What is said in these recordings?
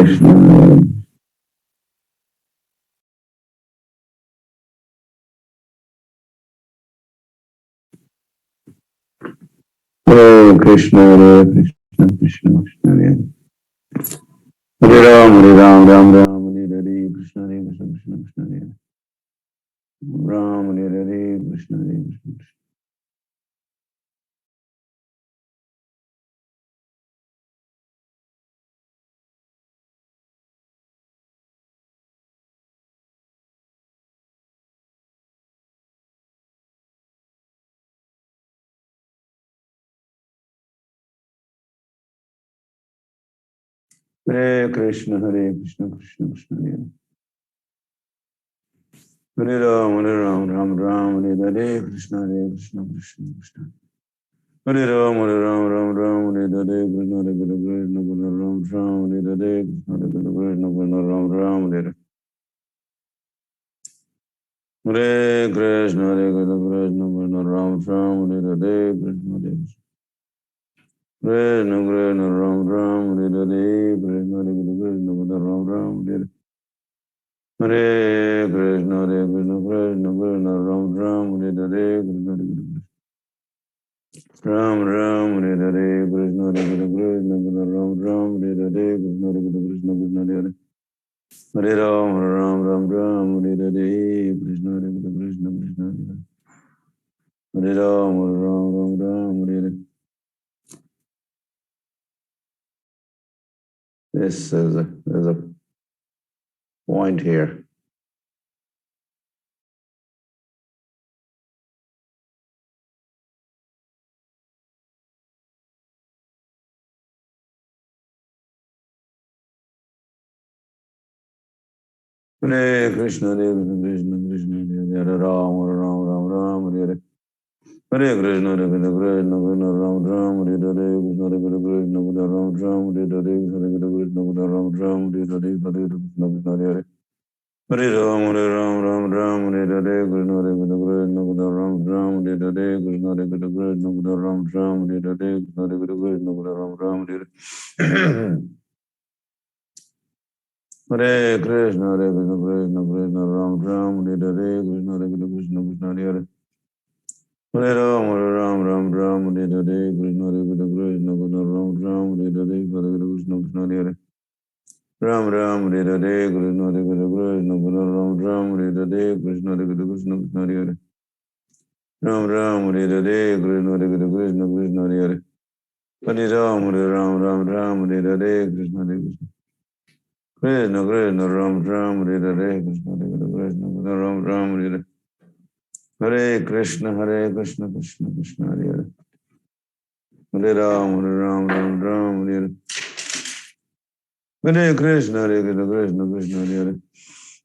Krishna. Hare Krishna, Hare Krishna, Krishna Krishna, Hare Hare Ram, Hare Ram, Ram Ram, Hare Hare, Krishna Hare Krishna, Krishna Krishna, Hare Ram, Hare Hare, Krishna Hare Krishna. Hare Krishna, Hare Krishna, Krishna Krishna, Hare Hare Ram, Hare Ram, Ram Ram, Hare Hare, Krishna Hare Krishna, Krishna Krishna. Hare Ram, Hare Ram, Ram Ram, Hare Hare, Krishna Hare Krishna, Krishna Krishna, Ram Ram, Hare Hare, Krishna Hare Krishna, Krishna Krishna, Ram Ram, Hare Hare Krishna, Hare Krishna, Krishna Krishna, Ram Ram, Hare Hare, Krishna Hare Krishna Krishna Ram Ram, Hare Hare, Krishna Hare Krishna, Krishna Krishna, Ram Ram, Hare Hare Krishna, Hare Krishna, Krishna Krishna, Ram Ram, Hare Hare, Krishna Hare Krishna, Ram Ram, Hare Hare, Krishna Hare Krishna, Krishna Krishna, Ram Ram, Hare Hare, Krishna Hare Krishna, Krishna Krishna, Hare Hare, Hare Ram, Hare Ram, Ram Ram, Hare Hare, Krishna Hare Krishna, Krishna Krishna, Hare Ram, Hare Ram, Ram Ram, Hare Hare. This is there's a point here. Hare Krishna, Hare Krishna, Krishna Krishna, Hare Hare, Hare Ram, Hare Ram, Ram Ram, Hare Hare. Hare Krishna, Hare Krishna, Krishna Krishna, Ram Ram, Hare Hare, Krishna Hare Krishna, Krishna Krishna, Ram Ram, Hare Hare, Hare Krishna, Krishna Ram Ram, Hare Hare, Hare Krishna, Krishna Hare Hare. Hare Ram, Hare Ram, Ram Ram, Hare Hare, Krishna Hare Krishna, Krishna Krishna, Ram Ram, Hare Hare, Krishna Hare Krishna, Krishna Krishna, Ram Ram, Hare Hare, Krishna Hare Krishna, Krishna Krishna, Ram Ram, Hare Hare. Hare Krishna, Hare Krishna, Krishna Krishna, Ram Ram, Hare Hare, Krishna Hare Krishna, Krishna Krishna, Hare Hare. Hare Ram, Hare Ram, Ram Ram, Hare Hare, Krishna Hare Krishna, Krishna Krishna, Ram Ram, Hare Hare, Hare Krishna, Krishna Hare Hare. Ram Ram, Hare Hare, Krishna Hare Krishna, Krishna Krishna, Ram Ram, Hare Hare, Krishna Hare Krishna, Krishna Krishna, Hare Hare. Ram Ram, Hare Hare, Krishna Hare Krishna, Krishna Krishna, Hare Hare. Hare Ram, Hare Ram, Ram Ram, Hare Hare, Krishna Hare Krishna. Krishna Krishna, Ram Ram, Hare Hare, Krishna Hare Krishna, Krishna Krishna, Ram Ram, Hare Hare. Hare Krishna, Krishna Krishna, Hare Hare. Hare Ram, Hare Ram, Ram Ram, Hare Hare. Hare Krishna, Krishna Krishna, Hare Hare.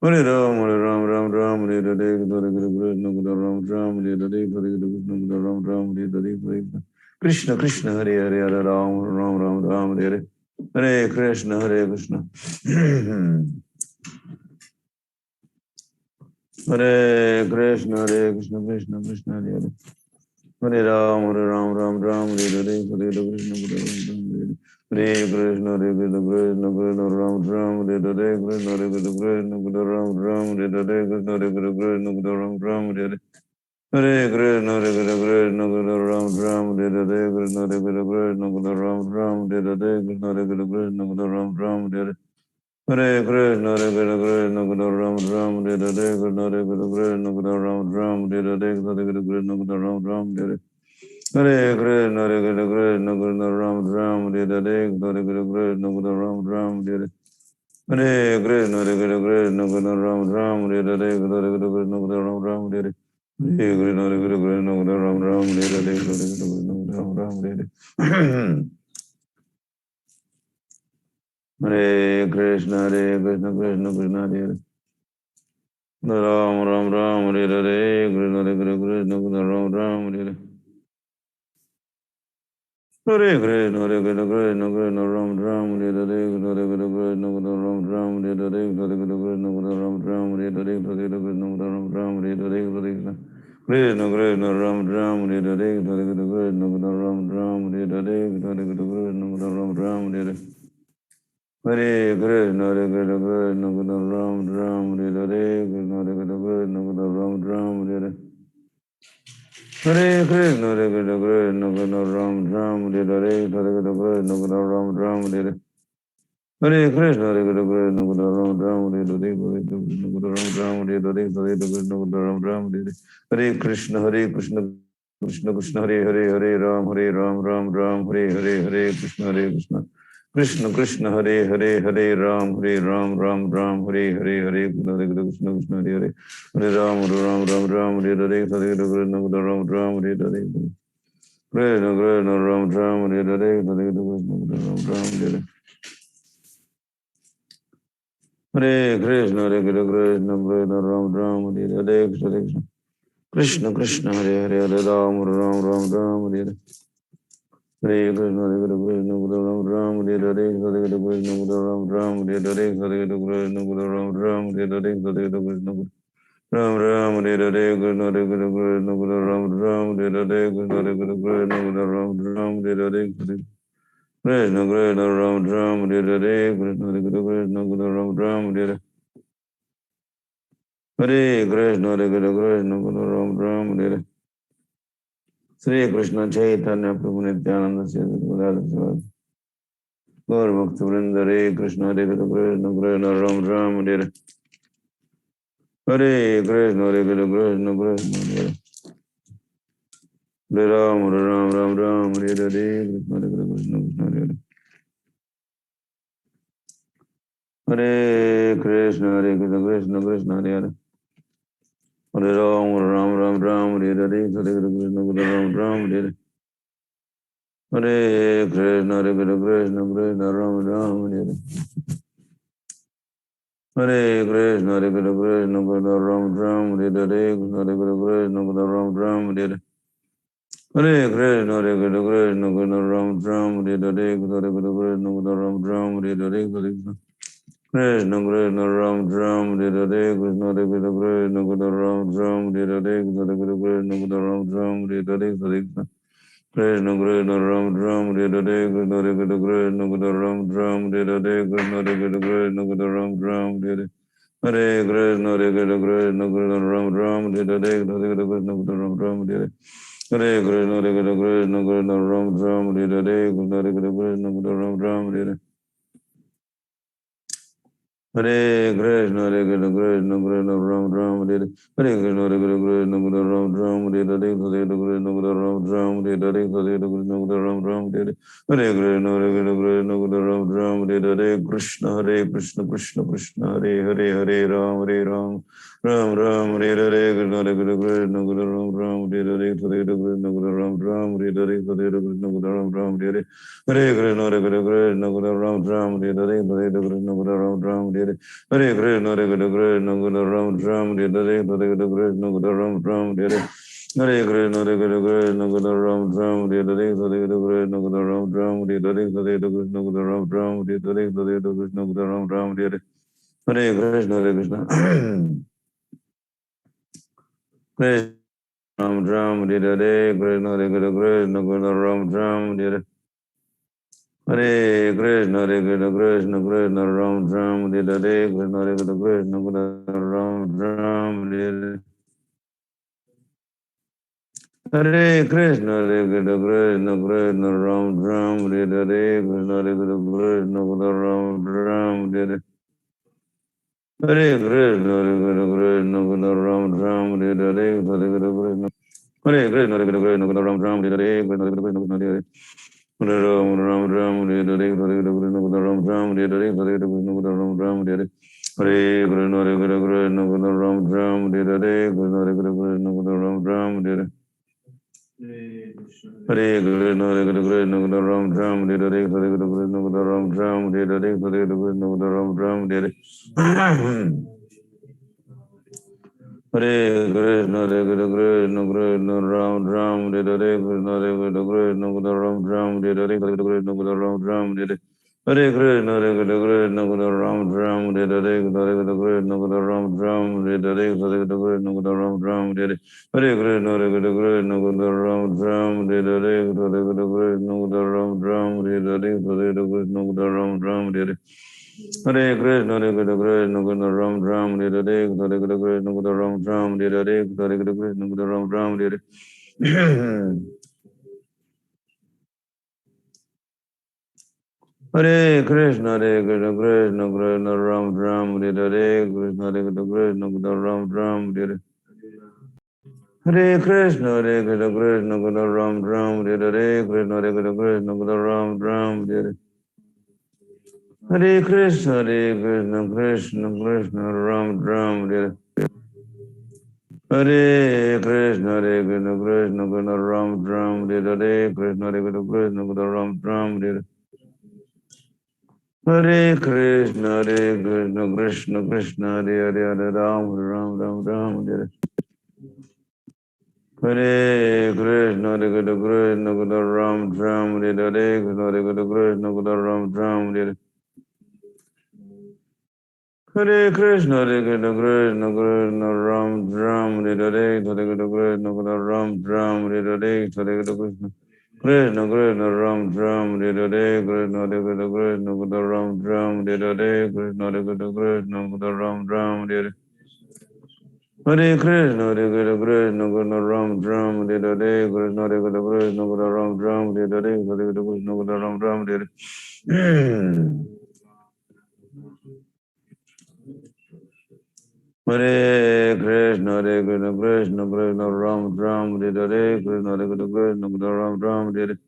Hare Ram, Hare Ram, Ram Ram, Hare Hare, Hare Krishna, Hare Ram Ram, Hare Hare, Hare Krishna, Hare Ram Ram, Hare Hare, Hare Krishna, Krishna, Hare Hare, Hare Ram, Ram Ram, Ram, Hare Hare. Hare Krishna, Hare Krishna. Hare Krishna, Hare Krishna, Krishna Krishna, Hare Hare. Hare Ram, Hare Ram, Ram Ram, Hare Hare, Hare Krishna, Hare Ram Ram, Hare Hare. Hare Krishna, Hare Krishna, Krishna Krishna, Ram Ram, Hare Hare, Krishna, Hare Krishna, Krishna Krishna, Ram Ram, Hare Hare, Krishna, Hare Krishna, Krishna Krishna, Ram Ram, Hare Hare. Hare Krishna, Hare Krishna, Krishna Krishna, Ram Ram, Hare Hare, Krishna, Hare Krishna, Krishna Krishna, Ram Ram, Hare Hare, Krishna, Hare Krishna, Krishna Krishna, Ram Ram, Hare Hare. Hare Krishna, Hare Krishna, Krishna Krishna, Ram Ram, Hare Hare, Krishna, Hare Krishna, Krishna Krishna, Ram Ram, Hare Hare, Krishna, Hare Krishna, Krishna Krishna, Ram Ram, Hare Hare. Hare Krishna, Hare Krishna, Krishna Krishna, Ram Ram, Hare Hare, Hare Krishna, Krishna Krishna, Ram Ram, Hare Hare. Hare Krishna, Hare Krishna, Krishna Krishna, Ram Ram, Hare Hare, Hare Krishna, Krishna Krishna, Ram Ram, Hare Hare. Hare Krishna, Hare Krishna, Krishna Krishna, Ram Ram, Hare Hare, Hare Krishna, Krishna Krishna, Ram Ram, Hare Hare. Hare Krishna, Hare Krishna, Krishna Krishna, Hare Hare. Ram Ram Ram, Hare Hare, Krishna, Hare Krishna, Krishna Krishna, Ram Ram, Hare Hare. Hare Krishna, Hare Krishna, Krishna Krishna, Ram Ram, Hare Hare, Krishna, Hare Krishna, Krishna Krishna, Ram Ram, Hare Hare, Krishna, Hare Krishna, Krishna Krishna, Ram Ram, Hare Hare, Krishna, Hare Krishna, Ram Ram, Hare Hare, Hare Krishna. Krishna Krishna, Ram Ram, Hare Hare, Krishna, Hare Krishna, Krishna Krishna, Ram Ram, Hare Hare, Krishna, Hare Krishna, Krishna Krishna, Ram Ram, Hare Hare. Hare Krishna, Hare Krishna, Krishna Krishna, Ram Ram, Hare Hare Krishna, Hare Krishna, Krishna Krishna, Ram Ram, Hare Hare Krishna, Hare Krishna, Krishna Krishna, Ram Ram, Hare Hare Krishna, Hare Krishna, Krishna Krishna, Ram Ram, Hare Hare Krishna, Hare Krishna, Krishna Krishna, Ram Ram, Hare Hare Krishna Krishna, Ram Ram, Hare Hare Krishna Krishna, Ram Ram, Hare Krishna, Hare Krishna, Krishna Krishna, Hare Hare, Hare Ram, Ram Ram, Hare Hare, Hare Krishna, Hare Krishna, Krishna Krishna, Hare Hare, Hare Ram, Ram Ram, Hare Hare, Hare Krishna, Krishna Krishna, Hare Hare, Hare Ram, Ram Ram, Hare Hare, Hare Krishna, Ram Ram, Hare Hare, Krishna Krishna, Ram Ram, Hare Hare, Hare Krishna, Ram Ram, Hare Hare. Hare Krishna, Hare Krishna, Krishna Krishna, Ram Ram, Hare Hare, Krishna Krishna, Krishna Hare Hare, Hare Ram, Ram Ram, Hare Hare. Hare Krishna, Hare Krishna, Krishna Krishna, Ram Ram, Hare Hare, Hare Krishna, Ram Ram, Hare Hare, Hare Krishna, Ram Ram, Hare Hare, Hare Krishna, Ram Ram, Hare Hare, Krishna Hare Krishna, Krishna Krishna, Ram Ram, Hare Hare, Krishna Hare Krishna, Krishna Ram Ram, Hare Hare, Krishna Krishna, Ram Ram, Hare Hare, Krishna Hare Krishna, Krishna Ram Ram, Hare Hare. Hare Krishna, Hare Krishna, Krishna Krishna, Ram Ram, Hare Hare. Sri Krishna Chaitanya Prabhu Nityananda Sri Gadadhar Gaur Bhakta Vrinda, Hare Krishna, Hare Krishna, Krishna Krishna, Ram Ram, Hare Hare. Hare Krishna, Hare Krishna, Krishna Krishna, Hare Hare. Hare Ram, Hare Ram, Ram Ram, Hare Hare, Krishna Hare Krishna, Krishna Krishna, Hare Hare. Hare Krishna, Hare Krishna, Krishna Krishna, Hare Hare. Hare Ram, Ram Ram, Hare Hare, Hare Krishna, Krishna Ram Ram, Hare Hare. Hare Krishna, Hare Krishna, Krishna Krishna, Ram Ram, Hare Hare. Hare Krishna, Hare Krishna, Krishna Krishna, Ram Ram, Hare Hare, Krishna Hare Krishna, Krishna Ram Ram, Hare Hare. Hare Krishna, Hare Krishna, Krishna Krishna, Ram Ram, Hare Hare, Krishna Hare Krishna, Krishna Ram Ram, Hare Hare, Krishna Krishna, Krishna Ram Ram, Hare Hare, Krishna Hare Krishna, Krishna Krishna, Ram Ram, Hare Hare, Krishna Hare Krishna, Krishna Ram Ram, Hare Hare, Krishna Krishna, Krishna Ram Ram, Hare Hare, Krishna Hare Krishna, Krishna Krishna, Ram Ram, Hare Hare, Krishna Hare Krishna, Krishna Krishna, Ram Ram, Hare Hare. Hare Krishna, Hare Krishna, Krishna Krishna, Ram Ram, Hare Hare, Krishna Krishna, Ram Ram, Hare Hare. Hare Krishna, Hare Krishna, Krishna Krishna, Ram Ram, Hare Hare, Krishna Hare Krishna, Krishna Krishna, Ram Ram, Hare Hare. Hare Krishna, Hare Krishna, Krishna Krishna, Ram Ram, Hare Hare. Hare Krishna, Hare Krishna, Krishna Krishna, Ram Ram, Hare Hare, Hare Krishna, Krishna Ram Ram, Hare Hare, Hare Krishna, Ram Ram, Hare Hare. Hare Krishna, Hare Krishna, Krishna Krishna, Ram Ram, Hare Hare, Krishna Hare Krishna, Krishna Krishna, Hare Hare, Hare Ram, Hare Ram, Ram Ram, Hare Hare, Krishna Hare Krishna, Krishna Krishna, Ram Ram, Hare Hare, Hare Krishna, Ram Ram, Hare Hare, Hare Krishna, Ram Ram, Hare Hare. Hare Krishna, Hare Krishna, Krishna Krishna, Ram Ram, Hare Hare, Hare Krishna, Ram Ram, Hare Hare. Hare Krishna, Hare Krishna, Krishna Krishna, Ram Ram, Hare Hare, Hare Krishna, Ram Ram, Hare Hare. Hare Krishna, Hare Krishna, Krishna Krishna, Ram Ram, Hare Hare, Hare Krishna, Ram Ram, Hare Hare, Hare Krishna, Ram Ram, Hare Hare, Hare Krishna, Ram Ram, Hare Hare. Hare Krishna, Hare Krishna. Krishna Ram Ram, Hare Hare, Krishna Hare Krishna, Krishna Krishna, Ram Ram, Hare Hare. Hare Krishna, Hare Krishna, Krishna Krishna, Ram Ram, Hare Hare, Krishna Hare Krishna, Krishna Krishna, Ram Ram, Hare Hare. Hare Krishna, Hare Krishna, Krishna Krishna, Ram Ram, Hare Hare, Krishna Hare Krishna, Krishna Krishna, Ram Ram, Hare Hare. Hare Krishna, Hare Krishna, Krishna Krishna, Ram Ram, Hare Hare, Hare Krishna. Hare Krishna, Hare Krishna, Krishna Krishna, Ram Ram, Hare Hare, Krishna Hare Krishna, Krishna Hare Hare. Hare Ram, Ram Ram, Hare Hare, Hare Krishna, Ram Ram, Hare Hare, Hare Krishna, Ram Ram, Hare Hare. Hare Krishna, Hare Krishna, Krishna Krishna, Ram Ram, Hare Hare, Krishna Hare Krishna, Krishna Ram Ram, Hare Hare. Hare Krishna, Hare Krishna, Krishna Krishna, Ram Ram, Hare Hare, Hare Krishna, Ram Ram, Hare Hare, Hare Krishna, Ram Ram, Hare Hare. Hare Krishna, Hare Krishna, Krishna Krishna, Ram Ram, Hare Hare, Krishna Hare Krishna, Krishna Ram Ram, Hare Hare, Hare Krishna, Ram Ram, Hare Hare. Hare Krishna, Hare Krishna, Krishna Ram Ram, Hare Hare, Hare Krishna, Ram Ram, Hare Hare, Hare Krishna, Ram Ram, Hare Hare. Hare Krishna, Hare Krishna, Krishna Ram Ram, Hare Hare, Hare Krishna, Ram Ram, Hare Hare, Hare Krishna, Ram Ram, Hare Hare. Hare Krishna, Hare Krishna, Krishna Krishna, Ram Ram, Hare Hare, Hare Krishna, Krishna Krishna, Ram Ram, Hare Hare, Hare Krishna, Krishna Ram Ram, Hare Hare. Hare Krishna, Hare Krishna, Krishna Krishna, Ram Ram, Hare Hare, Krishna, Hare Krishna, Krishna Krishna, Ram Ram, Hare Hare. Hare Krishna, Hare Krishna, Krishna Krishna, Ram Ram, Hare Hare, Krishna, Hare Krishna, Krishna Krishna, Ram Ram, Hare Hare. Hare Krishna, Hare Krishna, Krishna Krishna, Ram Ram, Hare Hare Krishna, Hare Krishna, Krishna Krishna, Ram Ram, Hare Hare, Krishna, Hare Krishna, Krishna Krishna, Ram Ram, Hare Hare Krishna, Hare Krishna, Krishna Krishna, Hare Hare, Hare Ram, Ram Ram, Ram, Hare Hare Krishna, Hare Krishna, Krishna Krishna, Ram Ram, Hare Hare, Krishna, Hare Krishna, Krishna Krishna, Ram Ram, Hare Hare Krishna, Hare Krishna, Krishna Krishna, Ram Ram, Hare Hare, Hare Krishna, Krishna Krishna, Ram Ram, Hare Hare, Hare Krishna, Krishna Krishna, Ram Ram, Hare Hare, Krishna, Hare Krishna, Krishna Krishna, Ram Ram, Hare Hare, Krishna, Hare Krishna, Krishna Krishna, Ram Ram, Hare Hare. Hare Krishna, Hare Krishna, Krishna Krishna, Ram Ram, Hare Hare, Krishna, Hare Krishna, Krishna Krishna, Ram Ram, Hare Hare, Hare Krishna, Krishna Krishna, Ram Ram, Hare Hare. Hare Krishna, Hare Krishna, Krishna Krishna, Ram Ram, Hare Hare, Krishna, Hare Krishna, Krishna Krishna, Ram Ram, Hare Hare.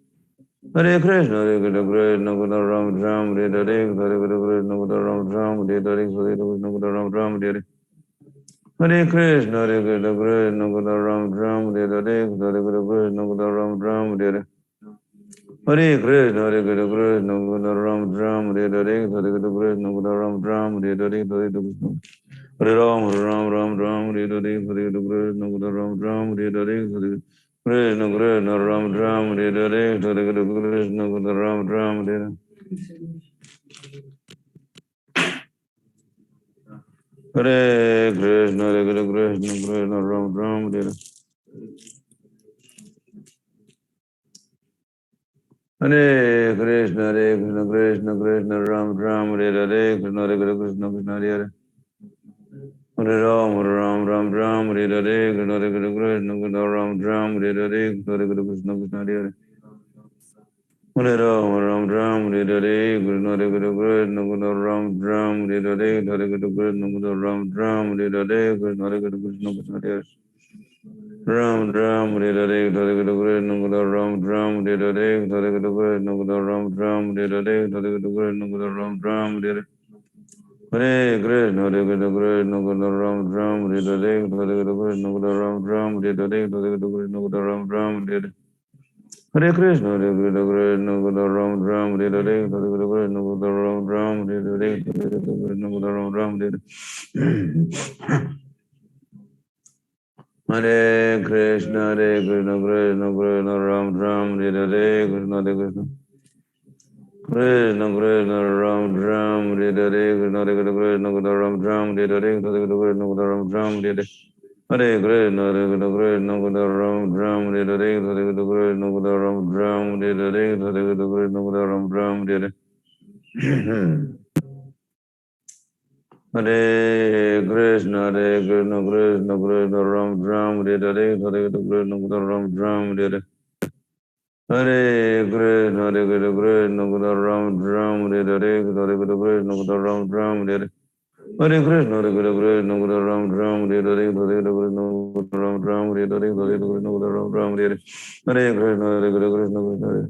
Hare Krishna, Hare Krishna, Krishna Krishna, Ram Ram, Hare Hare, Hare Krishna, Krishna Krishna, Ram Ram, Hare Hare, Hare Krishna, Krishna Ram Ram, Hare Hare. Hare Krishna, Hare Krishna, Krishna Krishna, Ram Ram, Hare Hare, Hare Krishna, Krishna Krishna, Ram Ram, Hare Hare. Hare Krishna, Hare Krishna, Krishna Krishna, Ram Ram, Hare Hare, Hare Krishna, Krishna Krishna, Ram Ram, Hare Hare, Hare Krishna. Hare Ram, Hare Ram, Ram Ram, Hare Hare, Hare Krishna, Hare Ram Ram, Hare Hare, Hare Krishna, Krishna Ram Ram, Hare Hare, Hare Krishna, Hare Ram Ram, Hare Hare Krishna, Hare Krishna, Krishna Ram Ram, Hare Hare Krishna, Hare Krishna, Krishna Krishna, Ram Ram, Hare Hare, Krishna, Hare Krishna, Krishna Hare Hare. Hare Ram, Hare Ram, Ram Ram, Hare Hare, Krishna, Hare Krishna, Krishna Ram Ram, Hare Hare, Hare Krishna, Krishna Hare Hare. Hare Ram, Ram Ram, Hare Hare, Krishna, Hare Krishna, Krishna Ram Ram, Hare Hare, Hare Krishna, Krishna Ram Ram, Hare Hare, Krishna, Hare Krishna, Krishna Hare Hare. Ram Ram, Hare Hare, Hare Krishna, Krishna Ram Ram, Hare Hare, Hare Krishna, Krishna Ram Ram, Hare Hare, Hare Krishna, Ram Ram, Hare Hare. Hare Krishna, Hare Krishna, Krishna Krishna, Ram Ram, Hare Hare, Hare Krishna, Ram Ram, Hare Hare, Hare Krishna, Ram Ram, Hare Hare. Hare Krishna, Hare Krishna, Krishna Krishna, Ram Ram, Hare Hare, Hare Krishna, Ram Ram, Hare Hare, Hare Krishna, Ram Ram, Hare Hare. Hare Krishna, Hare Krishna, Krishna Krishna, Ram Ram, Hare Hare, Krishna, Hare Krishna. Krishna Krishna, Ram Ram, Hare Hare, Krishna, Hare Krishna, Krishna Krishna, Ram Ram, Hare Hare, Hare Krishna, Ram Ram, Hare Hare. Hare Krishna, Hare Krishna, Krishna Krishna, Ram Ram, Hare Hare, Hare Krishna, Ram Ram, Hare Hare, Hare Krishna, Ram Ram, Hare Hare. Hare Krishna, Hare Krishna, Krishna Krishna, Ram Ram, Hare Hare, Hare Krishna, Ram Ram, Hare Hare. Hare Krishna, Hare Krishna, Krishna Krishna, Ram Ram, Hare Hare, Hare Krishna, Ram Ram, Hare Hare. Hare Krishna, Hare Krishna, Krishna Krishna, Ram Ram, Hare Hare, Hare Krishna, Ram Ram, Hare Hare, Hare Krishna, Ram Ram, Hare Hare. Hare Krishna, Hare Krishna, Krishna Krishna.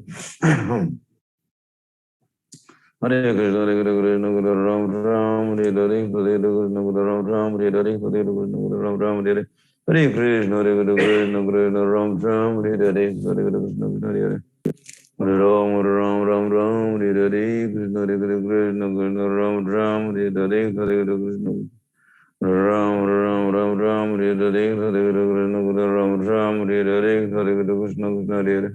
Hare Krishna, Hare Krishna, Krishna Krishna, Ram Ram, Hare Hare, Hare Krishna, Ram Ram, Hare Hare, Hare Krishna, Ram Ram, Hare Hare. Hare Krishna, Hare Krishna, Krishna Krishna, Ram Ram, Hare Hare, Hare Krishna, Hare Hare. Hare Ram, Hare Ram, Ram Ram, Hare Hare, Krishna, Hare Krishna, Krishna Ram Ram, Hare Hare, Hare Krishna. Hare Ram, Hare Ram, Ram Ram, Hare Hare, Hare Krishna, Ram Ram, Hare Hare, Hare Krishna, Hare Hare.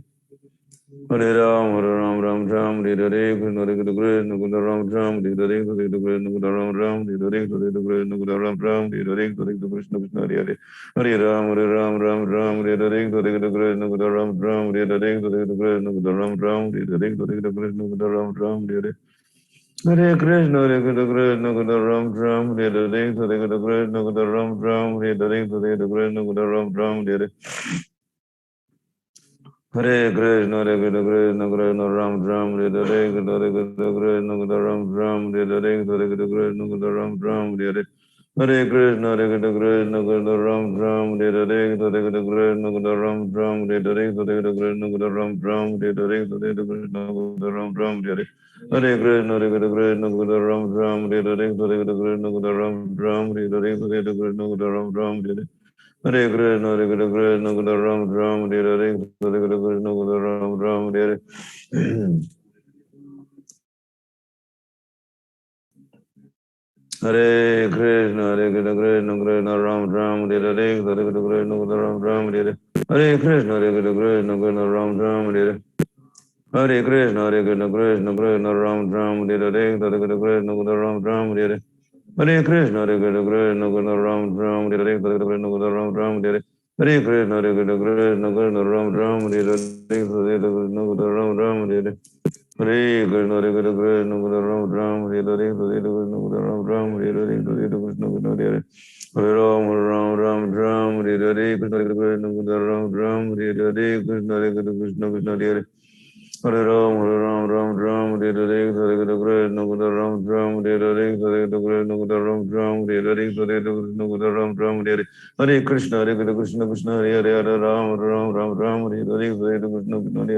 Hare Ram, Hare Ram, Ram Ram, Hare Hare, Krishna, Hare Krishna, Krishna Ram Ram, Hare Hare, Hare Krishna, Ram Ram, Hare Hare, Hare Krishna, Ram Ram, Hare Hare, Hare Krishna, Hare Hare. Hare Ram, Hare Ram, Ram Ram, Hare Hare, Hare Krishna, Ram Ram, Hare Hare, Hare Krishna, Ram Ram, Hare Hare, Hare Krishna, Ram Ram, Hare Hare. Hare Krishna, Hare Krishna, Krishna Krishna Ram Ram, Hare Hare, Hare Krishna, Krishna Krishna Ram Ram, Hare Hare, Hare Krishna, Krishna Ram Ram, Hare Hare Krishna, Hare Krishna, Krishna Krishna Ram Ram, Hare Hare, Hare Krishna, Krishna Krishna Ram Ram, Hare Hare, Hare Krishna, Krishna Krishna Ram Ram, Hare Hare Krishna, Hare Krishna, Krishna Krishna Ram Ram, Hare Hare, Hare Krishna, Krishna Krishna Ram Ram, Hare Hare, Hare Krishna, Krishna Ram Ram, Hare Hare, Hare Krishna Ram Ram, Hare Hare Krishna, Hare Krishna, Krishna Krishna Ram Ram, Hare Hare, Hare Krishna, Krishna Ram Ram, Hare Hare, Hare Krishna Ram Ram, Hare Hare Krishna, Hare Krishna, Krishna Krishna Ram Ram, Hare Hare, Hare Krishna Ram Ram, Hare Hare Krishna, Hare Krishna, Krishna Krishna Ram Ram, Hare Hare, Hare Krishna Ram Ram, Hare Hare Krishna, Hare Krishna, Krishna Krishna Ram Ram, Hare Hare Krishna, Hare Krishna, Krishna Krishna Ram Ram, Hare Hare, Hare Krishna Ram Ram, Hare Hare Krishna, Hare Krishna, Krishna Krishna Ram Ram, Hare Hare, Hare Krishna Ram Ram, Hare Hare Krishna, Hare Krishna, Krishna Krishna Ram Ram, Hare Hare, Hare Krishna Ram Ram, Hare Hare Krishna, Hare Krishna, Krishna Krishna Ram Ram, Hare Hare, Hare Krishna Ram Ram, Hare Hare, Hare Krishna Hare Hare Ram, Ram Ram Ram, Hare Hare, Krishna Krishna Ram Ram, Hare Hare, Krishna Krishna Hare Hare Ram, Ram Ram, Hare Hare, Hare Krishna Ram Ram, Hare Hare, Hare Krishna Ram Ram, Hare Hare, Hare Krishna Ram Ram, Hare Hare Krishna, Hare Krishna, Krishna Hare Hare, Hare Ram, Ram Ram, Hare Hare, Hare Krishna Hare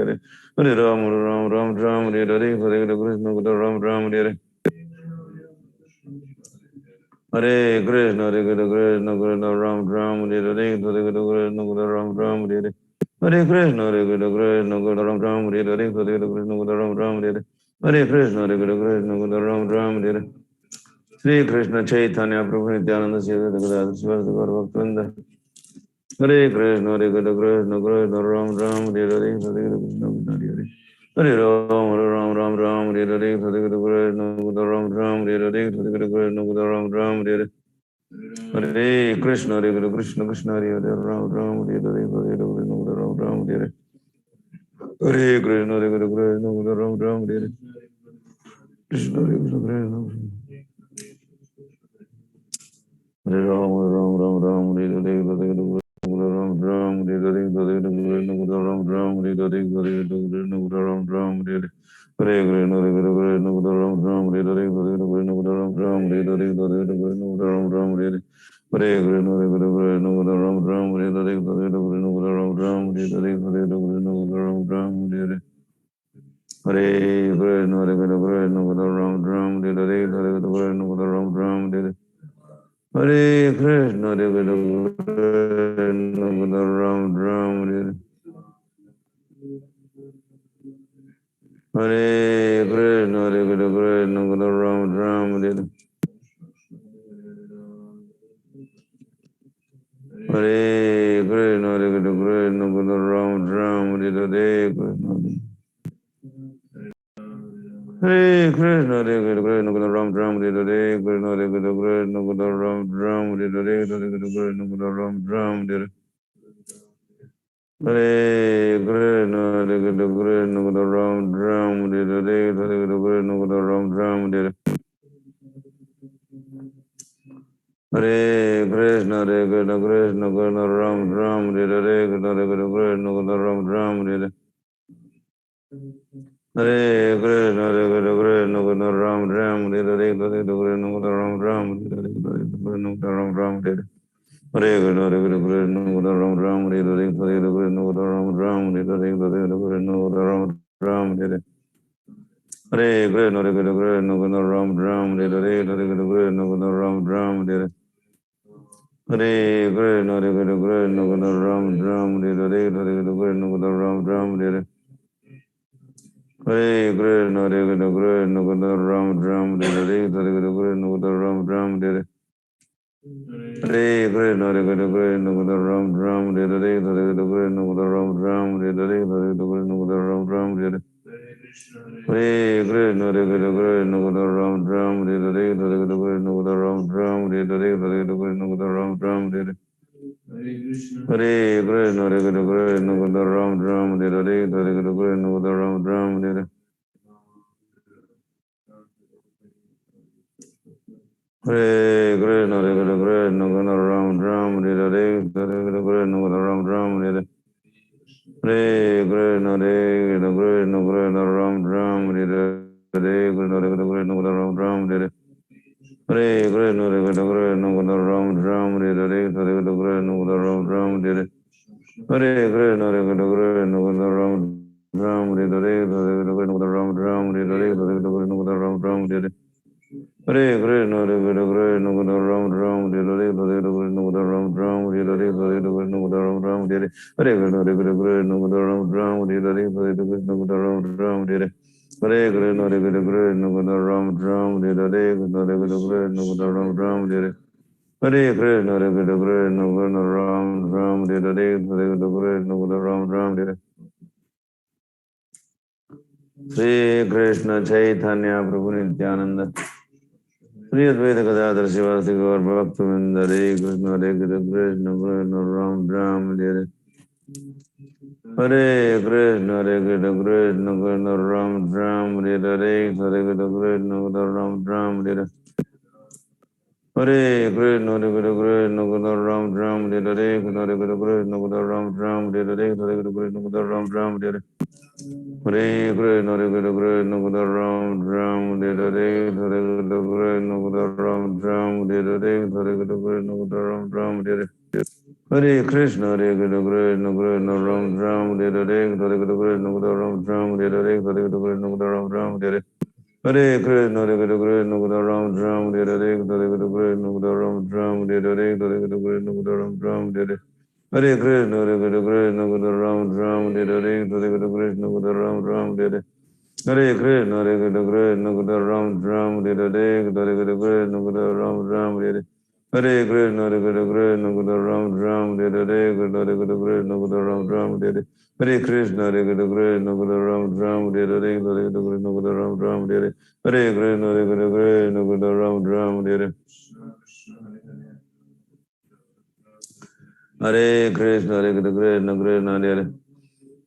Hare Ram, Ram Ram, Hare Hare, Hare Krishna Ram Ram, Hare Hare Krishna, Hare Krishna, Krishna Krishna Ram Ram, Hare Hare, Hare Krishna Ram Ram, Hare Hare Krishna, Hare Krishna, Krishna Krishna Ram Ram, Hare Hare, Hare Krishna Ram Ram, Hare Hare Krishna, Hare Krishna, Krishna Ram Ram, Hare Shri Krishna Chaitanya Prabhu Nityananda Sri Gadadhar Sivasadi Gaurabhakta Hare Krishna, Hare Krishna, Krishna Krishna Ram Ram, Hare Hare, Hare Krishna Hare Hare Ram, Ram Ram, Hare Hare, Hare Krishna Ram Ram, Hare Hare, Hare Krishna Ram Ram, Hare Hare Krishna, Hare Krishna, Krishna Hare Hare, Ram Ram, Hare Hare, Hare Krishna Ram Ram, Hare Hare Krishna, Hare Krishna, Ram Ram, Hare Krishna, Hare Krishna, Krishna Hare Ram, Ram Ram, Hare Hare, Hare Krishna Ram Ram, Hare Hare, Hare Krishna Ram Ram, Hare Hare, Hare Krishna Ram Ram, Hare Hare Krishna, Hare Krishna, Ram Ram, Hare Hare, Hare Krishna Ram Ram, Hare Hare, Hare Krishna Ram Ram, Hare Hare Krishna, Hare Krishna, Ram Ram, Hare Hare, Hare Krishna Ram Ram, Hare Hare, Hare Krishna Ram Ram, Hare Hare Krishna, Hare Krishna, Ram Ram, Hare Hare, Hare Krishna Ram Ram, Hare Hare Krishna, Hare Krishna, Ram Ram, Hare Krishna, Hare Krishna, Ram Ram, Hare Krishna, Hare Krishna, Ram Ram, Hare Krishna. Hare Krishna, Hare Krishna, Ram Ram, Hare Krishna, Hare Krishna, Ram Ram, Hare Hare, Hare Krishna, Ram Ram, Hare Hare Krishna, Hare Krishna, Ram Ram, Hare Hare, Hare Krishna, Ram Ram, Hare Hare Krishna, Hare Krishna, Krishna Krishna, Ram Ram, Hare Hare, Hare Krishna, Ram Ram, Hare Hare Krishna, Hare Krishna, Krishna Ram Ram, Hare Hare, Hare Krishna, Ram Ram, Hare Hare, Hare Krishna, Ram Ram, Hare Hare Krishna, Hare Krishna, Ram Ram, Hare Hare, Hare Krishna, Ram Ram, Hare Hare, Hare Krishna, Ram Ram, Hare Hare Krishna, Hare Krishna, Ram Ram, Hare Hare, Hare Krishna, Ram Ram, Hare Hare Krishna, Hare Krishna, Ram Ram, Hare Hare, Hare Krishna, Ram Ram, Hare Hare Krishna, Hare Krishna, Ram Ram, Hare Hare, Hare Krishna, Ram Ram, Hare Hare Krishna, Hare Krishna, Ram Ram, Hare Hare, Hare Krishna, Ram Ram, Hare Hare, Hare Krishna, Ram Ram, Hare Hare Krishna, Hare Krishna, Ram Ram, Hare Hare, Hare Krishna, Ram Ram, Hare Hare, Hare Krishna, Ram Ram, Hare Hare Krishna, Hare Krishna, Ram Ram, Hare Hare, Hare Krishna, Ram Ram, Hare Hare Krishna, Hare Krishna, Krishna Krishna, Ram Ram, Hare Hare, Hare Krishna, Krishna Krishna, Ram Ram, Hare Hare. Hare Krishna, Hare Krishna, Krishna Krishna, Ram Ram, Hare Hare, Hare Krishna, Hare Krishna, Krishna Krishna, Ram Ram, Hare Hare. Hare Krishna, Hare Krishna, Krishna Krishna, Ram Ram, Hare Hare, Hare Krishna, Krishna Krishna, Ram Ram, Hare Hare. Hare Krishna, Hare Krishna, Krishna Krishna, Ram Ram, Hare Hare, Hare Krishna, Krishna Ram Ram, Hare Hare, Hare Krishna, Krishna Ram Ram, Hare Hare. Hare Krishna, Hare Krishna, Krishna Krishna, Ram Ram, Hare Hare, Hare Krishna, Ram Ram, Hare Hare, Hare Krishna, Ram Ram, Hare Hare. Hare Krishna, Hare Krishna, Krishna Krishna, Ram Ram, Hare Hare, Hare Krishna, Ram Ram, Hare Hare. Hare Krishna, Hare Krishna, Krishna Krishna, Ram Ram, Hare Hare, Krishna, Hare Krishna, Krishna Ram Ram, Hare Hare. Hare Krishna, Hare Krishna, Krishna Krishna, Ram Ram, Hare Hare, Hare Krishna, Krishna Ram Ram, Hare Hare. Shri Krishna Chaitanya Prabhu Nityananda Shri Advaita Gadadhar Sivasi Gaur Bhaktivinoda Hare Krishna Hare Krishna Krishna Krishna Ram Ram Hare Hare Krishna Hare Krishna Krishna Krishna Ram Ram Hare Hare Krishna Krishna Ram Ram Hare Hare Krishna Hare Krishna Krishna Krishna Ram Ram Hare Hare Krishna Krishna Ram Ram Hare Hare Hare Krishna Ram Ram Hare Hare Krishna, Hare Krishna, Krishna Krishna, Ram Ram, Hare Hare, Hare Krishna, Krishna Krishna, Ram Ram, Hare Hare, Hare Krishna, Krishna Krishna, Ram Ram, Hare Hare. Hare Krishna, Hare Krishna, Krishna Krishna, Ram Ram, Hare Hare, Hare Krishna, Krishna Krishna, Ram Ram, Hare Hare, Hare Krishna, Krishna Krishna, Ram Ram, Hare Hare. Hare Krishna, Hare Krishna, Krishna Krishna, Ram Ram, Hare Hare, Hare Krishna, Krishna Krishna, Ram Ram, Hare Hare, Hare Krishna, Krishna Krishna, Ram Ram, Hare Hare. Hare Krishna, Hare Krishna, Krishna Krishna, Ram Ram, Hare Hare, Hare Krishna, Krishna Krishna, Ram Ram, Hare Hare. Hare Krishna, Hare Krishna, Krishna Krishna, Ram Ram, Hare Hare, Hare Krishna, Krishna Krishna, Ram Ram, Hare Hare. Hare Krishna, Hare Krishna, Krishna Krishna, Ram Ram, Hare Hare, Hare Krishna, Krishna Krishna, Ram Ram, Hare Hare. Hare Krishna, Hare Krishna, Krishna Krishna, Ram Ram, Hare Hare, Hare Krishna, Krishna, Ram Ram, Hare Hare. Hare Krishna, Hare Krishna, Krishna Krishna, Ram Ram, Hare Hare. Hare Krishna, Hare Krishna, Krishna Krishna, Hare Hare.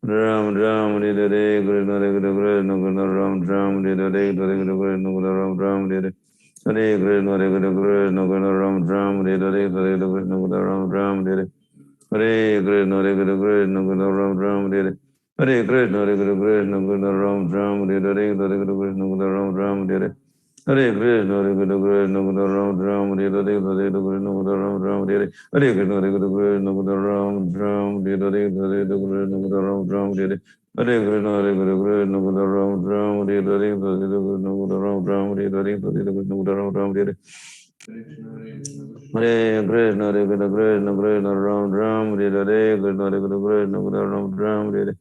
Ram Ram, Hare Hare, Krishna, Hare Krishna, Krishna Krishna, Ram Ram, Hare Hare, Hare Krishna, Krishna, Ram Ram, Hare Hare. Hare Krishna, Hare Krishna, Krishna Krishna, Ram Ram, Hare Hare, Hare Krishna, Ram Ram, Hare Hare. Hare Krishna, Hare Krishna, Krishna Krishna, Ram Ram, Hare Hare. Hare Krishna, Hare Krishna, Krishna Krishna, Ram Ram, Hare Hare, Hare Krishna, Ram Ram, Hare Hare. Hare Krishna, Hare Krishna, Krishna Krishna, Ram Ram, Hare Hare, Hare Krishna, Ram Ram, Hare Hare. Hare Krishna, Hare Krishna, Krishna Krishna, Ram Ram, Hare Hare, Hare Krishna, Ram Ram, Hare Hare. Hare Krishna, Hare Krishna, Krishna Krishna, Ram Ram, Hare Hare, Hare Krishna, Ram Ram, Hare Hare, Hare Krishna, Ram Ram, Hare Hare. Hare Krishna, Hare Krishna, Krishna Krishna, Ram Ram, Hare Hare, Krishna, Hare Krishna, Krishna Krishna, Ram Ram,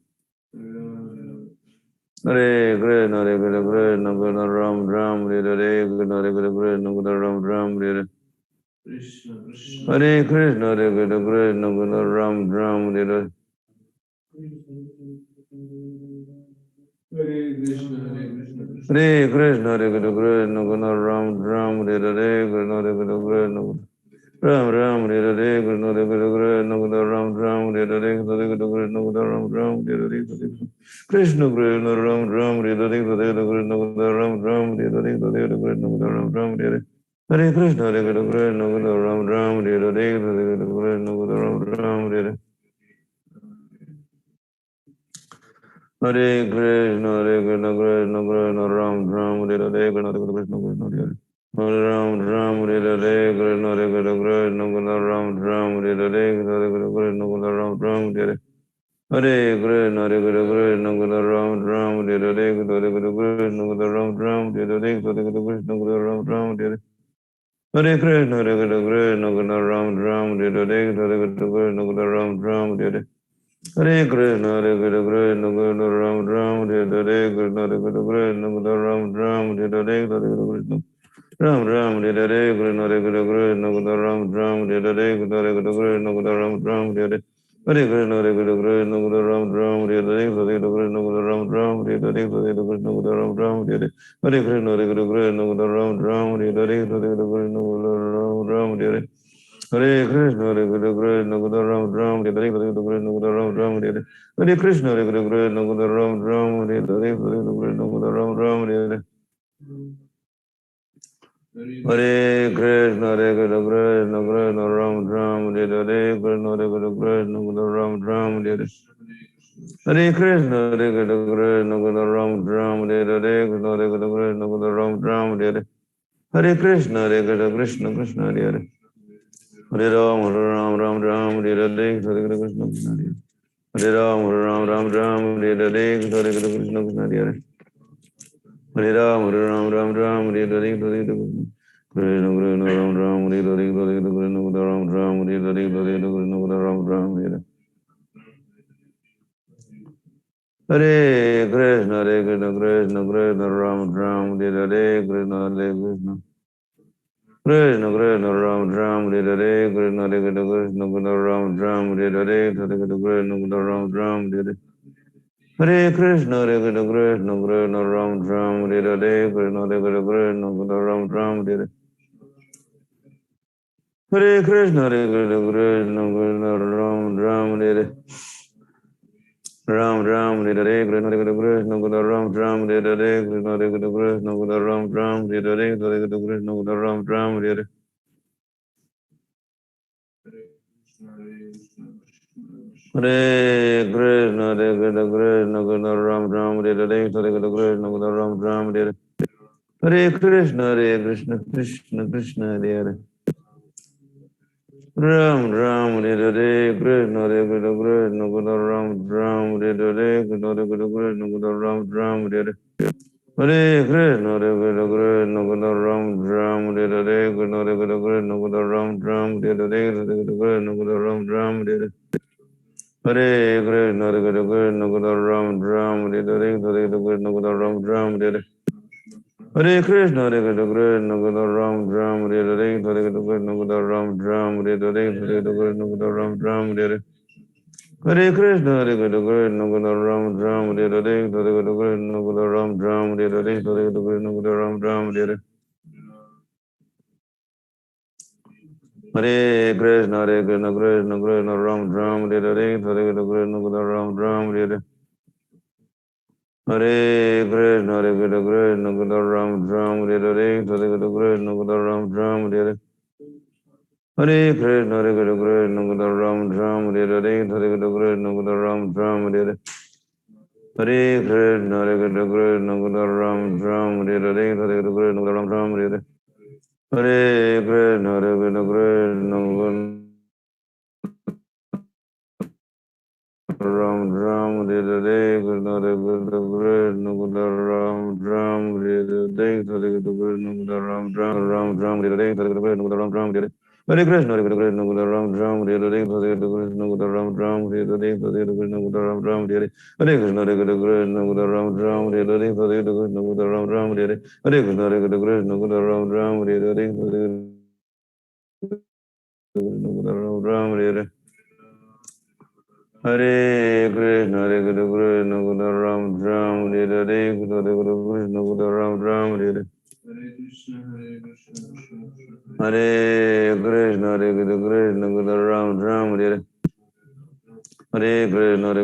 Hare Hare. Hare Krishna, Hare Krishna, Krishna Krishna, Ram Ram, Hare Hare, Krishna, Hare Krishna, Krishna Krishna, Ram Ram, Hare Hare. Hare Krishna, Hare Krishna, Krishna Krishna, Ram Ram, Hare Hare. Hare Krishna, Hare Krishna, Krishna Krishna, Ram Ram, Hare Hare, Krishna, Hare Krishna, Krishna Ram Ram, Hare Hare, Krishna, Hare Krishna, Krishna Krishna, Ram Ram, Hare Hare, Hare Krishna, Krishna Krishna, Ram Ram, Hare Hare, Krishna Krishna, Ram Ram, Hare Hare, Hare Krishna Krishna, Ram Ram, Hare Hare, Hare Krishna Krishna, Ram Ram, Hare Hare. Hare Krishna, Hare Krishna, Krishna Krishna, Ram Ram, Hare Hare, Hare Krishna Krishna, Ram Ram, Hare Hare. Hare Krishna, Hare Krishna, Krishna Krishna, Ram Ram, Hare Hare, Krishna Krishna, Krishna Hare Hare. Hare Ram, Ram, Hare Hare, Krishna, Hare Krishna, Krishna Krishna, Ram Ram, Hare Hare, Hare Krishna, Krishna Krishna, Ram Ram, Hare Hare. Hare Krishna, Hare Krishna, Krishna Krishna, Ram Ram, Hare Hare, Hare Krishna, Krishna Krishna, Ram Ram, Hare Hare, Hare Krishna, Krishna Krishna, Ram Ram, Hare Hare. Hare Krishna, Hare Krishna, Krishna Krishna, Ram Ram, Hare Hare, Hare Krishna, Krishna Krishna, Ram Ram, Hare Hare. Hare Krishna, Hare Krishna, Krishna Krishna, Ram Ram, Hare Hare, Krishna, Hare Krishna, Krishna Krishna, Ram Ram, Hare Hare, Hare Krishna, Ram Ram, Hare Hare, Krishna, Hare Krishna, Krishna Krishna, Ram Ram, Hare Hare, Krishna, Hare Krishna, Krishna Krishna, Ram Ram, Hare Hare. Hare Krishna, Hare Krishna, Krishna Krishna, Ram Ram, Hare Hare, Krishna, Hare Krishna, Krishna Ram Ram, Hare Hare, Krishna, Hare Krishna, Ram Ram, Hare Hare. Hare Krishna, Hare Krishna, Krishna Krishna, Ram Ram, Hare Hare, Krishna, Hare Krishna, Ram Ram, Hare Hare. Hare Krishna, Hare Krishna, Krishna Krishna, Ram Ram, Hare Hare, Hare Krishna, Ram Ram, Hare Hare. Hare Krishna, Hare Krishna, Krishna Krishna, Ram Ram, Hare Hare, Hare Krishna, Ram Ram, Hare Hare. Hare Krishna, Hare Krishna, Krishna Krishna, Ram Ram, Hare Hare Krishna, Hare Krishna, Krishna Krishna, Ram Ram, Hare Hare Krishna, Hare Krishna, Krishna Krishna, Ram Ram, Hare Hare Krishna, Hare Krishna, Krishna Krishna, Ram Ram, Hare Hare Krishna, Hare Krishna, Krishna Krishna, Hare Hare Hare Ram, Hare Ram, Ram Ram, Hare Hare Krishna, Hare Krishna, Krishna Hare Hare Ram, Hare Ram, Ram Ram, Hare Hare Krishna, Hare Krishna, Krishna Hare Hare Hare Ram, Hare Ram, Ram Ram, Hare Hare Krishna, Krishna Krishna, Ram Ram, Hare Hare Krishna, Krishna Ram Ram, Hare Hare Krishna, Ram Ram, Hare Hare Krishna, Hare Krishna, Krishna Krishna, Ram Ram, Hare Hare Krishna, Hare Krishna. Krishna Krishna Ram Ram Hare Hare Krishna Hare Krishna Krishna Krishna Ram Ram Hare Hare Hare Krishna Krishna Ram Ram Hare Hare Krishna Hare Krishna Krishna Krishna Ram Ram Hare Hare Krishna Hare Krishna Krishna Krishna Ram Ram Hare Hare Krishna Hare Krishna Krishna Krishna Ram Ram Hare Ram Ram Hare Hare Krishna Hare Krishna Krishna Krishna Ram Ram Hare Hare Krishna Hare Krishna Krishna Krishna Ram Ram Hare Hare Hare Krishna Krishna Ram Ram Hare Hare Krishna, Hare Krishna, Krishna Krishna, Ram Ram, Hare Hare, Hare Krishna, Krishna Ram Ram, Hare Hare Krishna, Hare Krishna, Krishna Krishna, Hare Hare, Ram Ram, Hare Hare, Krishna, Hare Krishna, Krishna Krishna, Ram Ram, Hare Hare, Krishna Hare Krishna, Krishna Krishna, Ram Ram, Hare Hare, Hare Krishna, Hare Krishna, Krishna Krishna, Ram Ram, Hare Hare, Krishna Hare Krishna, Krishna Krishna, Ram Ram, Hare Hare, Hare Krishna, Krishna Ram Ram, Hare Hare. Hare Krishna, Hare Krishna, Krishna Krishna, Ram Ram, Hare Hare, Hare Krishna, Ram Ram, Hare Hare. Hare Krishna, Hare Krishna, Krishna Krishna, Ram Ram, Hare Hare, Hare Krishna, Ram Ram, Hare Hare, Hare Krishna, Ram Ram, Hare Hare. Hare Krishna, Hare Krishna, Krishna Krishna, Ram Ram, Hare Hare, Hare Krishna, Ram Ram, Hare Hare, Hare Krishna, Ram Ram, Hare Hare. Hare Krishna, Hare Krishna, Krishna Krishna, Ram Ram, Hare Hare, Hare Krishna, Ram Ram, Hare Hare. Hare Krishna, Hare Krishna, Krishna Krishna, Ram Ram, Hare Hare, Hare Krishna, Ram Ram, Hare Hare. Hare Krishna, Hare Krishna, Krishna Krishna, Ram Ram, Hare Hare, Hare Krishna, Ram Ram, Hare Hare. Hare Krishna, Hare Krishna, Krishna Krishna, Ram Ram, Hare Hare, Hare Krishna, Ram Ram, Hare Hare. Hare Krishna, Hare Krishna, Krishna Krishna, Ram Ram, Hare Hare, Krishna Hare Krishna, Krishna Krishna, Ram Ram, Hare Hare, Hare Krishna, Ram Ram, Hare Hare, Hare Krishna, Ram Ram, Hare Hare. Hare Krishna, Hare Krishna, Ram Ram, Hare Hare, Hare Krishna, Ram Ram, Hare Hare, Hare Krishna, Ram Ram, Hare Hare. Hare Krishna, Hare Krishna, Ram Ram, Hare Hare, Hare Krishna, Ram Ram, Hare Hare. Hare Krishna, Hare Krishna, Ram Ram, Hare Hare, Hare Krishna, Ram Ram, Hare Hare. Hare Krishna, Hare Krishna, Krishna Krishna, Ram Ram, Hare Hare, Krishna Krishna, Ram Ram, Hare Hare. Hare Krishna, Hare Krishna, Krishna Krishna, Ram Ram, Hare Hare. Hare Krishna, Hare Krishna, Krishna Krishna, Ram Ram, Hare Hare, Krishna Krishna, Ram Ram, Hare Hare, Krishna Krishna, Ram Ram, Hare Hare. Hare Krishna, Hare Krishna, Krishna Krishna,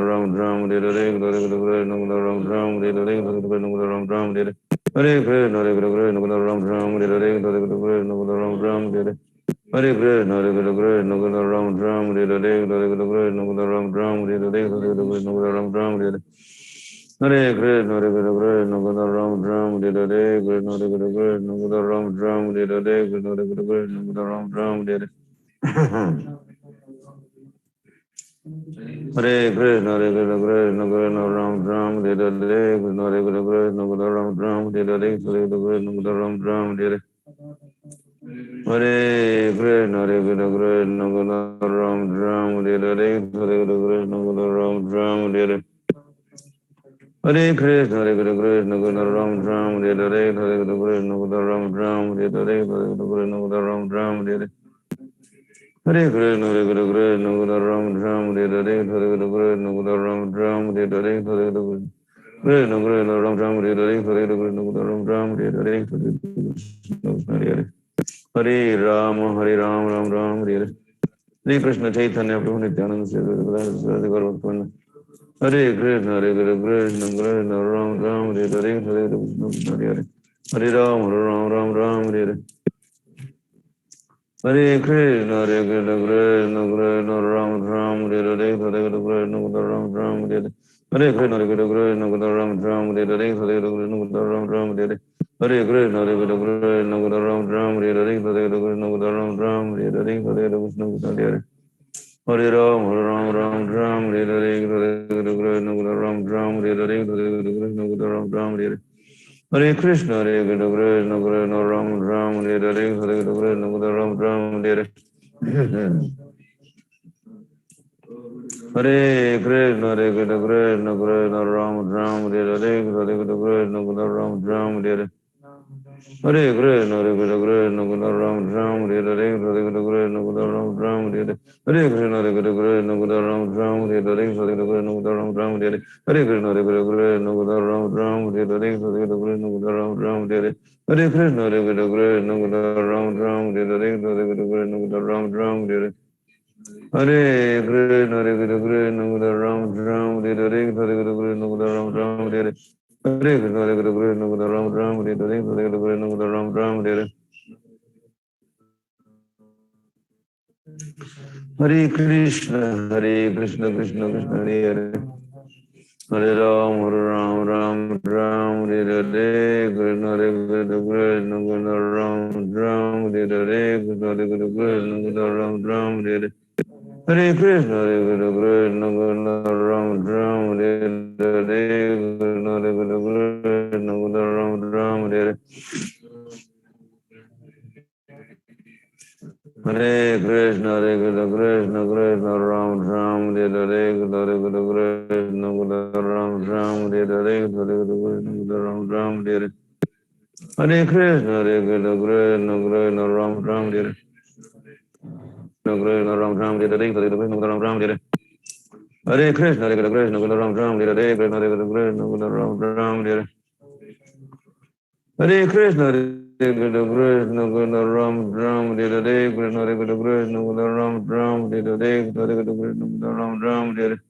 Ram Ram, Hare Hare, Krishna Krishna, Ram Ram, Hare Hare. Hare Krishna, Hare Krishna, Krishna Krishna, Ram Ram, Hare Hare, Hare Krishna, Ram Ram, Hare Hare, Krishna Krishna, Ram Ram, Hare Hare. Hare Krishna, Hare Krishna, Krishna Krishna, Ram Ram, Hare Hare, Krishna Krishna, Krishna Ram Ram, Hare Hare, Krishna Krishna, Ram Ram, Hare Hare. Hare Krishna, Hare Krishna, Krishna Krishna, Ram Ram, Hare Hare, Krishna Hare Krishna, Krishna Krishna, Ram Ram, Hare Hare, Hare Krishna, Ram Ram, Hare Hare. Hare Krishna, Hare Krishna, Krishna Krishna, Ram Ram, Hare Hare, Hare Krishna, Ram Ram, Hare Hare. Hare Krishna, Hare Krishna, Krishna Krishna, Ram Ram, Hare Hare, Hare Krishna, Ram Ram, Hare Hare, Hare Krishna, Ram Ram, Hare Hare. Hare Krishna, Hare Krishna, Krishna Krishna, Ram Ram, Hare Hare, Hare Krishna, Ram Ram, Hare Hare, Hare Krishna, Ram Ram, Hare Hare, Hare Krishna, Ram Ram, Hare Hare, Hare Krishna, Hare Hare. Hare Ram, Ram Ram, Hare Hare. Hare Krishna Chaitanya Prabhu Nityananda Sri Hare Krishna, Hare Krishna, Krishna Krishna, Ram Ram, Hare Hare, Hare Krishna, Hare Hare. Hare Ram, Ram Ram, Ram Hare Hare. Hare Krishna, Hare Krishna, Krishna Krishna, Ram Ram, Hare Hare, Hare Krishna, Ram Ram, Hare Hare. Hare Krishna, Hare Krishna, Krishna Ram Ram, Hare Hare, Hare Krishna, Ram Ram, Hare Hare. Hare Krishna, Hare Krishna, Krishna Ram Ram, Hare Hare, Hare Krishna, Ram Ram, Hare Hare, Hare Krishna, Hare Hare. Hare Ram, Ram Ram, Ram Hare Hare, Hare Krishna, Ram Ram, Hare Hare, Hare Krishna, Ram Ram, Hare Hare. Hare Krishna, Hare Krishna, Krishna Krishna, Ram Ram, Hare Hare, Hare Krishna, Ram Ram, Hare Hare. Hare Krishna, Hare Krishna, Krishna Krishna, Ram Ram, Hare Hare, Hare Krishna, Ram Ram, Hare Hare. Hare Krishna, Hare Krishna, Krishna Ram Ram, Hare Hare, Hare Krishna, Ram Ram, Hare Hare. Hare Krishna, Hare Krishna, Krishna Ram Ram, Hare Hare, Hare Krishna, Ram Ram, Hare Hare. Hare Krishna, Hare Krishna, Krishna Ram Ram, Hare Hare, Hare Krishna, Ram Ram, Hare Hare. Hare Krishna, Hare Krishna, Krishna Ram Ram, Hare Hare, Hare Krishna, Ram Ram, Hare Hare. Hare Krishna, Hare Krishna, Krishna Ram Ram, Hare Hare, Hare Krishna, Ram Ram, Hare Hare. Hare Krishna, Hare Krishna, Krishna Ram Ram, Hare Hare, Hare Krishna, Ram Ram, Hare Hare. Hare Krishna, Krishna Krishna, Hare Hare. Hare Ram, Ram Ram, Hare Hare, Krishna Hare Krishna, Krishna Ram Ram, Hare Hare, Krishna Hare Krishna, Krishna Ram Ram, Hare Hare. Hare Krishna, Hare Krishna, Krishna Krishna Ram Ram, Hare Hare, Krishna Hare Krishna, Krishna Ram Ram, Hare Hare. Hare Krishna, Hare Krishna, Krishna Krishna Ram Ram, Hare Hare, Krishna Hare Krishna, Krishna Krishna Ram Ram, Hare Hare, Krishna Hare Krishna, Ram Ram, Hare Hare. Hare Krishna, Hare Krishna, Krishna Krishna Ram Ram, Hare Hare. Krishna Ram Ram, Hare Hare, Krishna Ram Ram, Hare Hare. Hare Krishna, Hare Krishna, Krishna Ram Ram, Hare Hare, Krishna Hare Krishna, Krishna Ram Ram, Hare Hare. Hare Krishna, Hare Krishna, Krishna Krishna Ram Ram, Hare Hare, Krishna Hare Krishna, Krishna Ram Ram, Hare Hare, Krishna Hare Krishna, Krishna Ram Ram, Hare Hare. Hare Krishna, Hare Krishna, Krishna Krishna Ram Ram, Hare Hare, Krishna Hare Krishna, Krishna Ram Ram, Hare Hare. Hare Krishna, Hare Krishna, Krishna Krishna Ram Ram, Hare Hare, Krishna Hare Krishna, Krishna Ram Ram, Hare Hare.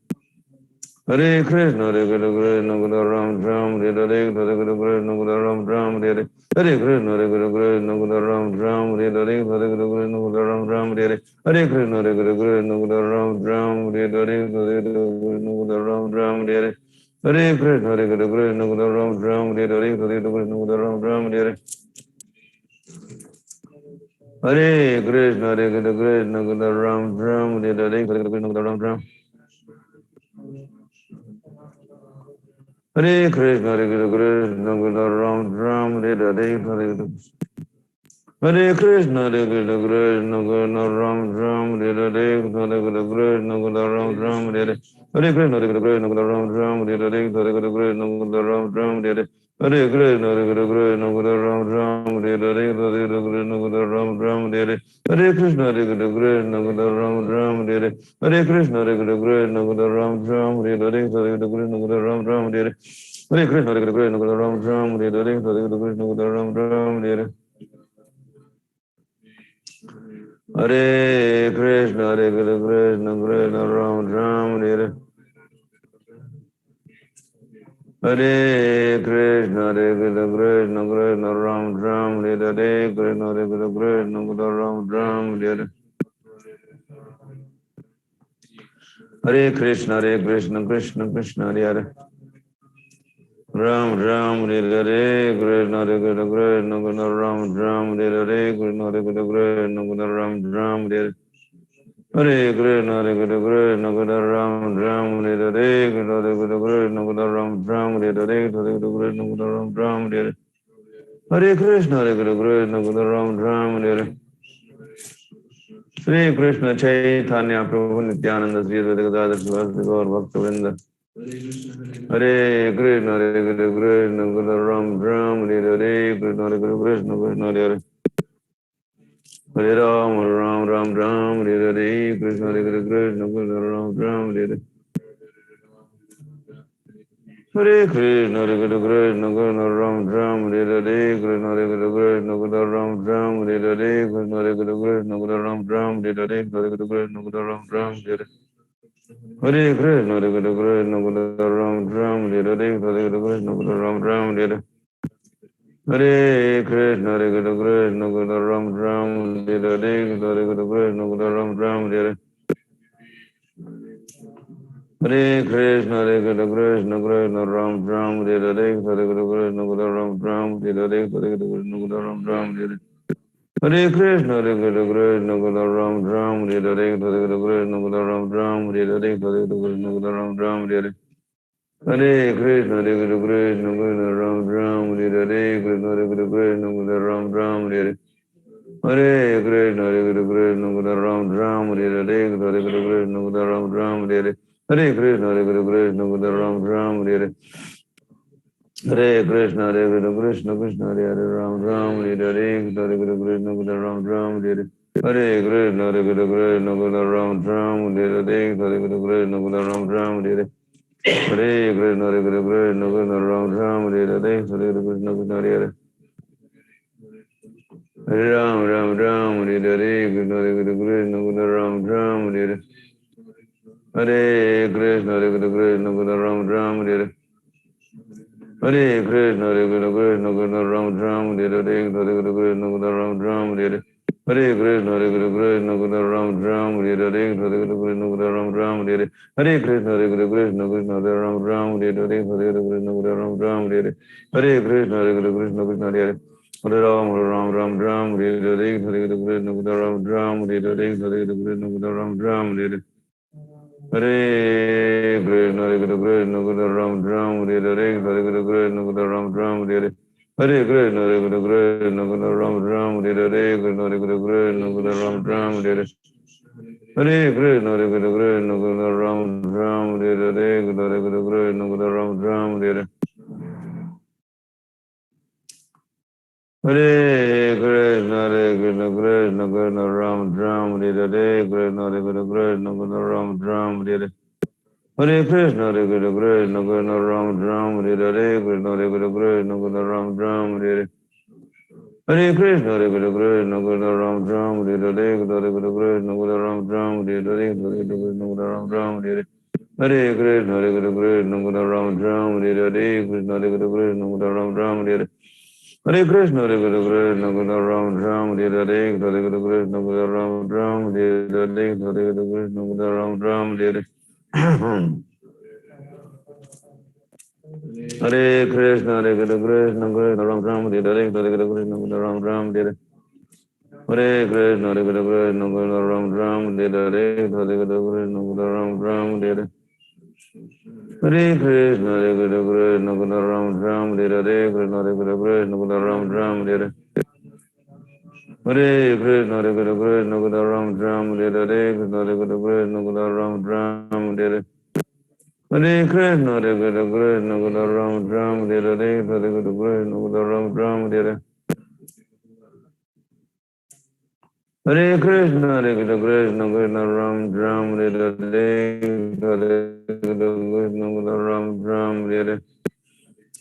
Hare Krishna, Hare Krishna, Krishna Krishna Ram Ram, Hare Hare, Krishna Hare Krishna, Krishna Ram Ram, Hare Hare. Hare Krishna, Hare Krishna, Krishna Krishna Ram Ram, Hare Hare, Krishna Hare Krishna, Krishna Ram Ram, Hare Hare. Hare Krishna, Hare Krishna, Krishna Krishna Ram Ram, Hare Hare, Hare Krishna, Ram Ram. Hare Krishna, Hare Krishna, Krishna Krishna Ram Ram, Hare Hare, Hare Krishna. Hare Krishna, Hare Krishna, Krishna Krishna Ram Ram, Hare Hare, Hare Krishna, Krishna Ram Ram, Hare Hare. Hare Krishna, Hare Krishna, Krishna Ram Ram, Hare Hare, Hare Krishna, Ram Ram, Hare Hare. Hare Krishna, Hare Krishna, Krishna Ram Ram, Hare Hare, Hare Krishna, Ram Ram, Hare Hare. Hare Krishna, Hare Krishna, Krishna Ram Ram, Hare Hare. Hare Krishna, Hare Krishna, Krishna Ram Ram, Hare Hare, Hare Krishna, Ram Ram, Hare Hare. Hare Krishna, Hare Krishna, Krishna Ram Ram, Hare Hare, Hare Krishna, Ram Ram, Hare Hare. Hare Krishna, Hare Krishna, Krishna Krishna Ram Ram, Hare Hare. Hare Krishna, Hare Krishna, Krishna Krishna Ram Ram, Hare Hare, Krishna Hare Krishna, Krishna Ram Ram, Hare Hare. Hare Krishna, Hare Krishna, Krishna Krishna, Hare Hare. Ram Ram, Hare Hare, Krishna Hare Krishna, Krishna Krishna Ram Ram, Hare Hare, Krishna Hare Krishna, Krishna Krishna Ram Ram, Hare Hare. Hare Krishna, Hare Krishna, Krishna Krishna Ram Ram, Hare Hare, Krishna Hare Krishna, Krishna Krishna Ram Ram, Hare Hare, Hare Krishna, Krishna Ram Ram, Hare Hare. Hare Krishna, Hare Krishna, Krishna Krishna Ram Ram, Hare Hare. Shri Krishna Chaitanya Prabhu Nityananda Sri Advaita Gadadhar Sivasati Gaur Bhakta Vrinda. Hare Krishna, Hare Krishna, Krishna Krishna Ram Ram, Hare Hare, Krishna Hare Krishna, Krishna Krishna Hare Hare. Hare Ram, Ram Ram Ram, Hare Hare, Krishna Hare Krishna, Krishna Krishna Ram Ram, Hare Hare. Hare Krishna, Hare Krishna, Krishna Krishna Ram Ram, Hare Hare, Krishna Hare Krishna, Krishna Krishna Ram Ram, Hare Hare, Krishna Hare Krishna, Krishna Krishna Ram Ram, Hare Hare, Krishna Hare Krishna, Krishna Krishna Ram Ram, Hare Hare. Hare Krishna, Hare Krishna, Krishna Krishna Ram Ram, Hare Hare, Hare Krishna, Krishna Ram Ram, Hare Hare. Hare Krishna, Hare Krishna, Krishna Krishna, Ram Ram, Hare Krishna, Hare Krishna, Krishna Krishna, Ram Ram, Hare Hare Krishna, Hare Krishna, Krishna Krishna, Ram Ram, Hare Krishna, Hare Krishna, Krishna Krishna, Ram Ram, Hare Krishna, Hare Krishna, Krishna Ram Ram, Hare Hare Krishna, Hare Krishna, Krishna Krishna, Ram Ram, Hare Krishna, Hare Krishna, Krishna Ram Ram, Hare Krishna, Hare Krishna, Ram Ram, Hare Hare Krishna, Hare Krishna, Krishna Krishna, Ram Ram, Hare Krishna, Hare Krishna, Krishna Ram Ram, Hare Hare Krishna, Hare Krishna, Krishna Krishna, Ram Ram, Hare Krishna, Hare Krishna, Krishna Ram Ram, Hare Hare Krishna, Hare Krishna, Krishna Krishna, Ram Ram, Hare Hare Krishna, Hare Krishna, Krishna Krishna, Hare Hare, Ram Ram, Hare Hare Krishna, Hare Krishna, Krishna Krishna, Ram Ram, Hare Hare Krishna, Hare Krishna, Krishna Krishna, Ram Ram, Hare Hare Krishna, Hare Krishna, Ram Ram, Hare Hare Krishna, Hare Krishna, Krishna Krishna, Ram Ram, Hare Hare Krishna, Krishna Hare Hare Ram, Ram Ram, Hare Hare Krishna, Hare Krishna, Krishna Krishna, Ram Ram, Hare Hare Krishna, Hare Krishna, Krishna Krishna, Ram Ram, Hare Hare Krishna, Hare Krishna, Krishna Krishna, Ram Ram, Hare Hare Krishna, Hare Krishna, Ram Ram, Hare Hare Krishna, Hare Krishna, Krishna Krishna, Ram Ram, Hare Hare Krishna, Hare Krishna, Ram Ram, Hare Hare Krishna, Hare Krishna, Krishna Krishna, Ram Ram, Hare Hare Krishna, Hare Krishna, Ram Ram, Hare Hare Krishna, Hare Krishna, Krishna Krishna, Hare Hare Ram, Ram Ram, Ram, Hare Hare Krishna, Hare Krishna, Ram Ram, Hare Hare Krishna, Hare Krishna, Ram Ram, Hare Hare Krishna, Hare Krishna, Krishna Krishna, Ram Ram, Hare Hare Krishna, Hare Krishna, Ram Ram, Hare Hare Krishna, Hare Krishna, Krishna Krishna, Ram Ram, Hare Hare Krishna, Hare Krishna, Krishna Krishna, Ram Ram, Hare Hare Krishna, Hare Krishna, Krishna Krishna, Ram Ram, Hare Hare Krishna, Hare Krishna, Krishna Krishna, Ram Ram, Hare Hare Krishna, Hare Krishna, Krishna Krishna, Ram Ram, Hare Hare Krishna, Hare Krishna, Krishna Krishna, Ram Ram, Hare Hare Krishna, Hare Krishna, Krishna Krishna, Ram Ram, Hare Hare Krishna, Hare Krishna, Krishna Krishna, Ram Ram, Hare Hare Krishna, Hare Krishna, Krishna Krishna, Ram Ram, Hare Hare Krishna, Hare Krishna, Krishna Krishna, Ram Ram, Hare Hare Krishna, Hare Krishna, Ram Ram, Hare Hare Krishna, Hare Krishna, Krishna Krishna, Ram Ram, Hare Hare Krishna, Hare Krishna, Krishna Krishna, Ram Ram, Hare Hare Krishna, Hare Krishna, Krishna Krishna, Ram Ram, Hare Hare Krishna, Hare Krishna, Krishna Krishna, Ram Ram, Hare Hare Krishna, Hare Krishna, Krishna Krishna, Ram Ram, Hare Hare Krishna, Hare Krishna, Krishna Krishna, Ram Ram, Hare Hare Krishna, Hare Krishna, Krishna Ram Ram, Hare Hare Krishna, Hare Krishna, Krishna Krishna, Ram Ram, Hare Hare Krishna, Hare Krishna, Krishna Krishna, Ram Ram, Hare Hare Krishna, Hare Krishna, Krishna Krishna, Ram Ram, Hare Hare Krishna, Hare Krishna, Krishna Krishna, Ram Ram, Hare Hare Krishna, Hare Krishna, Krishna Krishna, Ram Ram, Hare Hare Krishna, Hare Krishna, Krishna Krishna, Ram Ram, Hare Hare Krishna, Hare Krishna, Krishna Krishna, Ram Ram, Hare Hare Krishna, Hare Krishna, Krishna Ram Ram, Hare Hare Krishna, Hare Krishna, Krishna Krishna,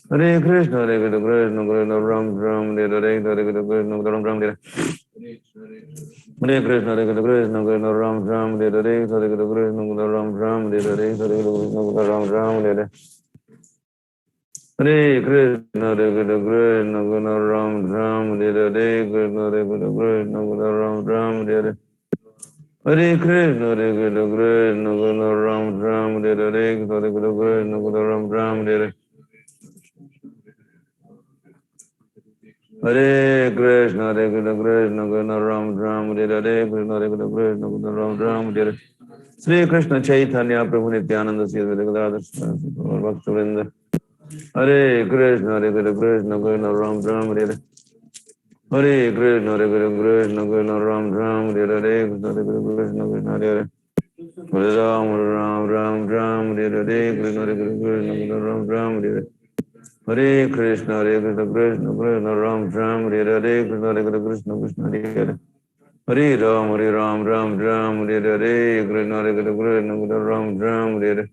Ram Ram, Hare Hare Krishna, Krishna Ram Ram, Hare Hare Krishna, Hare Krishna, Krishna Krishna, Ram Ram, Hare Hare Krishna, Krishna Ram Ram, Hare Hare Krishna, Hare Krishna, Krishna Krishna, Ram Ram, Hare Hare Krishna, Krishna Ram Ram, Hare Hare Krishna, Ram Ram, Hare Hare Krishna, Hare Krishna, Krishna Krishna, Ram Ram, Hare Hare Krishna, Hare Krishna, Krishna Krishna, Ram Ram, Hare Hare Krishna, Hare Krishna, Krishna Krishna, Ram Ram, Hare Hare Krishna, Hare Krishna, Krishna Krishna, Ram Ram, Hare Hare Krishna, Hare Krishna, Krishna Krishna, Ram Ram, Hare Hare Krishna, Hare Krishna, Krishna Krishna, Ram Ram, Hare Shri Krishna Chaitanya Prabhu Nityananda Sri Advaita Bhakta Vrinda Hare Krishna, Hare Krishna, Krishna Krishna, Ram Ram, Hare Hare Krishna, Hare Krishna, Krishna Krishna, Ram Ram, Hare Hare Krishna, Hare Krishna, Krishna Hare Hare Hare Ram, Ram Ram, Ram, Hare Hare Krishna, Hare Krishna, Krishna Ram Ram, Hare Hare Krishna, Hare Krishna, Krishna Krishna, Ram Ram, Hare Hare Krishna, Hare Krishna, Krishna Hare Hare Hare Ram, Ram Ram, Hare Hare Krishna, Hare Krishna, Krishna Ram Ram, Hare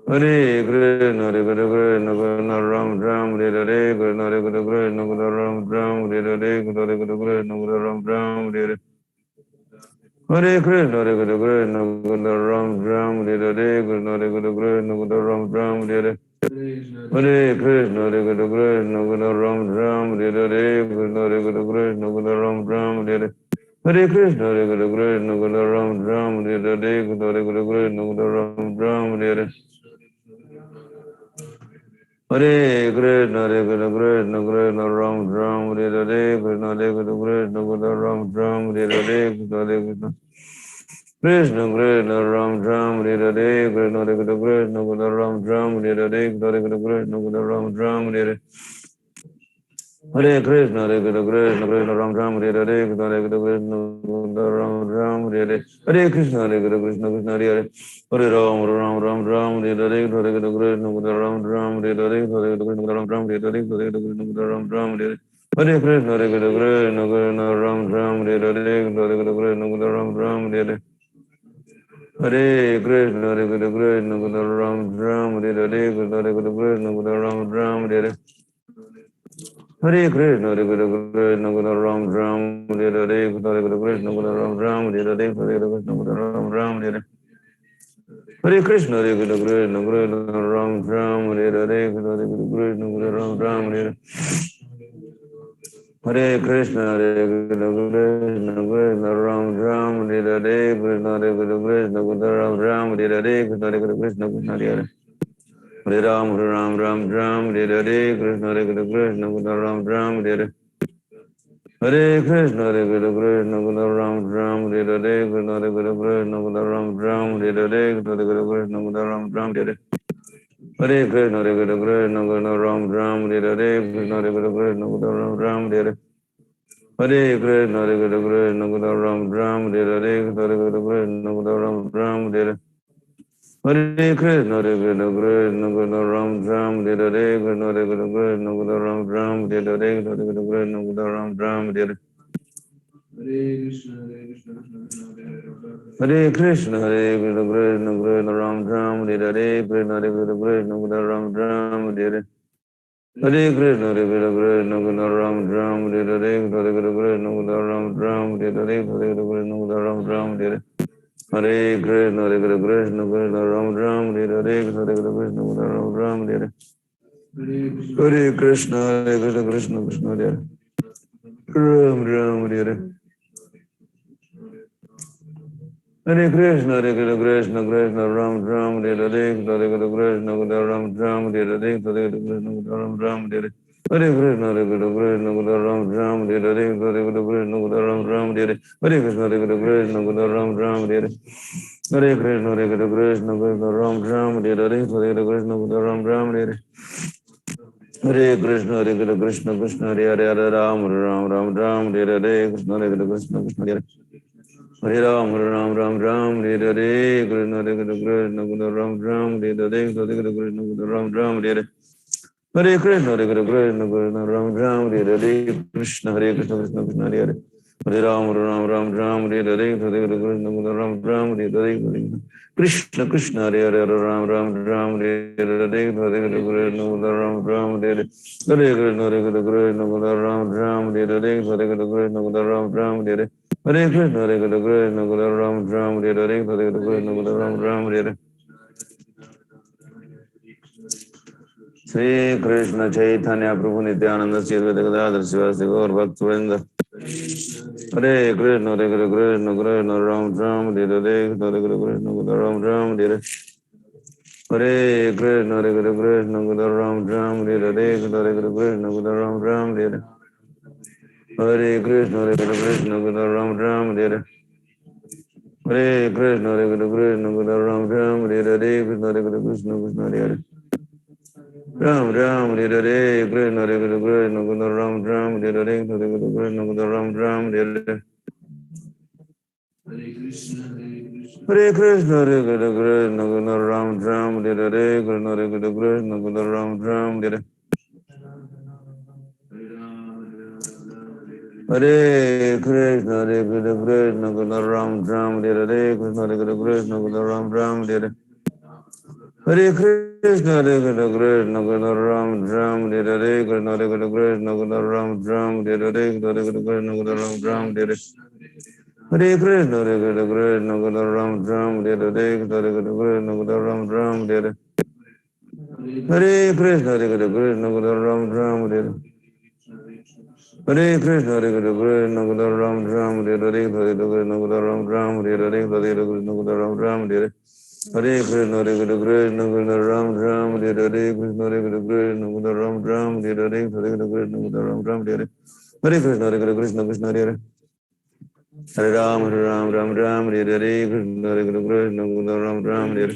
Hare Krishna, Hare Krishna, Krishna Krishna, Ram Ram, Hare Hare Krishna, Hare Krishna, Krishna Ram Ram, Hare Hare Krishna, Hare Krishna, Krishna Ram Ram, Hare Hare Krishna, Hare Krishna, Krishna Krishna, Ram Ram, Hare Hare Krishna, Hare Krishna, Krishna Ram Ram, Hare Hare Krishna, Hare Krishna, Krishna Krishna, Ram Ram, Hare Krishna, Hare Krishna, Krishna Krishna, Ram Ram, Hare Hare Krishna, Hare Krishna, Krishna Krishna, Ram Ram, Hare Krishna, Hare Krishna, Krishna Krishna, Ram Ram, Hare Hare Krishna, Hare Krishna, Krishna Krishna, Ram Ram, Hare Krishna, Hare Krishna, Krishna Krishna, Ram Ram, Hare Krishna, Hare Krishna. Krishna Krishna Ram Ram Hare Hare Krishna Krishna Krishna Krishna Ram Ram Hare Hare Krishna Krishna Krishna Ram Ram Hare Hare Krishna Hare Krishna Krishna Krishna Ram Ram Hare Hare Krishna Krishna Krishna Ram Ram Hare Hare Krishna Hare Krishna Krishna Krishna Hare Hare Hare Ram Ram Ram Ram Hare Hare Hare Krishna Krishna Ram Ram Hare Hare Hare Krishna Ram Ram Hare Hare Hare Krishna Ram Ram Hare Hare Krishna Hare Krishna Krishna Krishna Ram Ram Hare Hare Hare Krishna Ram Ram Hare Hare Hare Krishna, Hare Krishna, Krishna Krishna, Ram Ram, Hare Hare Krishna, Hare Krishna, Krishna Krishna, Ram Ram, Hare Hare Krishna, Hare Krishna, Krishna Krishna, Ram Ram, Hare Hare Krishna, Hare Krishna, Krishna Krishna, Ram Ram, Hare Hare Krishna, Krishna Krishna, Ram Ram, Hare Hare Krishna, Hare Krishna, Krishna Krishna, Ram Ram, Hare Hare Krishna, Hare Krishna, Krishna Krishna, Ram Ram, Hare Hare Krishna, Hare Krishna, Krishna Krishna, Ram Ram, Hare Hare Krishna, Hare Krishna, Krishna Krishna, Ram Ram, Hare Hare Krishna, Hare Krishna, Krishna Krishna, Hare Hare Hare Ram, Hare Ram, Ram Ram, Hare Hare Krishna, Hare Krishna, Krishna Krishna, Ram Ram, Hare Hare Hare Krishna, Hare Krishna, Krishna Krishna, Ram Ram, Hare Hare Krishna, Hare Krishna, Krishna Krishna, Ram Ram, Hare Hare Krishna, Hare Krishna, Krishna Krishna, Ram Ram, Hare Hare Hare Krishna, Hare Krishna, Krishna Krishna, Ram Ram, Hare Hare Krishna, Hare Krishna, Krishna Krishna, Ram Ram, Hare Hare Hare Krishna, Hare Krishna, Krishna Krishna, Ram Ram, Hare Hare Krishna, Hare Krishna, Krishna Krishna, Ram Ram, Hare Hare Krishna, Hare Krishna, Krishna Krishna, Ram Ram, Hare Hare Krishna, Hare Krishna, Krishna Krishna, Ram Ram, Hare Hare Krishna, Hare Krishna, Krishna Krishna, Ram Ram, Hare Hare Krishna, Hare Krishna, Krishna Krishna, Ram Ram, Hare Hare Krishna, Hare Krishna, Krishna Krishna, Ram Ram, Hare Hare Krishna, Hare Krishna, Krishna Krishna, Ram Ram, Hare Hare Krishna, Hare Krishna, Krishna Krishna, Ram Ram, Hare Hare Krishna, Hare Krishna, Krishna Ram Ram, Hare Hare Krishna, Hare Krishna, Krishna Krishna, Ram Ram, Hare Hare Krishna, Hare Krishna, Krishna Ram Ram, Hare Hare Krishna, Hare Krishna, Krishna Krishna, Hare Ram Ram, Hare Hare Krishna, Hare Krishna, Krishna Krishna, Ram Ram, Hare Hare Krishna, Hare Krishna, Krishna Krishna, Ram Ram, Hare Hare Krishna, Hare Krishna, Ram Ram, Hare Hare Krishna, Hare Krishna, Krishna Krishna, Ram Ram, Hare Hare Krishna, Hare Krishna, Krishna Krishna, Ram Ram, Hare Hare Krishna, Hare Krishna, Krishna Krishna, Ram Ram, Hare Hare Krishna, Hare Krishna, Krishna Krishna, Ram Ram, Hare Hare Krishna, Hare Krishna, Krishna Ram Ram, Hare Hare Krishna, Hare Krishna, Krishna Krishna, Hare Hare, Hare Ram, Ram Ram, Ram, Hare Hare Krishna, Hare Krishna, Krishna Krishna, Hare Hare Ram, Ram Ram, Ram, Hare Hare Krishna, Hare Krishna, Krishna Krishna, Ram Ram, Hare Hare Krishna, Hare Krishna, Krishna Ram Ram, Hare Hare Krishna, Hare Krishna, Krishna Krishna, Ram Ram, Hare Hare Krishna, Hare Krishna, Krishna Krishna, Hare Hare Hare Ram, Ram Ram, Ram, Hare Hare Krishna, Hare Krishna, Krishna Ram Ram, Hare Hare Krishna Krishna, Hare Hare, Hare Ram Ram, Ram, Hare Hare Krishna, Hare Krishna, Ram Ram, Hare Hare Hare Krishna, Hare Krishna, Krishna Ram Ram, Hare Hare Hare Krishna, Ram Ram, Hare Hare Hare Krishna, Hare Krishna, Krishna Ram Ram, Hare Hare Hare Krishna, Ram Ram, Hare Hare Sri Krishna Chaitanya Prabhu Nityananda Sri Gadadhar Sivasi Gaur Bhaktivinoda Hare Krishna, Hare Krishna, Krishna Krishna, Ram Ram, Hare Hare Hare Krishna, Ram Ram, Hare Hare Krishna, Hare Krishna, Krishna Krishna, Ram Ram, Hare Hare Hare Krishna, Ram Ram, Hare Hare Krishna, Hare Krishna, Krishna Krishna, Ram Ram, Hare Hare Krishna, Hare Krishna, Krishna Krishna, Ram Ram, Hare Hare Krishna, Hare Krishna, Krishna Hare Hare Ram Ram, Hare Hare Krishna, Hare Krishna, Krishna Krishna, Ram Ram, Hare Hare Krishna, Krishna Krishna, Ram Ram, Hare Hare Krishna, Hare Krishna, Krishna Krishna, Ram Ram, Hare Hare Krishna, Hare Krishna, Krishna Krishna, Ram Ram, Hare Hare Krishna, Hare Krishna, Krishna Krishna, Ram Ram, Hare Hare Krishna, Hare Krishna, Krishna Krishna, Ram Ram, Hare Hare Krishna, Hare Krishna, Krishna Krishna, Ram Ram, Hare Hare Krishna, Hare Krishna, Krishna Krishna, Ram Ram, Hare Hare Krishna, Hare Krishna, Krishna Krishna, Ram Ram, Hare Hare Krishna, Hare Krishna, Krishna Krishna, Ram Ram, Hare Hare Krishna, Hare Krishna, Krishna Krishna, Ram Ram, Hare Hare Krishna, Hare Krishna, Krishna Krishna, Ram Ram, Hare Hare Krishna, Hare Krishna, Krishna Krishna, Ram Ram, Hare Hare Krishna, Ram Ram, Hare Hare Krishna, Ram Ram, Hare Hare Krishna, Hare Krishna, Krishna Krishna, Ram Ram, Hare Hare Krishna, Hare Krishna, Krishna Ram Ram, Hare Hare Krishna, Ram Ram, Hare Hare Krishna, Hare Krishna, Krishna Hare Hare Hare Ram, Hare Ram, Ram Ram, Hare Hare Krishna, Hare Krishna, Krishna Ram Ram, Hare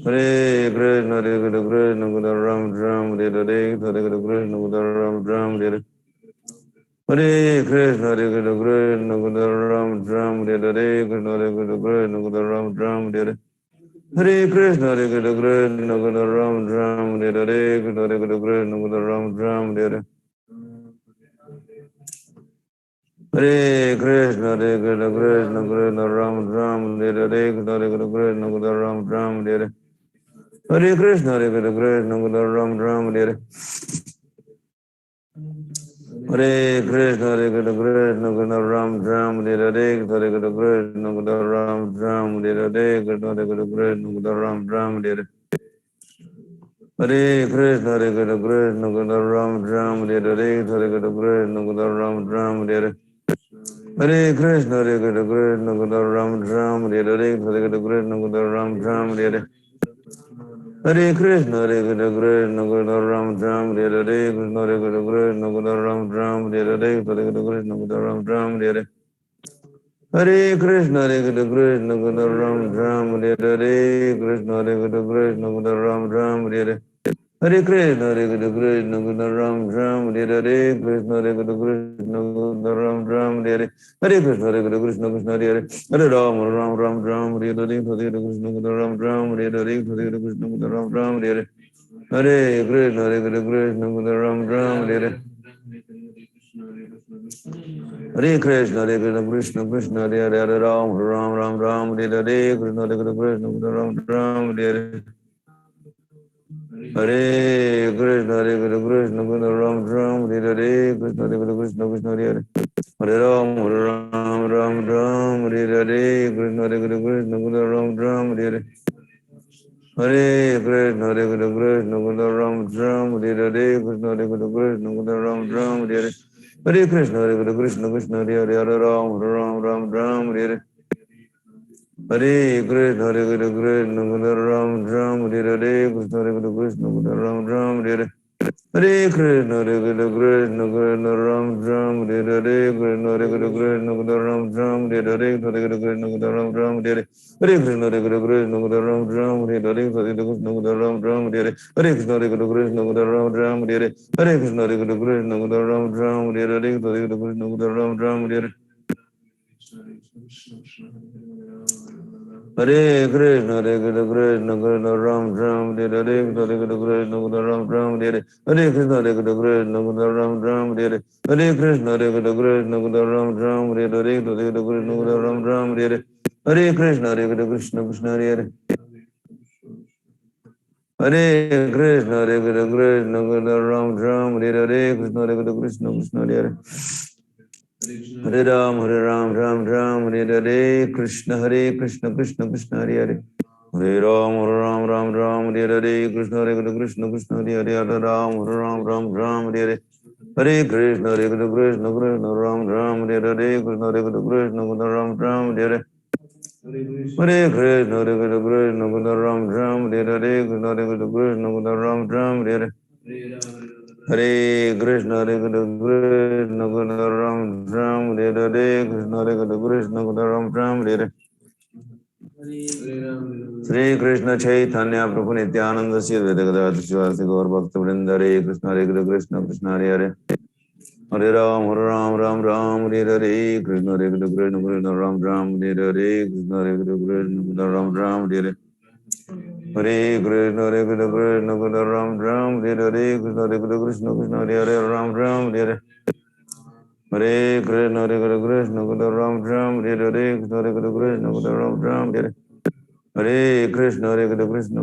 Hare Krishna, Hare Krishna, Krishna Ram Ram, Hare Hare Krishna, Krishna Ram Ram, Hare Hare Krishna, Hare Krishna, Krishna Ram Ram, Hare Hare Krishna, Hare Krishna, Krishna Ram Ram, Hare Hare Krishna, Hare Krishna, Krishna Ram Ram, Hare Hare Krishna, Hare Krishna, Krishna Ram Ram, Hare Hare Krishna, Hare Krishna, Krishna Krishna, Ram Ram, Hare Hare Krishna, Hare Krishna, Krishna Ram Ram, Hare Hare Krishna, Hare Krishna, Krishna Ram Ram, Hare Hare Krishna, Hare Krishna, Krishna Ram Ram, Hare Hare Krishna, Hare Krishna, Ram Ram, Hare Hare Krishna, Hare Krishna, Krishna Ram Ram, Hare Hare Krishna, Hare Krishna, Krishna Ram Ram, Hare Hare Krishna, Krishna Ram Ram, Hare Hare Krishna, Hare Krishna, Krishna Ram Ram, Hare Hare Krishna, Krishna Ram Ram, Hare Hare Krishna, Hare Krishna, Krishna Ram Ram, Hare Hare Krishna, Hare Krishna, Ram Ram, Hare Hare Krishna, Ram Ram, Hare Hare Krishna, Hare Krishna, Krishna Ram Ram, Hare Hare Krishna, Hare Krishna, Krishna Ram Ram, Hare Hare Krishna, Hare Krishna, Krishna Ram Ram, Hare Hare Krishna, Hare Krishna, Krishna Ram Ram, Hare Hare Krishna, Hare Krishna, Krishna Krishna, Hare Hare Ram, Ram Ram Ram, Hare Hare Krishna, Ram Ram, Hare Hare Krishna, Ram Ram, Hare Hare Krishna, Hare Krishna, Krishna Ram Ram, Hare Hare Krishna, Hare Krishna, Krishna Krishna, Hare Hare Ram, Ram Ram Ram, Hare Hare Krishna, Hare Krishna, Krishna Ram Ram, Hare Hare Krishna, Hare Krishna, Krishna Krishna, Ram Ram, Hare Hare Krishna, Hare Krishna, Krishna Krishna, Hare Hare Hare Ram, Ram Ram, Hare Hare Krishna, Hare Krishna, Krishna Krishna, Ram Ram, Hare Hare Hare Krishna, Hare Krishna, Krishna Krishna, Ram Ram, Hare Hare Krishna, Hare Krishna, Krishna Krishna, Ram Ram, Hare Hare Hare Krishna, Hare Krishna, Krishna Krishna, Hare Hare Hare Ram, Ram Ram, Hare Hare Hare Krishna, Hare Krishna, Krishna Krishna, Ram Ram, Hare Hare Krishna, Hare Krishna, Krishna Krishna, Ram Ram, Hare Hare Hare Krishna, Hare Krishna, Krishna Krishna, Ram Ram, Hare Hare Krishna, Hare Krishna, Krishna Krishna, Ram Ram, Hare Hare Hare Krishna, Krishna Ram Ram, Hare Hare Krishna, Hare Krishna, Krishna Ram Ram, Hare Hare Krishna, Ram Ram, Hare Hare Krishna, Hare Krishna, Krishna Ram Ram, Hare Hare Krishna, Hare Krishna, Krishna Ram Ram, Hare Hare Krishna, Ram Ram, Hare Hare Krishna, Hare Krishna, Krishna Krishna, Ram Ram, Hare Hare Krishna, Hare Krishna, Krishna Ram Ram, Hare Hare Krishna, Hare Krishna, Krishna Ram Ram, Hare Hare Krishna, Hare Krishna, Krishna Ram Ram, Hare Hare Krishna, Ram Ram, Hare Hare Krishna, Hare Krishna, Krishna Krishna, Hare Hare Krishna, Hare Krishna, Krishna Ram Ram, Hare Hare Krishna, Hare Krishna, Krishna Krishna, Hare Hare Ram, Hare Ram, Ram Ram, Hare Hare Krishna, Hare Krishna, Krishna Krishna, Hare Hare Hare Ram, Hare Ram, Ram Ram, Hare Hare Krishna, Hare Krishna, Krishna Krishna, Hare Hare Hare Ram, Hare Ram, Ram Ram, Hare Hare Hare Krishna, Hare Krishna, Krishna Krishna, Ram Ram, Hare Hare Krishna, Hare Krishna, Krishna Ram Ram, Hare Hare Hare Krishna, Hare Krishna, Krishna Ram Ram, Hare Hare Krishna, Hare Krishna, Krishna Ram Ram, Hare Hare Hare Krishna, Hare Krishna, Krishna Krishna Ram Ram, Hare Hare Krishna, Hare Krishna, Krishna Ram Ram, Hare Hare Shri Krishna Chaitanya Prabhu Nityananda Sri Vedagata Shivasi Gaur Bhakta Vrinda Hare Krishna, Hare Krishna, Krishna Krishna, Hare Hare Hare Ram, Hare Ram, Ram Ram, Hare Hare Krishna, Hare Krishna, Krishna Krishna, Ram Ram, Hare Hare Krishna, Hare Krishna, Krishna Ram Ram, Hare Hare Hare Krishna, Hare Krishna, Krishna Krishna, Ram Ram, Hare Hare Krishna, Hare Krishna, Krishna Krishna, Hare Hare Ram Ram, Hare Hare Hare Krishna, Hare Krishna, Krishna Krishna, Ram Ram, Hare Hare Krishna, Hare Krishna, Krishna Krishna, Ram Ram, Hare Hare Krishna, Hare Krishna, Krishna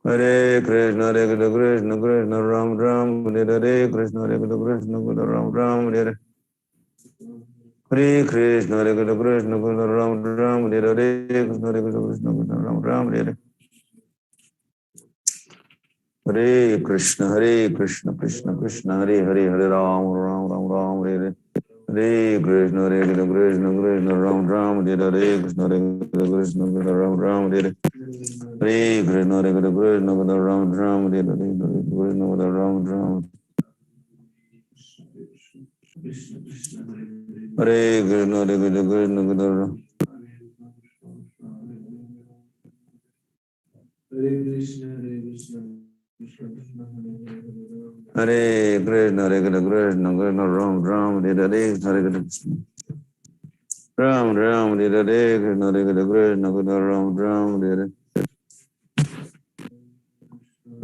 Hare Krishna, Hare Krishna, Krishna Ram Ram, Hare Krishna, Hare Krishna, Krishna Ram Ram, Hare Hare Krishna, Hare Krishna, Krishna Ram Ram, Hare Krishna, Hare Krishna, Krishna Ram Ram, Hare Krishna, Hare Krishna, Krishna Krishna, Hare Hare, Hare Ram, Ram Ram, Ram Hare Hare Krishna, Hare Krishna, Krishna Ram Ram, Hare Krishna, Hare Krishna, Krishna Ram Ram, Hare Hare Krishna, Hare Krishna, Krishna Ram Ram, Hare Krishna, Ram Ram. Hare Krishna, Hare Krishna, Krishna Krishna. Hare Krishna, Hare Krishna, Krishna Krishna, Hare Krishna, Hare Krishna, Krishna Ram Ram, Hare Krishna. Ram Ram, Hare Krishna, Hare Krishna, Krishna Ram Ram,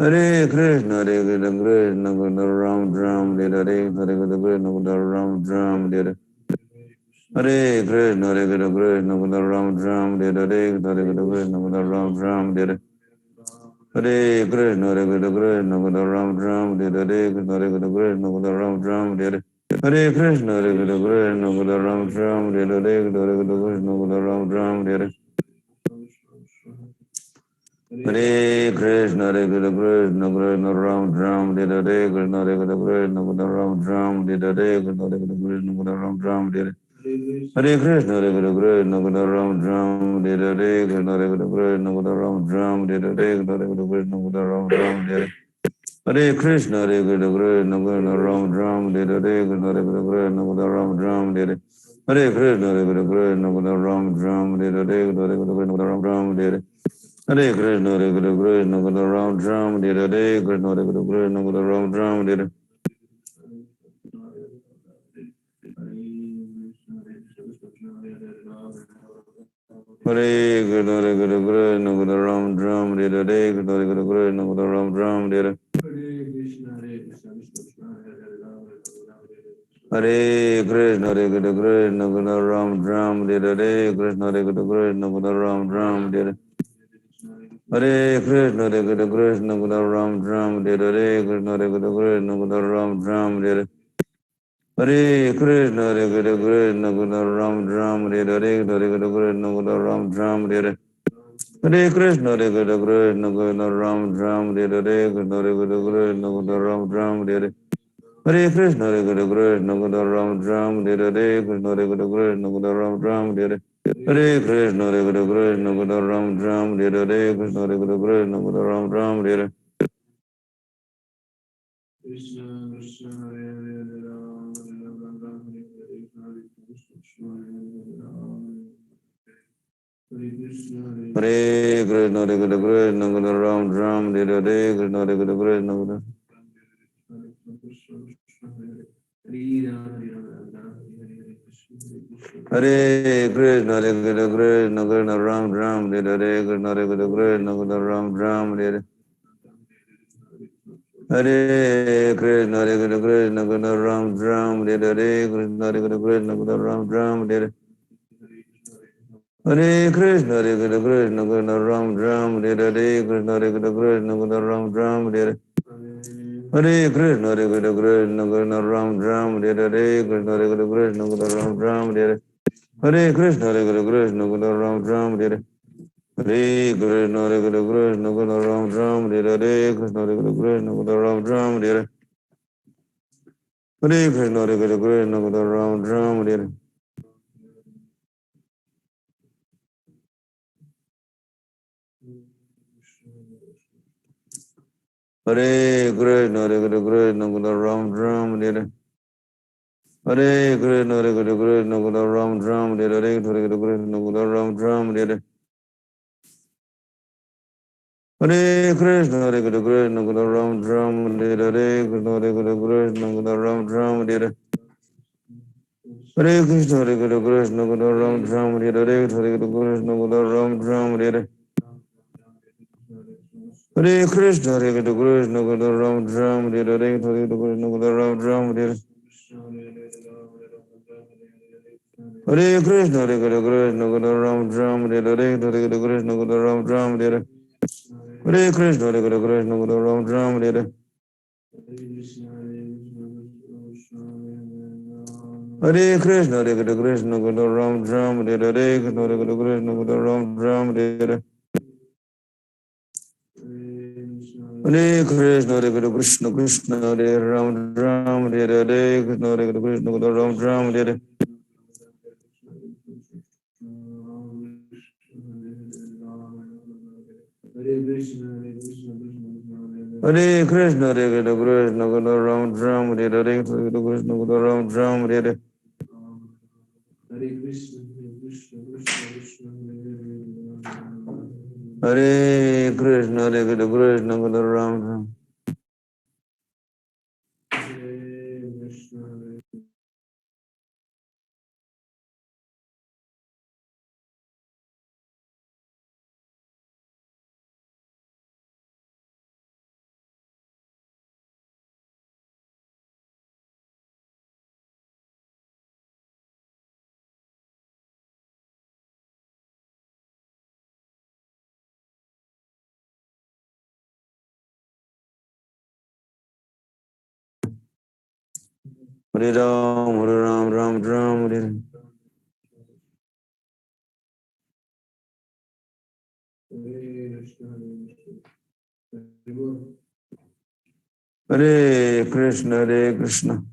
Hare Krishna, Hare Krishna, Krishna Ram Ram, Hare Krishna, Hare Krishna, Ram Ram, Hare Krishna, Hare Krishna, Krishna Ram Ram, Hare Krishna, Hare Krishna, Ram Ram, Hare Krishna, Hare Krishna, Krishna Ram Ram, Hare Krishna, Hare Krishna, Ram Ram, Hare Krishna, Hare Krishna, Krishna Ram Ram, Hare Krishna, Hare Krishna, Ram Ram, Hare Krishna, Hare Krishna, Krishna Krishna Ram Ram, Hare Krishna, Hare Krishna, Krishna Ram Ram, Hare Krishna, Hare Krishna, Ram Ram, Hare Krishna, Hare Krishna, Krishna Ram Ram, Hare Krishna, Hare Krishna, Krishna Ram Ram, Hare Krishna, Hare Krishna, Ram Ram, Hare Krishna, Hare Krishna, Krishna Krishna Ram Ram, Hare Krishna, Hare Krishna, Krishna Ram Ram, Hare Krishna, Hare Krishna, Krishna Ram Ram, Hare Krishna, Hare Krishna, Ram Ram, Hare Krishna, Hare Krishna, Krishna Ram Ram, Hare Krishna, Hare Krishna, Krishna Ram Ram, Hare Krishna, Hare Krishna, Krishna Ram Ram, Hare Krishna, Hare Krishna, Krishna Ram Ram, Hare Krishna, Hare Krishna, Krishna Ram Ram, Hare Krishna, Hare Krishna, Krishna Ram Ram, Hare Krishna, Hare Krishna, Krishna Ram Ram, Hare Krishna, Hare Krishna, Krishna Ram Ram, Hare Krishna, Hare Krishna, Krishna Ram Ram, Hare Krishna, Hare Krishna, Krishna Ram Ram, Hare Krishna, Hare Krishna, Krishna Ram Ram, Hare Krishna, Hare Krishna, Krishna Ram Ram, Hare Krishna, Hare Krishna, Krishna Ram Ram, Hare Krishna, Hare Krishna, Krishna Ram Ram, Hare Krishna, Hare Krishna, Krishna Ram Ram, Hare Krishna, Hare Krishna, Krishna Ram Ram, Hare Krishna, Krishna, Hare Hare, Ram, Ram, Ram, Hare Hare, Hare Krishna, Hare Ram. Hare Krishna, Hare Krishna, Hare Krishna, Ram Ram, Hare Krishna, Hare Krishna, Hare Hare Krishna, Hare Krishna, Krishna Ram Ram, Hare Krishna, Hare Krishna, Krishna Ram Ram, Hare Hare Krishna, Hare Krishna, Krishna Ram Ram, Hare Krishna, Hare Krishna, Krishna Ram Ram, Hare Hare Krishna, Hare Krishna, Krishna Krishna Ram Ram, Hare Krishna, Hare Krishna, Krishna Ram Ram, Hare Hare Krishna, Hare Krishna, Krishna Krishna Ram Ram, Hare Krishna, Hare Krishna, Krishna Ram Ram, Hare Hare Krishna, Hare Krishna, Krishna Krishna Ram Ram, Hare Hare Krishna, Hare Krishna, Krishna Krishna Ram Ram, Hare Krishna, Hare Krishna, Krishna Krishna Ram Ram, Hare Hare Krishna, Hare Krishna, Krishna Krishna Ram Ram, Hare Hare Krishna, Hare Krishna, Krishna Krishna Ram Ram, Hare Hare Krishna, Hare Krishna, Krishna Krishna Ram Ram, Hare Krishna, Hare Krishna, Krishna Ram Ram, Hare Hare Krishna, Hare Krishna, Krishna Krishna Ram Ram, Hare Krishna, Hare Krishna, Krishna Ram Ram, Hare Hare Krishna, Hare Krishna, Krishna Krishna Ram Ram, Hare Krishna, Hare Krishna, Krishna Ram Ram, Hare Hare Krishna, Hare Krishna, Krishna Krishna, Ram Ram, Hare Hare, Hare Krishna, Krishna Ram Ram, Hare Hare Krishna, Hare Krishna, Krishna Krishna, Ram Ram, Hare Hare, Hare Krishna, Krishna Ram Ram, Hare Hare Krishna, Hare Krishna, Krishna Ram Ram, Hare Hare Krishna, Hare Krishna, Krishna Ram Ram, Hare Hare, Krishna Krishna Ram Ram, Hare Hare Krishna, Hare Krishna, Krishna Hare Ram Ram, Hare Hare, Krishna Krishna Ram Ram, Hare Hare Krishna, Hare Krishna, Krishna Ram Ram, Hare Hare, Krishna Ram Ram, Hare Hare Krishna, Hare Krishna, Krishna Ram Ram. Hare Ram, Ram Ram, Hare Hare Krishna, Hare Krishna,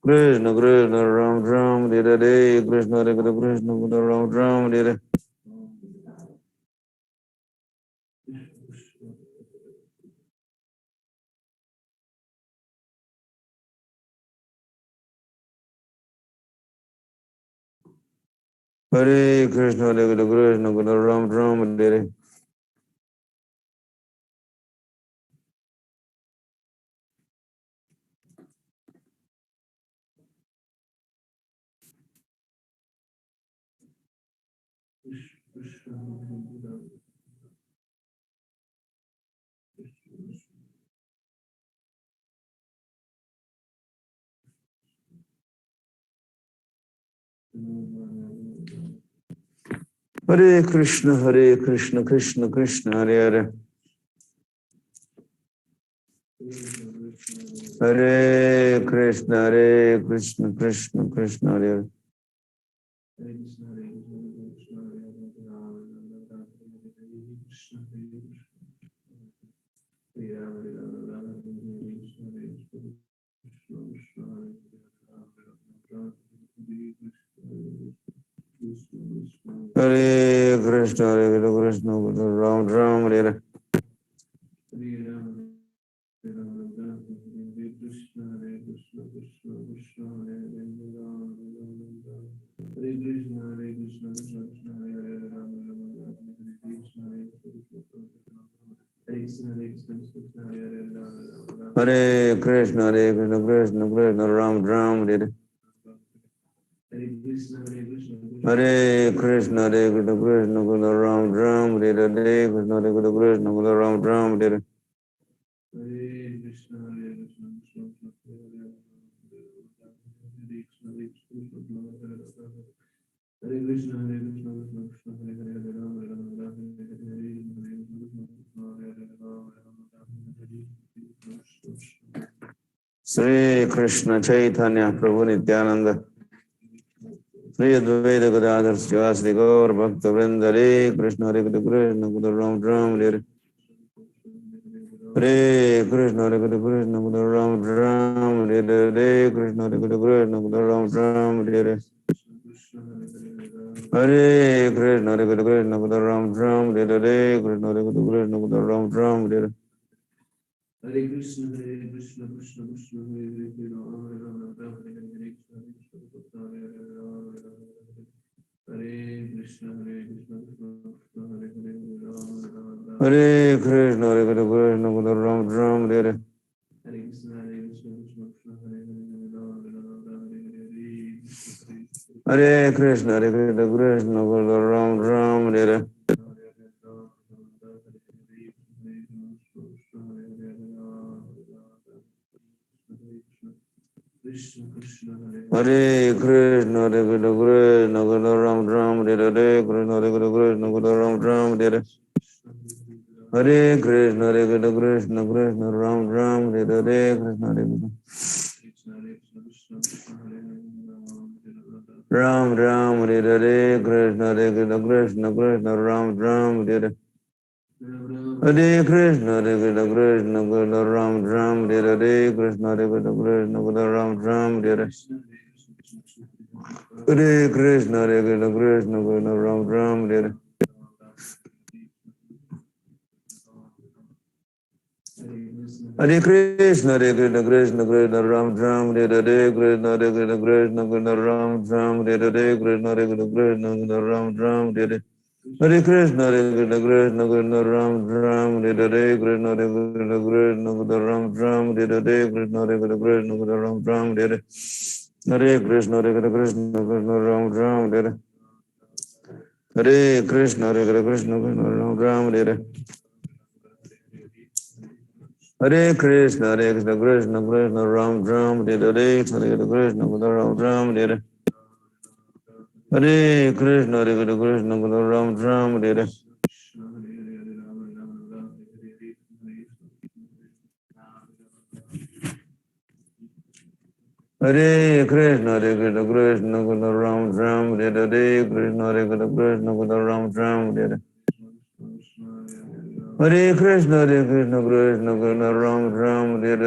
Krishna Krishna, Ram Ram, Hare Hare, Krishna Hare Krishna, Ram Ram, Hare Hare Krishna, Hare Krishna, Ram Ram, Hare Hare Krishna, Krishna Krishna, Hare Hare, Hare Krishna, Krishna Krishna, Hare Hare. Hare Krishna, Krishna Ram Ram, Hare Hare. Hare Krishna, Krishna Krishna Ram Ram, Hare Hare. Hare Krishna, Krishna Krishna Ram Ram, Hare Hare, Krishna Krishna Ram Ram, Hare Hare. Sri Krishna Chaitanya Prabhu Nityananda Sri Advaita Gadadhar Sivasadi Gaur Bhakta Vrinda Hare Krishna, Hare Krishna Ram Ram, Hare Hare Krishna, Hare Krishna Ram Ram, Hare Hare Krishna, Hare Krishna Ram Ram, Hare Hare Krishna, Hare Krishna Ram Ram, Hare Hare Krishna, Hare Krishna Ram Ram, Hare Hare Krishna, Krishna Krishna, Hare Hare, Ram Ram, Hare Hare Krishna, Hare Krishna, Hare Krishna, Ram Ram, Hare Hare Krishna, Hare Krishna, Ram Ram, Hare Hare Krishna, Hare Krishna, Krishna Krishna, Ram Ram, Hare Krishna, Hare Krishna, Krishna Krishna, Ram Ram, Hare Hare Krishna, Hare Krishna, Krishna Krishna, Ram Ram, Hare Krishna, Hare Krishna. Ram Ram, Hare Krishna, Hare Krishna, Krishna Krishna, Ram Ram, Hare Hare Krishna, Hare Krishna, Krishna Krishna, Ram Ram, Hare Krishna, Hare Krishna, Krishna Krishna, Ram Ram, Hare Hare Krishna, Hare Krishna, Krishna Krishna, Ram Ram, Hare Hare Krishna, Hare Krishna, Krishna Krishna, Ram Ram, Hare Krishna, Hare Krishna, Krishna Krishna, Ram Ram, Hare Krishna, Hare Krishna, Krishna Krishna, Ram Ram, Hare Hare Krishna, Hare Krishna, Krishna Krishna, Ram Ram, Hare Krishna, Hare Krishna, Krishna Krishna, Ram Ram, Hare Krishna, Hare Krishna, Krishna Krishna, Ram Ram, Hare Hare Krishna, Hare Krishna, Krishna Krishna, Ram Ram, Hare Hare Krishna, Hare Krishna, Krishna Krishna, Ram Ram, Hare Hare Krishna, Hare Krishna, Krishna Krishna, Ram Ram, Hare Krishna, Hare Krishna, Ram Ram, Hare Hare Krishna, Hare Krishna, Krishna Krishna, Ram Ram, Hare Hare Krishna, Hare Krishna, Krishna Krishna, Ram Ram, Hare Krishna, Hare Krishna, Krishna Krishna, Ram Ram, Hare Hare Krishna, Hare Krishna, Krishna Krishna, Ram Ram, Hare Krishna, Hare Krishna, Krishna Krishna, Ram Ram, Hare Krishna. Hare Krishna, Hare Krishna, Krishna Krishna, Ram Ram, Hare Krishna, Hare Krishna, Krishna Krishna, Ram Ram, Hare Krishna, Hare Krishna, Krishna Krishna, Ram Ram, Hare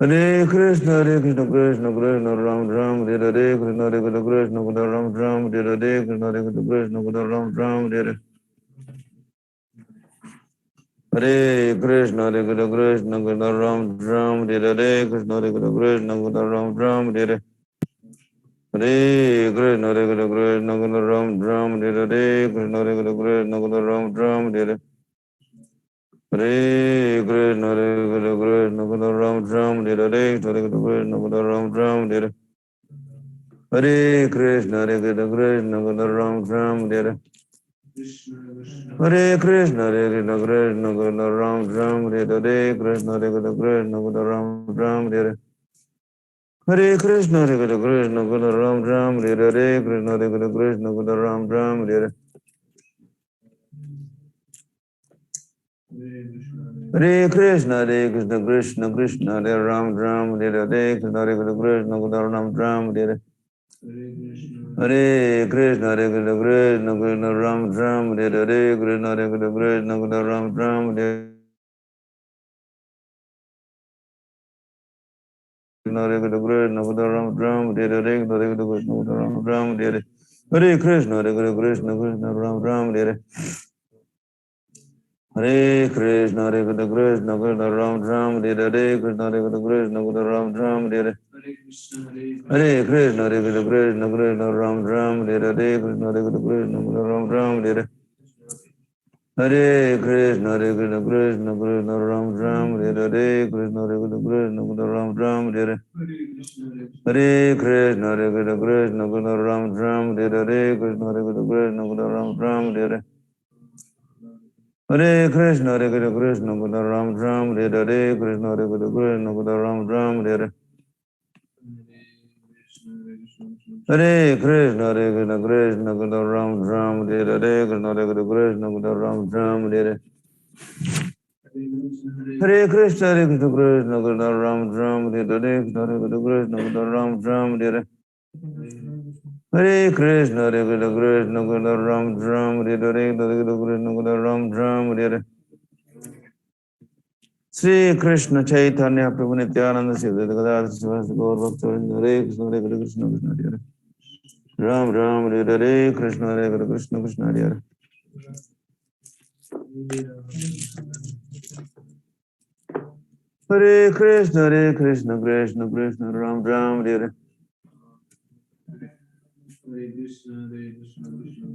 Hare Krishna, Hare Krishna, Krishna Krishna, Ram Ram, Hare Krishna, Hare Krishna, Krishna Krishna, Ram Ram, Hare Hare Krishna, Hare Krishna, Krishna Krishna, Ram Ram, Hare Krishna, Hare Krishna, Krishna Krishna, Ram Ram, Hare Hare Krishna, Hare Krishna, Krishna Krishna, Ram Ram, Hare Krishna, Hare Krishna, Krishna Krishna, Ram Ram, Hare Hare Krishna, Hare Krishna, Krishna Krishna, Ram Ram, Hare Hare Krishna, Hare Krishna, Krishna Krishna, Ram Ram, Hare Krishna, Hare Krishna, Krishna Krishna, Ram Ram, Hare Hare Krishna, Hare Krishna, Krishna Krishna, Ram Ram, Hare Krishna, Hare Krishna, Krishna Krishna, Ram Ram, Hare Hare Krishna, Hare Krishna, Krishna Krishna, Hare Ram Ram, Hare Krishna, Hare Krishna, Krishna Krishna, Ram Ram, Hare Hare Krishna, Hare Krishna, Krishna Krishna, Ram Ram, Hare Krishna, Hare Krishna, Krishna Krishna, Ram Ram, Hare Hare Krishna, Krishna Krishna, Ram Ram, Hare Hare Krishna, Hare Krishna, Ram Ram, Hare Hare Krishna, Hare Krishna, Krishna Ram Ram, Hare Hare Krishna, Hare Krishna, Krishna Krishna, Ram Ram, Hare Hare Krishna, Hare Krishna, Krishna Krishna, Ram Ram, Hare Hare Krishna, Hare Krishna, Krishna Krishna, Ram Ram, Hare Hare Krishna, Hare Krishna, Krishna Krishna, Ram Ram, Hare Hare Krishna, Hare Krishna, Krishna Krishna, Ram Ram, Hare Hare Krishna, Hare Krishna, Krishna Krishna, Ram Ram, Hare Hare Krishna, Hare Krishna, Krishna Krishna, Ram Ram, Hare Hare Krishna, Hare Krishna, Krishna Krishna, Ram Ram, Hare Hare Krishna, Hare Krishna, Krishna Krishna, Ram Ram, Hare Hare Krishna, Hare Krishna, Krishna Krishna, Ram Ram, Hare Hare Krishna, Hare Krishna, Krishna Krishna, Ram Ram, Hare Hare Krishna, Hare Krishna, Krishna Krishna, Ram Ram, Hare Hare Krishna, Hare Krishna, Krishna Krishna, Ram Ram, Hare Hare Krishna, Hare Krishna, Krishna Krishna, Ram Ram, Hare Hare Krishna, Hare Krishna, Krishna Krishna, Ram Ram, Hare Hare Krishna, Hare Krishna, Krishna Ram Ram, Hare Sri Krishna Chaitanya Prabhu Nityananda Sri Gadadhar Srivastava Gaur Bhakta Hare Krishna, Hare Krishna, Krishna Hare Ram Ram, Hare Hare Krishna, Hare Krishna, Krishna Hare Hare Krishna, Hare Krishna, Krishna Krishna, Ram Ram, Hare Hare Krishna, Hare Krishna, Krishna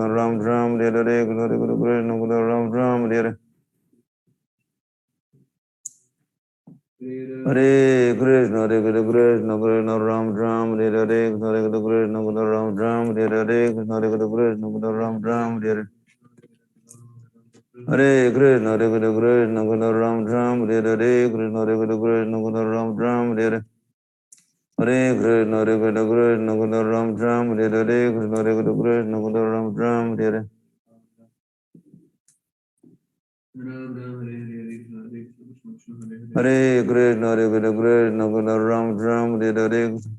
Ram Ram, Hare Hare Krishna, Hare Krishna, Ram Ram, Hare Hare Krishna, Hare Krishna, Krishna Krishna, Ram Ram, Hare Hare, Hare Krishna, Krishna Ram Ram, Hare Hare, Krishna Hare Krishna, Krishna Ram Ram, Hare Hare Krishna, Hare Krishna, Krishna Krishna, Ram Ram, Hare Hare, Krishna Hare Krishna, Krishna Ram Ram, Hare Hare Krishna, Hare Krishna, Krishna Krishna, Ram Ram, Hare Hare, Krishna Hare Krishna, Krishna Ram Ram, Hare Hare Krishna, Hare Krishna,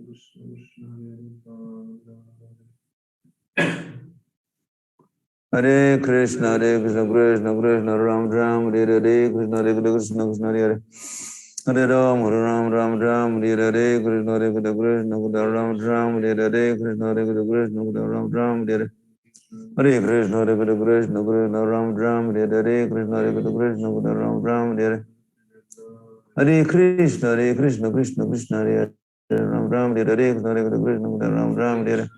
Krishna Krishna, Ram Ram, Hare Hare. Hare Krishna, Hare Krishna, Krishna Krishna, Hare Hare, Hare Hare Krishna, Hare Krishna, Krishna Krishna, Ram Ram, Hare Hare, Krishna Hare Krishna, Krishna Hare Hare. Hare Ram, Ram Ram, Hare Hare, Krishna Hare Krishna, Krishna Krishna, Ram Ram, Hare Hare, Krishna Hare Krishna, Krishna Krishna, Ram Ram, Hare Hare. Hare Krishna, Hare Krishna, Krishna Krishna, Ram Ram, Hare Hare, Krishna Hare Krishna, Krishna Krishna, Ram Ram, Hare Hare. Hare Krishna, Hare Krishna, Krishna Krishna, Hare Hare, Ram Ram, Hare Hare, Krishna Hare Krishna, Krishna Krishna, Ram Ram, Hare Hare.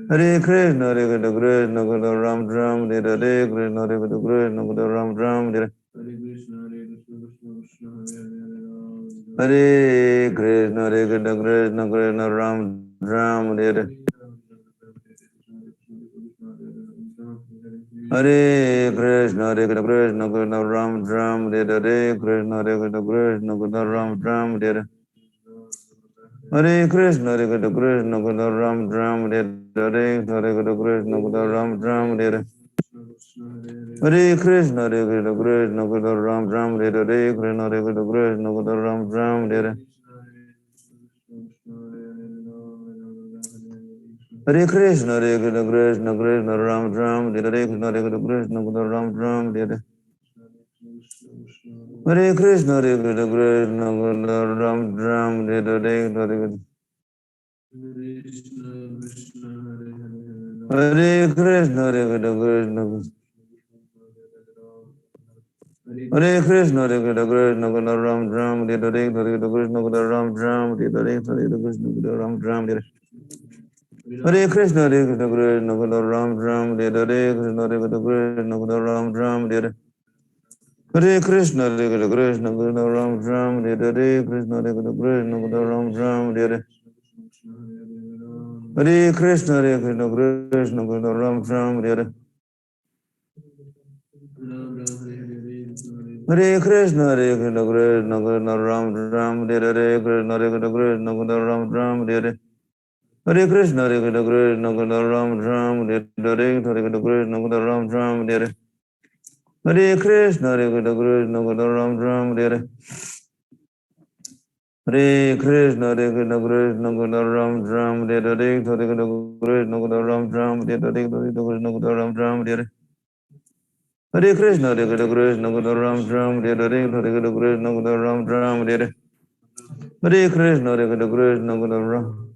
Hare Krishna, Hare Krishna, Krishna Krishna, Ram Ram, Hare Hare, Krishna Hare Krishna, Krishna Krishna, Ram Ram, Hare Hare. Hare Krishna, Hare Krishna, Krishna Krishna, Ram Ram, Hare Hare. Hare Krishna, Hare Krishna, Krishna Krishna, Ram Ram, Hare Hare, Krishna Hare Krishna, Krishna Krishna, Ram Ram, Hare Hare. Hare Krishna, Hare Krishna, Krishna Krishna, Ram Ram, Hare Hare, Hare Krishna, Krishna Krishna, Ram Ram, Hare Hare. Hare Krishna, Hare Krishna, Krishna Krishna, Ram Ram, Hare Hare, Krishna Hare Krishna, Krishna Krishna, Ram Ram, Hare Hare. Hare Krishna, Hare Krishna, Krishna Krishna, Ram Ram, Hare Hare, Krishna Hare Krishna, Krishna Krishna, Ram Ram, Hare Hare. Hare Krishna, Hare Krishna, Krishna Krishna, Ram Ram, Hare Hare, Hare Krishna. Hare Krishna, Hare Krishna, Krishna Hare Krishna, Hare Krishna, Krishna Krishna, Ram Ram, Hare Hare, Hare Krishna, Krishna Krishna, Ram Ram, Hare Hare, Hare Krishna, Krishna Ram Ram, Hare Hare. Hare Krishna, Hare Krishna, Krishna Krishna, Ram Ram, Hare Hare, Krishna Hare Krishna, Krishna Krishna, Ram Ram, Hare Hare. Hare Krishna, Hare Krishna, Krishna Krishna, Ram Ram, Hare Hare, Krishna Hare Krishna, Krishna Krishna, Ram Ram, Hare Hare. Hare Krishna, Hare Krishna, Krishna Krishna, Ram Ram, Hare Hare. Hare Krishna, Hare Krishna, Krishna Krishna, Ram Ram, Hare Hare, Krishna Hare Krishna, Krishna Krishna, Ram Ram, Hare Hare. Hare Krishna, Hare Krishna, Krishna Krishna, Ram Ram, Hare Hare, Hare Krishna, Krishna Krishna, Ram Ram, Hare Hare. Hare Krishna, Hare Krishna, Krishna Krishna, Ram Ram, Hare Hare. Hare Krishna, Hare Krishna, Krishna Krishna, Ram Ram, Hare Hare, Hare Krishna, Krishna Krishna, Ram Ram, Hare Hare, Hare Krishna, Krishna Ram Ram, Hare Hare. Hare Krishna, Hare Krishna, Krishna Krishna, Ram Ram, Hare Hare, Hare Krishna, Krishna Krishna, Ram Ram, Hare Hare. Hare Krishna, Hare Krishna, Krishna Krishna, Ram.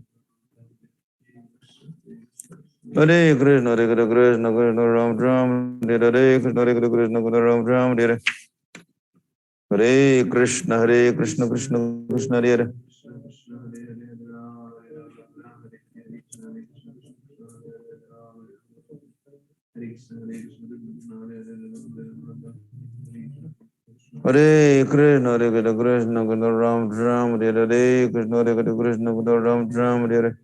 Hare Krishna, Hare Krishna, Krishna Krishna, Ram Ram, Hare Hare, Krishna Hare Krishna, Krishna Krishna, Ram Ram, Hare Hare. Hare Krishna, Hare Krishna, Krishna Krishna, Hare Hare. Hare Krishna, Hare Krishna, Krishna Krishna, Ram Ram, Hare Hare, Krishna Hare Krishna, Krishna Krishna, Ram Ram, Hare Hare.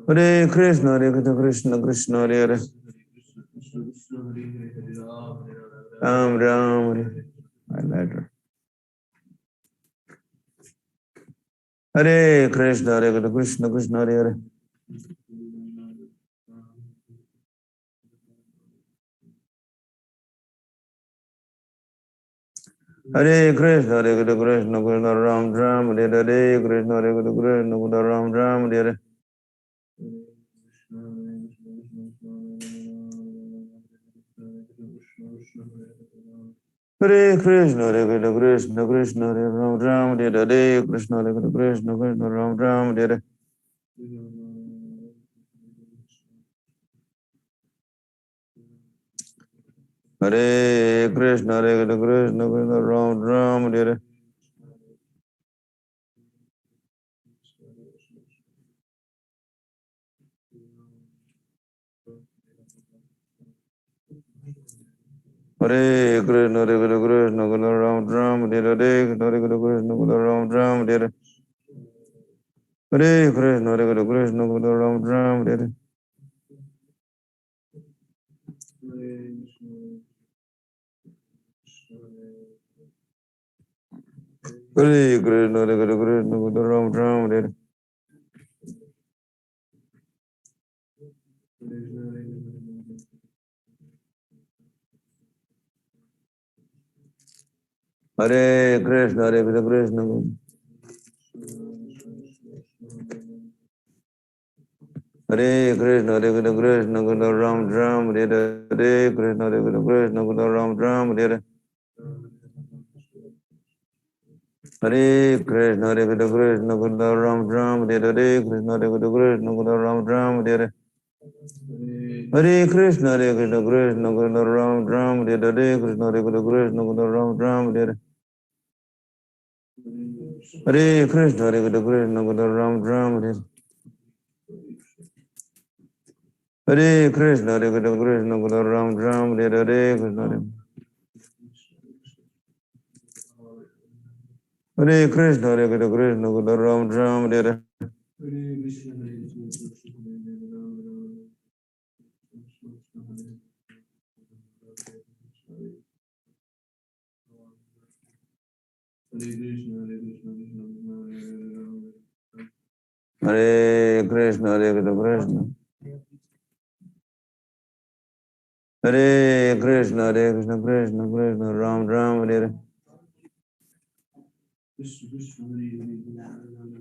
Hare Krishna, Hare Krishna, Krishna Krishna, Hare Hare. Ram Ram, Hare Hare. Highlighter. Hare Krishna, Hare Krishna, Krishna Krishna, Hare Hare. Hare Krishna, Hare Krishna, Krishna Krishna, Ram Ram, Hare Hare, Krishna Hare Krishna, Krishna Krishna, Ram Ram, Hare Hare. Hare Krishna, Hare Krishna, Krishna Krishna, Hare Ram Ram, Hare Hare, Krishna Hare Krishna, Krishna Krishna, Ram Ram, Hare Hare. Hare Krishna, Hare Krishna, Krishna Krishna, Ram Ram, Hare Hare. Hare Krishna, Hare Krishna, Krishna Krishna, Ram Ram, Hare Hare, Hare Krishna, Krishna Krishna, Ram Ram, Hare Hare Krishna, Hare Krishna, Krishna Krishna, Ram Ram, Hare Hare Krishna, Hare Krishna, Krishna Krishna, Ram Ram, Hare Hare Krishna, Hare Krishna, Krishna Hare Krishna, Hare Krishna, Krishna Krishna, Ram Ram, Hare Hare Krishna, Hare Krishna, Krishna Krishna, Ram Ram, Hare Hare Krishna, Hare Krishna, Krishna Krishna, Ram Ram, Hare Hare Krishna, Hare Krishna, Krishna Krishna, Ram Ram, Hare Hare Krishna, Hare Krishna, Krishna Krishna, Ram Ram, Hare Hare Krishna, Hare Krishna, Krishna Krishna, Ram Ram, Hare Hare Krishna, Hare Krishna, Krishna Krishna, Ram Ram, Hare Hare Krishna, Hare Krishna, Krishna Krishna, Ram Ram, Hare Hare Krishna, Hare Krishna, Hare Krishna, Krishna Krishna, Ram Ram, Hare Hare Krishna, Hare Krishna, Krishna Hare Krishna, Hare Krishna, Krishna Krishna, Ram Ram, Hare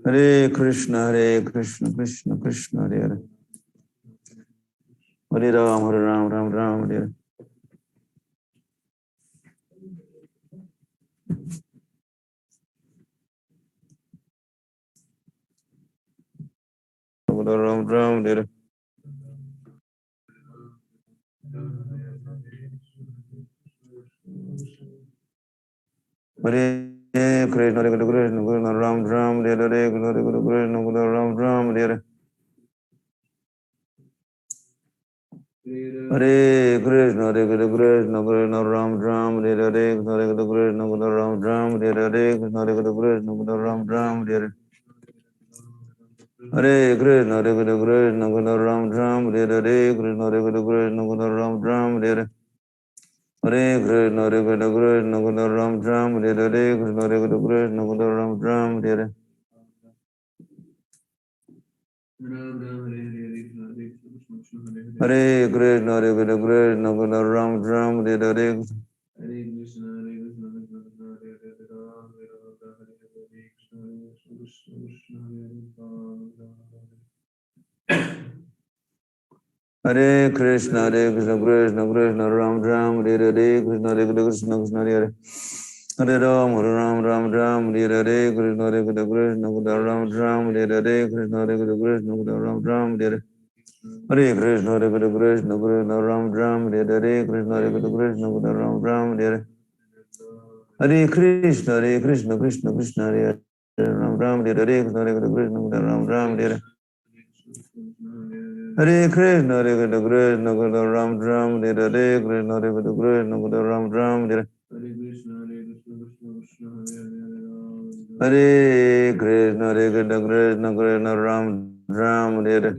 Hare Krishna, Hare Krishna, Krishna Krishna, Hare Hare Hare Ram, Hare Ram, Ram Ram, Hare Hare Ram Ram, Hare Hare Krishna, Hare Krishna, Krishna Ram Ram, Hare Hare Krishna, Hare Krishna, Ram Ram, Hare Hare Krishna, Hare Krishna, Krishna Krishna, Ram Ram, Hare Hare Krishna, Hare Krishna, Ram Ram, Hare Hare Krishna, Hare Krishna, Ram Ram, Hare Hare Krishna, Hare Krishna, Krishna Krishna, Ram Ram, Hare Hare Krishna, Hare Krishna, Ram Ram, Hare Hare Krishna, Hare Krishna, Krishna Krishna, Ram Ram, Hare Hare Krishna, Hare Krishna, Ram Ram, Hare Hare Krishna, Hare Krishna, Krishna Krishna, Ram Ram, Hare Hare Hare Krishna, Hare Krishna, Krishna Krishna, Ram Ram, Hare Hare Krishna, Hare Krishna, Krishna Hare Hare Ram, Hare Ram, Ram Ram, Hare Hare Krishna, Hare Krishna, Krishna Krishna, Ram Ram, Hare Hare Krishna, Hare Krishna, Krishna Krishna, Ram Ram, Hare Hare Krishna, Hare Krishna, Krishna Krishna, Ram Ram, Hare Hare Krishna, Hare Krishna, Krishna Krishna, Ram Ram, Hare Hare Krishna, Hare Krishna, Krishna Krishna, Hare Ram Ram, Hare Hare Krishna, Hare Krishna, Krishna Ram Ram, Hare Hare Krishna, Hare Krishna, Krishna Krishna, Ram Ram, Hare Hare Krishna, Hare Krishna, Krishna Krishna, Ram Ram, Hare Hare Krishna, Hare Krishna, Krishna Krishna, Ram Ram, Hare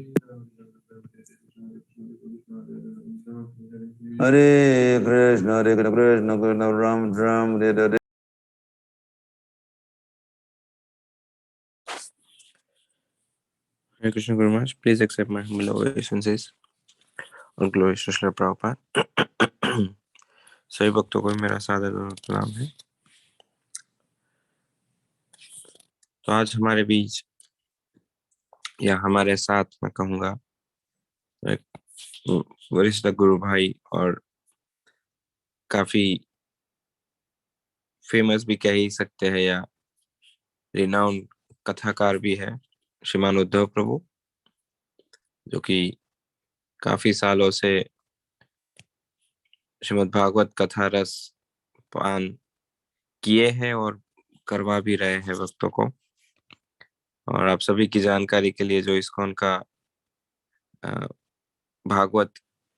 Hare Krishna, Hare Krishna, Krishna Krishna, Ram Ram, Hare Hare Krishna Guru Maharaj, please accept my humble obeisances और glory Srila Prabhupada. सभी भक्तों को मेरा सादर प्रणाम है। तो आज हमारे बीच या हमारे साथ मैं कहूँगा एक वरिष्ठ गुरु भाई और काफी फेमस भी कह ही सकते हैं या रिनाउंड कथाकार भी है श्रीमान उद्धव प्रभु, जो कि काफी सालों से श्रीमद् भागवत कथा रस पान किए हैं और करवा भी रहे हैं भक्तों को। और आप सभी की जानकारी के लिए जो इस्कॉन का भागवत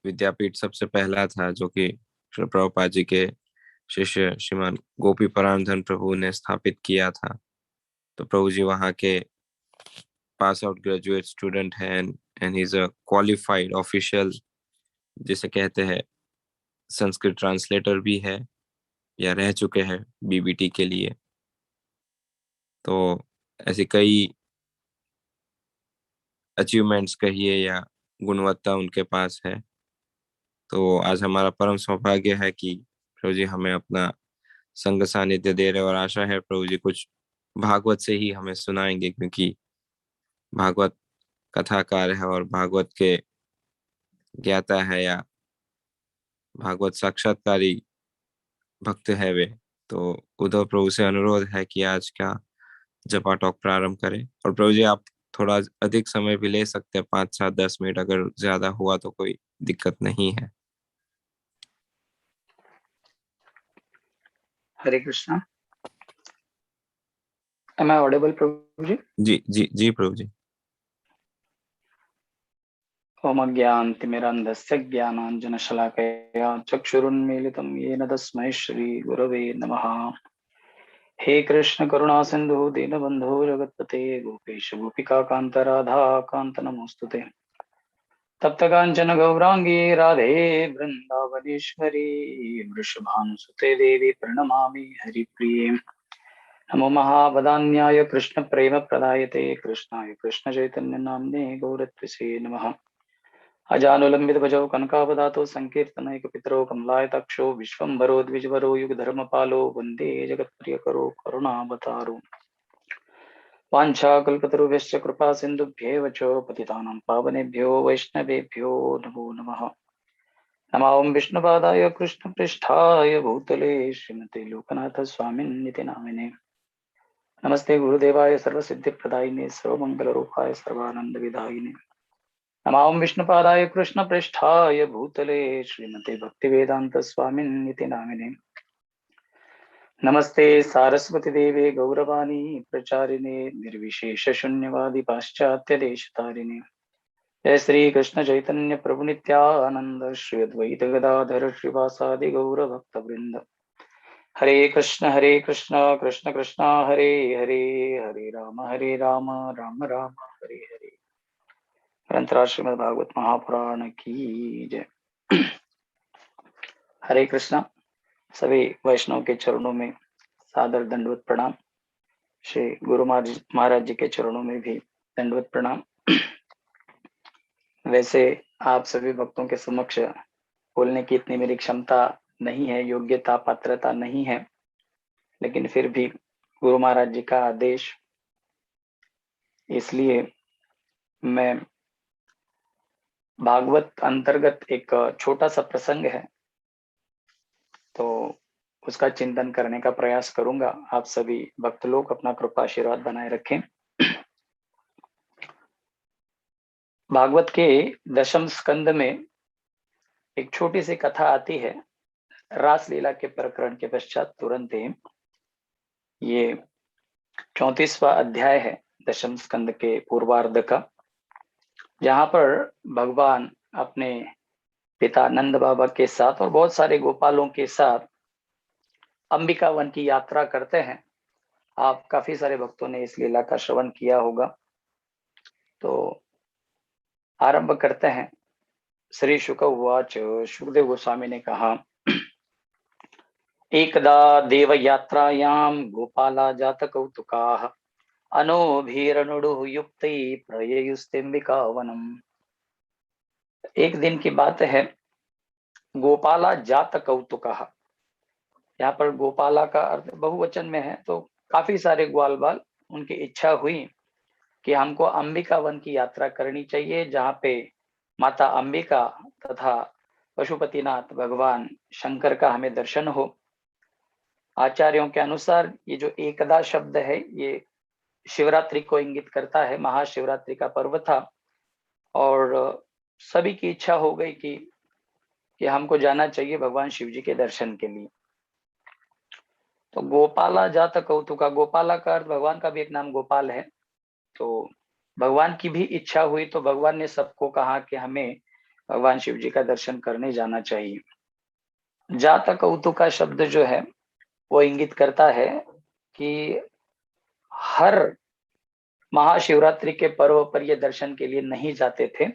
विद्यापीठ सबसे पहला था, जो कि श्री प्रभुपाद जी के शिष्य श्रीमान गोपी परानंदन प्रभु ने स्थापित किया था। तो प्रभु जी वहाँ के पास आउट ग्रेजुएट स्टूडेंट है and he is a qualified official, जिसे कहते हैं संस्कृत ट्रांसलेटर भी है या रह चुके हैं बीबीटी के लिए। तो ऐसी कई अचीवमेंट्स कहिए या गुणवत्ता उनके पास है। तो आज हमारा परम सौभाग्य है कि प्रभु जी हमें अपना संग सानिध्य दे रहे, और आशा है प्रभु जी कुछ भागवत से ही हमें सुनाएंगे, क्योंकि भागवत कथाकार है और भागवत के ज्ञाता है या भागवत साक्षात्कारी भक्त है वे। तो उद्धव प्रभु से अनुरोध है कि आज का जपा टॉक प्रारंभ करें। और प्रभु जी आप थोड़ा अधिक समय भी ले सकते हैं, 5-7-10 मिनट, अगर ज्यादा हुआ तो कोई दिक्कत नहीं है। हरे कृष्णा। Am I audible, प्रभु जी? जी जी जी प्रभु जी। ओम अज्ञानतिमिरन्धस्य ज्ञानाञ्जनशलाकया चक्षुरुन्मीलितं येन तस्मै श्रीगुरवे नमः। हे कृष्ण करुणा सिन्धु दीनबन्धो जगत्पते गोपेश गोपिकान्त राधा कान्त नमोस्तुते। तप्त काञ्चन गौरांगी राधे वृन्दावनेश्वरी वृषभानुसुते देवी प्रणमामि हरिप्रिये। नमो महावदान्याय कृष्ण प्रेम प्रदायते कृष्णाय कृष्ण चैतन्य नाम्ने गौरत्विषे नमः। अजानुलंबित भजौ कनकावदातो संकीर्तनैकपितरो कमलायताक्षो विश्वम्भरो द्विजवरो युगधर्मपालो वन्दे जगत्प्रियकरो करुणावतारो। वाञ्छाकल्पतरुभ्यश्च कृपा सिन्धुभ्येव च पतितानां पावनेभ्यो वैष्णवेभ्यो नमो नमः। नमो विष्णुपादाय कृष्णपृष्ठाय भूतले श्रीमते लोकनाथ स्वामिन्निति नामिने। नमस्ते गुरुदेवाय सर्वसिद्धिप्रदायिने सर्वमंगलरूपाय सर्वानंदविदायिने। नमो विष्णुपादाय कृष्णपृष्ठाय भूतले श्रीमते भक्तिवेदांत स्वामिन्निति नामिने। नमस्ते सारस्वती देवे गौरवाणी प्रचारिणे निर्विशेष शून्यवादी पाश्चात्य देशतारिणे। जय श्री कृष्ण चैतन्य प्रभु नित्यानंद श्री अद्वैत गदाधर श्रीवासादि गौर भक्तवृंद। हरे कृष्ण कृष्ण कृष्ण हरे हरे, हरे राम राम राम हरे हरे। ग्रंथराज श्रीमद् भागवत महापुराण की जय। हरे कृष्णा। सभी वैष्णव के चरणों में सादर दंडवत प्रणाम। श्री गुरु महाराज जी के चरणों में भी दंडवत प्रणाम। वैसे आप सभी भक्तों के समक्ष बोलने की इतनी मेरी क्षमता नहीं है, योग्यता पात्रता नहीं है, लेकिन फिर भी गुरु महाराज जी का आदेश, इसलिए मैं भागवत अंतर्गत एक छोटा सा प्रसंग है तो उसका चिंतन करने का प्रयास करूंगा। आप सभी भक्त लोग अपना कृपा आशीर्वाद बनाए रखें। भागवत के दशम स्कंद में एक छोटी सी कथा आती है। रास लीला के प्रकरण के पश्चात तुरंत ही ये 34वां अध्याय है दशम स्कंद के पूर्वार्ध का, जहां पर भगवान अपने पिता नंद बाबा के साथ और बहुत सारे गोपालों के साथ अंबिका वन की यात्रा करते हैं। आप काफी सारे भक्तों ने इस लीला का श्रवण किया होगा। तो आरंभ करते हैं। श्री शुक उवाच। सुखदेव गोस्वामी ने कहा, एकदा देव यात्रायाम गोपाला जात कौतुकाः अनोभीरनुडुः युक्तै प्रययुस्तेम्बिका वनम। एक दिन की बात है, गोपाला जात कौतुकाः, यहाँ पर गोपाला का अर्थ बहुवचन में है, तो काफी सारे ग्वाल बाल उनकी इच्छा हुई कि हमको अंबिका वन की यात्रा करनी चाहिए, जहाँ पे माता अंबिका तथा पशुपतिनाथ भगवान शंकर का हमें दर्शन हो। आचार्यों के अनुसार ये जो एकदा शब्द है ये शिवरात्रि को इंगित करता है। महाशिवरात्रि का पर्व था और सभी की इच्छा हो गई कि हमको जाना चाहिए भगवान शिव जी के दर्शन के लिए। तो गोपाला जात कौतुका, गोपाला का अर्थ भगवान का भी एक नाम गोपाल है। तो भगवान की भी इच्छा हुई तो भगवान ने सबको कहा कि हमें भगवान शिव जी का दर्शन करने जाना चाहिए। जात कौतुका शब्द जो है वो इंगित करता है कि हर महाशिवरात्रि के पर्व पर ये दर्शन के लिए नहीं जाते थे।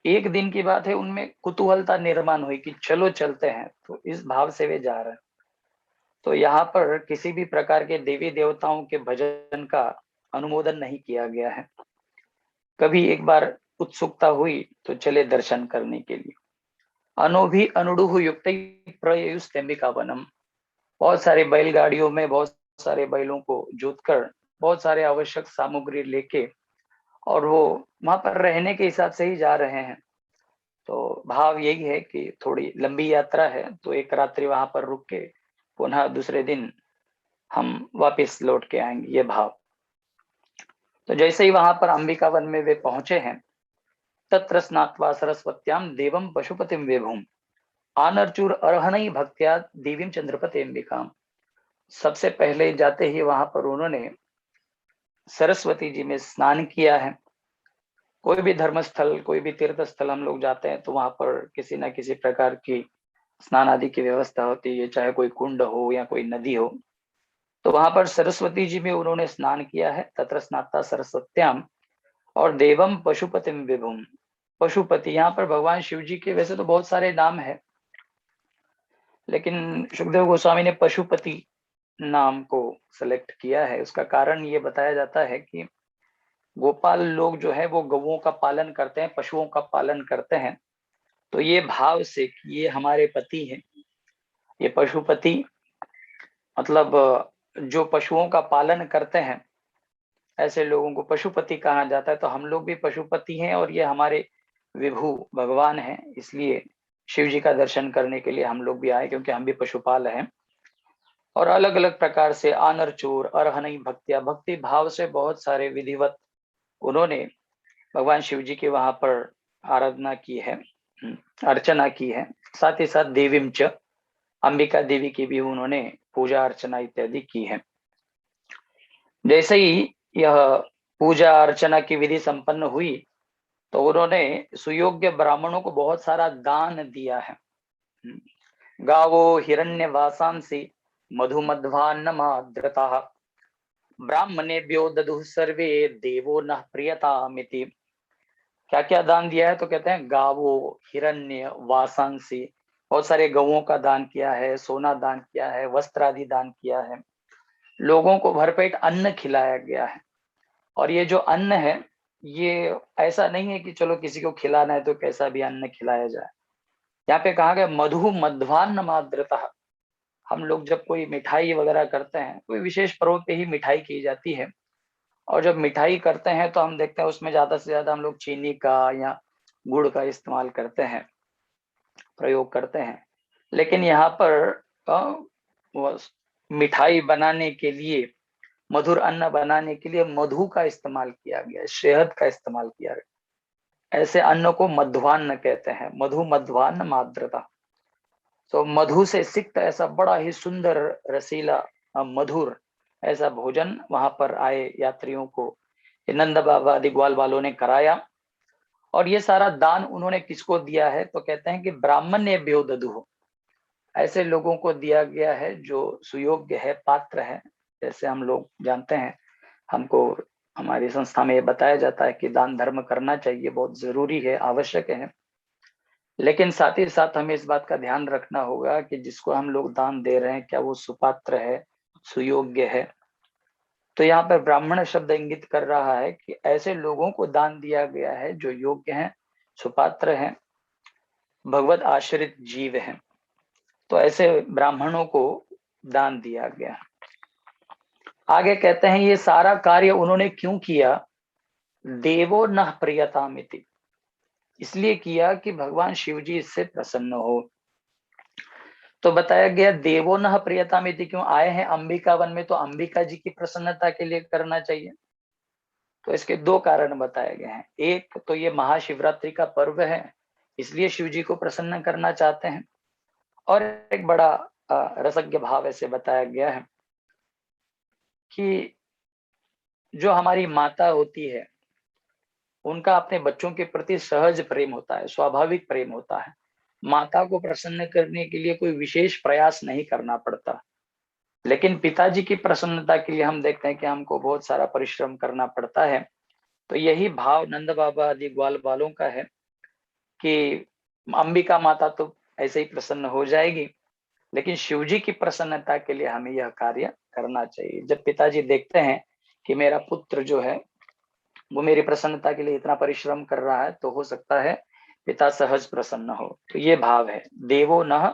एक दिन की बात है, उनमें कुतूहलता निर्माण हुई कि चलो चलते हैं, तो इस भाव से वे जा रहे हैं। तो यहाँ पर किसी भी प्रकार के देवी देवताओं के भजन का अनुमोदन नहीं किया गया है। कभी एक बार उत्सुकता हुई तो चले दर्शन करने के लिए। अनोभि अनुडुह युक्त प्रयुस्तेम्बिका वनम, बहुत सारे बैलगाड़ियों में बहुत सारे बैलों को जोतकर बहुत सारे आवश्यक सामग्री लेके और वो वहां पर रहने के हिसाब से ही जा रहे हैं। तो भाव यही है कि थोड़ी लंबी यात्रा है, तो एक रात्रि वहां पर रुक के पुनः दूसरे दिन हम वापस लौट के आएंगे, ये भाव। तो जैसे ही वहां पर अंबिका वन में वे पहुंचे हैं, तत्र स्नात्वा सरस्वत्याम देवम पशुपतिम विभुम आनर्चूर अर्हणई भक्त्या देवीम चंद्रपति अंबिका। सबसे पहले जाते ही वहां पर उन्होंने सरस्वती जी में स्नान किया है। कोई भी धर्मस्थल, कोई भी तीर्थ स्थल हम लोग जाते हैं तो वहां पर किसी न किसी प्रकार की स्नान आदि की व्यवस्था होती है, चाहे कोई कुंड हो या कोई नदी हो। तो वहां पर सरस्वती जी में उन्होंने स्नान किया है, तत्र स्नाता सरस्वत्याम। और देवम पशुपतिम विभुम, पशुपति, यहाँ पर भगवान शिव जी के वैसे तो बहुत सारे नाम है, लेकिन सुखदेव गोस्वामी ने पशुपति नाम को सेलेक्ट किया है। उसका कारण ये बताया जाता है कि गोपाल लोग जो है वो गौओं का पालन करते हैं, पशुओं का पालन करते हैं। तो ये भाव से कि ये हमारे पति हैं, ये पशुपति मतलब जो पशुओं का पालन करते हैं, ऐसे लोगों को पशुपति कहा जाता है। तो हम लोग भी पशुपति हैं और ये हमारे विभु भगवान हैं, इसलिए शिव जी का दर्शन करने के लिए हम लोग भी आए, क्योंकि हम भी पशुपाल हैं। और अलग अलग प्रकार से आनरचूर अरहनई भक्तिया, भक्ति भाव से बहुत सारे विधिवत उन्होंने भगवान शिव जी के वहां पर आराधना की है, अर्चना की है। साथ ही साथ देवीम च, अंबिका देवी की भी उन्होंने पूजा अर्चना इत्यादि की है। जैसे ही यह पूजा अर्चना की विधि संपन्न हुई तो उन्होंने सुयोग्य ब्राह्मणों को बहुत सारा दान दिया है। गावो हिरण्य वासांसी मधुमध्वान्नमाद्रता ब्राह्मणेभ्यो ददुः सर्वे देवो न प्रियतामिति। क्या क्या दान दिया है? तो कहते हैं गावो हिरण्य वासांसी, बहुत सारे गौओं का दान किया है, सोना दान किया है, वस्त्र आदि दान किया है, लोगों को भरपेट अन्न खिलाया गया है। और ये जो अन्न है, ये ऐसा नहीं है कि चलो किसी को खिलाना है तो कैसा भी अन्न खिलाया जाए। यहाँ पे कहा गया मधु मध्वान्न माद्रता। हम लोग जब कोई मिठाई वगैरह करते हैं, कोई विशेष पर्व पे ही मिठाई की जाती है, और जब मिठाई करते हैं तो हम देखते हैं उसमें ज्यादा से ज्यादा हम लोग चीनी का या गुड़ का इस्तेमाल करते हैं, प्रयोग करते हैं। लेकिन यहाँ पर मिठाई बनाने के लिए, मधुर अन्न बनाने के लिए मधु का इस्तेमाल किया गया, शहद का इस्तेमाल किया गया। ऐसे अन्न को मध्वान्न कहते हैं, मधु मध्वान्न माद्रता। तो मधु से सिक्त ऐसा बड़ा ही सुंदर रसीला मधुर ऐसा भोजन वहां पर आए यात्रियों को नंद बाबा आदि ग्वाल वालों ने कराया। और ये सारा दान उन्होंने किसको दिया है? तो कहते हैं कि ब्राह्मण ने ब्यो ददु, ऐसे लोगों को दिया गया है जो सुयोग्य है, पात्र है। जैसे हम लोग जानते हैं, हमको हमारी संस्था में ये बताया जाता है कि दान धर्म करना चाहिए, बहुत जरूरी है, आवश्यक है। लेकिन साथ ही साथ हमें इस बात का ध्यान रखना होगा कि जिसको हम लोग दान दे रहे हैं, क्या वो सुपात्र है, सुयोग्य है। तो यहाँ पर ब्राह्मण शब्द इंगित कर रहा है कि ऐसे लोगों को दान दिया गया है जो योग्य हैं, सुपात्र हैं, भगवत आश्रित जीव हैं। तो ऐसे ब्राह्मणों को दान दिया गया। आगे कहते हैं ये सारा कार्य उन्होंने क्यों किया? देवो न प्रियतामिति, इसलिए किया कि भगवान शिव जी इससे प्रसन्न हो। तो बताया गया देवो न प्रियतामिति क्यों आए हैं अंबिका वन में, तो अंबिका जी की प्रसन्नता के लिए करना चाहिए। तो इसके दो कारण बताए गए हैं। एक तो ये महाशिवरात्रि का पर्व है, इसलिए शिव जी को प्रसन्न करना चाहते हैं। और एक बड़ा रसज्ञ भाव ऐसे बताया गया है कि जो हमारी माता होती है, उनका अपने बच्चों के प्रति सहज प्रेम होता है, स्वाभाविक प्रेम होता है। माता को प्रसन्न करने के लिए कोई विशेष प्रयास नहीं करना पड़ता, लेकिन पिताजी की प्रसन्नता के लिए हम देखते हैं कि हमको बहुत सारा परिश्रम करना पड़ता है। तो यही भाव नंद बाबा आदि ग्वाल बालों का है कि अंबिका माता तो ऐसे ही प्रसन्न हो जाएगी, लेकिन शिव जी की प्रसन्नता के लिए हमें यह कार्य करना चाहिए। जब पिताजी देखते हैं कि मेरा पुत्र जो है वो मेरी प्रसन्नता के लिए इतना परिश्रम कर रहा है, तो हो सकता है पिता सहज प्रसन्न हो। तो ये भाव है, देवो नः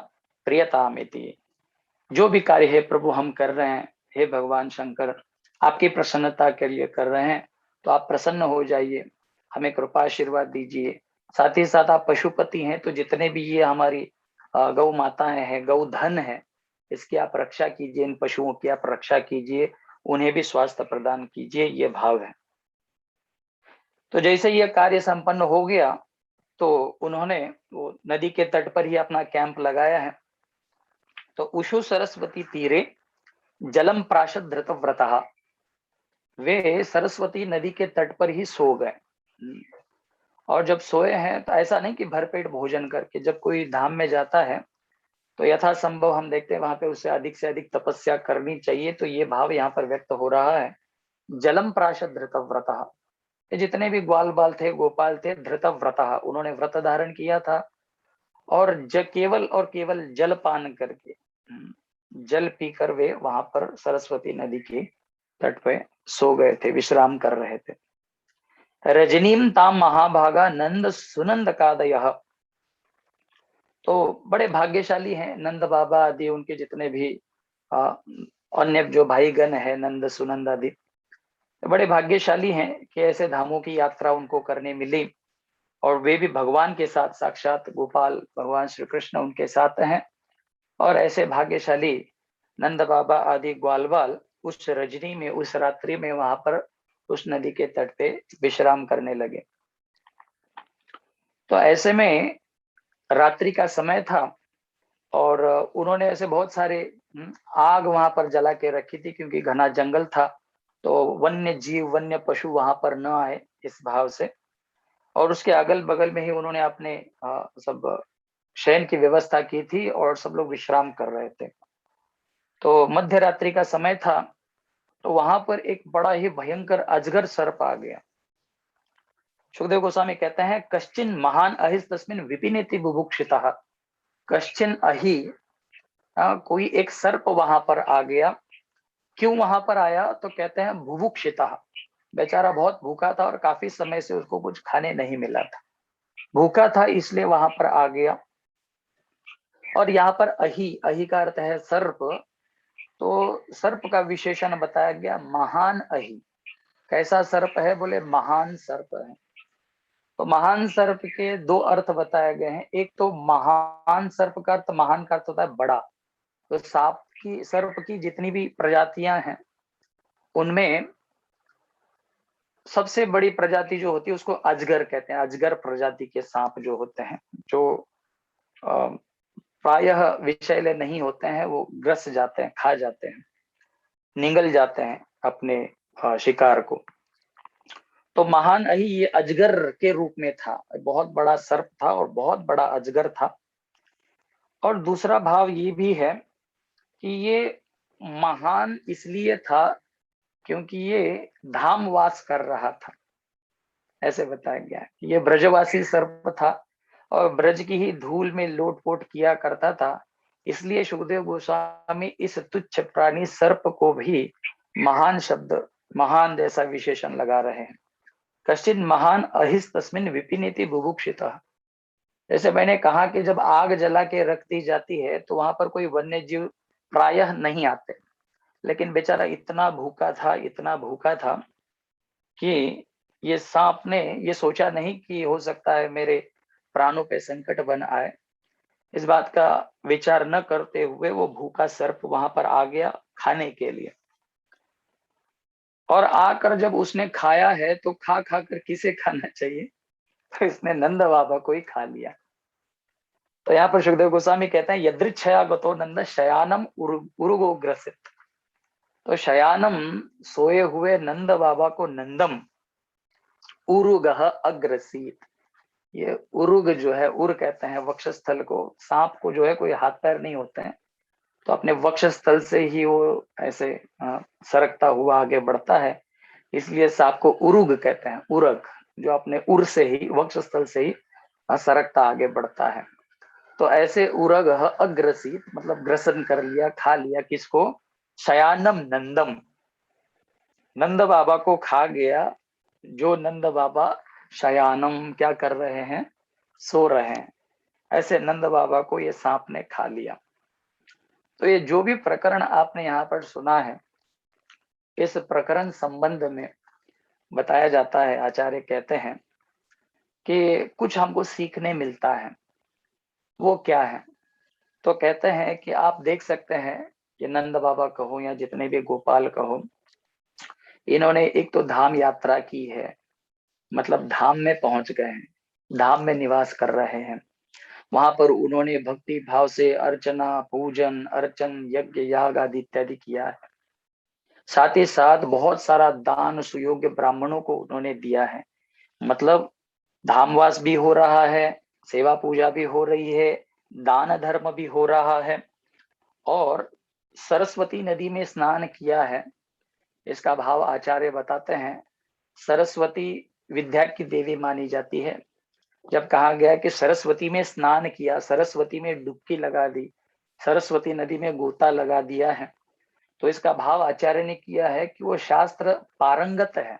प्रियतामिति। जो भी कार्य है प्रभु हम कर रहे हैं, हे भगवान शंकर आपकी प्रसन्नता के लिए कर रहे हैं, तो आप प्रसन्न हो जाइए, हमें कृपा आशीर्वाद दीजिए। साथ ही साथ आप पशुपति हैं, तो जितने भी ये हमारी गौ माताएं हैं, गौ धन है, इसकी आप रक्षा कीजिए, इन पशुओं की आप रक्षा कीजिए, उन्हें भी स्वास्थ्य प्रदान कीजिए, ये भाव है। तो जैसे यह कार्य संपन्न हो गया, तो उन्होंने वो नदी के तट पर ही अपना कैंप लगाया है। तो उषु सरस्वती तीरे जलम प्राशद धृत व्रतः, वे सरस्वती नदी के तट पर ही सो गए। और जब सोए हैं तो ऐसा नहीं कि भरपेट भोजन करके, जब कोई धाम में जाता है तो यथासंभव हम देखते हैं वहां पे उसे अधिक से अधिक तपस्या करनी चाहिए। तो ये भाव यहाँ पर व्यक्त हो रहा है, जलम प्राशद धृत व्रतः। ये जितने भी ग्वाल बाल थे, गोपाल थे, धृत व्रतः, उन्होंने व्रत धारण किया था और केवल और केवल जल पान करके, जल पीकर वे वहां पर सरस्वती नदी के तट पे सो गए थे, विश्राम कर रहे थे। रजनीम ताम महाभागा नंद सुनंद कादयः, तो बड़े भाग्यशाली हैं नंद बाबा आदि, उनके जितने भी अन्य जो भाईगण है, नंद सुनंद आदि, बड़े भाग्यशाली हैं कि ऐसे धामों की यात्रा उनको करने मिली, और वे भी भगवान के साथ, साक्षात गोपाल भगवान श्री कृष्ण उनके साथ हैं। और ऐसे भाग्यशाली नंद बाबा आदि ग्वालवाल उस रजनी में, उस रात्रि में वहां पर उस नदी के तट पे विश्राम करने लगे। तो ऐसे में रात्रि का समय था और उन्होंने ऐसे बहुत सारे आग वहां पर जला के रखी थी, क्योंकि घना जंगल था, तो वन्य जीव, वन्य पशु वहां पर न आए, इस भाव से। और उसके अगल बगल में ही उन्होंने अपने सब शयन की व्यवस्था की थी और सब लोग विश्राम कर रहे थे। तो मध्य रात्रि का समय था, तो वहां पर एक बड़ा ही भयंकर अजगर सर्प आ गया। सुखदेव गोस्वामी कहते हैं, कश्चिन महान अहिस तस्मिन विपिनेति बुभुक्षितः। कश्चिन अहि, कोई एक सर्प वहां पर आ गया। क्यों वहां पर आया? तो कहते हैं बुभुक्षितः, बेचारा बहुत भूखा था और काफी समय से उसको कुछ खाने नहीं मिला था, भूखा था इसलिए वहां पर आ गया। और यहाँ पर अहि, अहि का अर्थ है सर्प। तो सर्प का विशेषण बताया गया, महान अहि। कैसा सर्प है? बोले महान सर्प है। तो महान सर्प के दो अर्थ बताए गए हैं। एक तो महान सर्प का अर्थ, महान का अर्थ होता है बड़ा। तो सांप की, सर्प की जितनी भी प्रजातियां हैं, उनमें सबसे बड़ी प्रजाति जो होती है उसको अजगर कहते हैं। अजगर प्रजाति के सांप जो होते हैं, जो प्रायः विषैले नहीं होते हैं, वो ग्रस जाते हैं, खा जाते हैं, निगल जाते हैं अपने शिकार को। तो महान अहि ये अजगर के रूप में था, बहुत बड़ा सर्प था और बहुत बड़ा अजगर था। और दूसरा भाव ये भी है कि ये महान इसलिए था क्योंकि ये धामवास कर रहा था, ऐसे बताया गया है। ये ब्रजवासी सर्प था और ब्रज की ही धूल में लोटपोट किया करता था, इसलिए सुखदेव गोस्वामी इस तुच्छ प्राणी सर्प को भी महान शब्द, महान जैसा विशेषण लगा रहे हैं। कश्चिन महान अहिस तस्मिन विपिनेति बुभुक्षितः। जैसे मैंने कहा कि जब आग जला के रख दी जाती है तो वहां पर कोई वन्य जीव प्रायः नहीं आते, लेकिन बेचारा इतना भूखा था, इतना भूखा था कि ये सांप ने ये सोचा नहीं कि हो सकता है मेरे प्राणों पे संकट बन आए। इस बात का विचार न करते हुए वो भूखा सर्प वहां पर आ गया खाने के लिए। और आकर जब उसने खाया है तो खा खा कर किसे खाना चाहिए? तो इसने नंद बाबा को ही खा लिया। तो यहाँ पर सुखदेव गोस्वामी कहते हैं, यदृच्छया गतो नंद शयानम उरुगो ग्रसित। तो शयानम, सोए हुए नंद बाबा को नंदम, उरुगह अग्रसीत, ये उरुग जो है, उर कहते हैं वक्षस्थल को। सांप को जो है कोई हाथ पैर नहीं होते हैं, तो अपने वक्षस्थल से ही वो ऐसे सरकता हुआ आगे बढ़ता है, इसलिए सांप को उरुग कहते हैं। उरग जो अपने उर से ही, वक्षस्थल से ही सरकता आगे बढ़ता है। तो ऐसे उरग अग्रसित मतलब ग्रसन कर लिया, खा लिया किसको? शयानम नंदम, नंद बाबा को खा गया। जो नंद बाबा शयानम क्या कर रहे हैं? सो रहे हैं। ऐसे नंद बाबा को ये सांप ने खा लिया। तो ये जो भी प्रकरण आपने यहाँ पर सुना है, इस प्रकरण संबंध में बताया जाता है, आचार्य कहते हैं कि कुछ हमको सीखने मिलता है। वो क्या है? तो कहते हैं कि आप देख सकते हैं कि नंद बाबा कहो या जितने भी गोपाल कहो, इन्होंने एक तो धाम यात्रा की है, मतलब धाम में पहुंच गए हैं, धाम में निवास कर रहे हैं। वहां पर उन्होंने भक्ति भाव से अर्चना, पूजन, अर्चन, यज्ञ, याग आदि इत्यादि किया है। साथ ही साथ बहुत सारा दान सुयोग्य ब्राह्मणों को उन्होंने दिया है। मतलब धामवास भी हो रहा है, सेवा पूजा भी हो रही है, दान धर्म भी हो रहा है, और सरस्वती नदी में स्नान किया है। इसका भाव आचार्य बताते हैं, सरस्वती विद्या की देवी मानी जाती है। जब कहा गया कि सरस्वती में स्नान किया, सरस्वती में डुबकी लगा दी, सरस्वती नदी में गोता लगा दिया है, तो इसका भाव आचार्य ने किया है कि वो शास्त्र पारंगत है।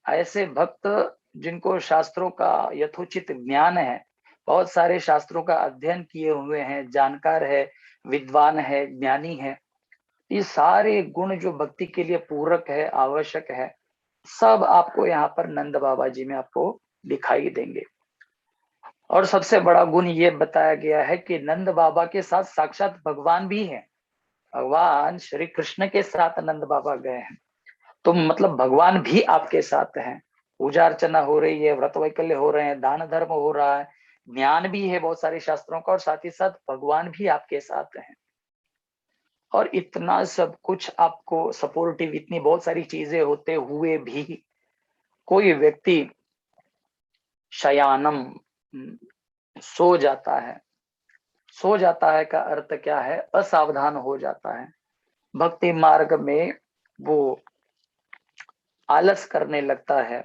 ऐसे भक्त जिनको शास्त्रों का यथोचित ज्ञान है, बहुत सारे शास्त्रों का अध्ययन किए हुए हैं, जानकार है, विद्वान है, ज्ञानी है, ये सारे गुण जो भक्ति के लिए पूरक है, आवश्यक है, सब आपको यहाँ पर नंद बाबा जी में आपको दिखाई देंगे। और सबसे बड़ा गुण ये बताया गया है कि नंद बाबा के साथ साक्षात भगवान भी है। भगवान श्री कृष्ण के साथ नंद बाबा गए हैं, तो मतलब भगवान भी आपके साथ हैं। पूजा अर्चना हो रही है, व्रत वैकल्य हो रहे हैं, दान धर्म हो रहा है, ज्ञान भी है बहुत सारे शास्त्रों का, और साथ ही साथ भगवान भी आपके साथ हैं। और इतना सब कुछ आपको सपोर्टिव, इतनी बहुत सारी चीजें होते हुए भी कोई व्यक्ति शयानम सो जाता है। सो जाता है का अर्थ क्या है? असावधान हो जाता है, भक्ति मार्ग में वो आलस करने लगता है।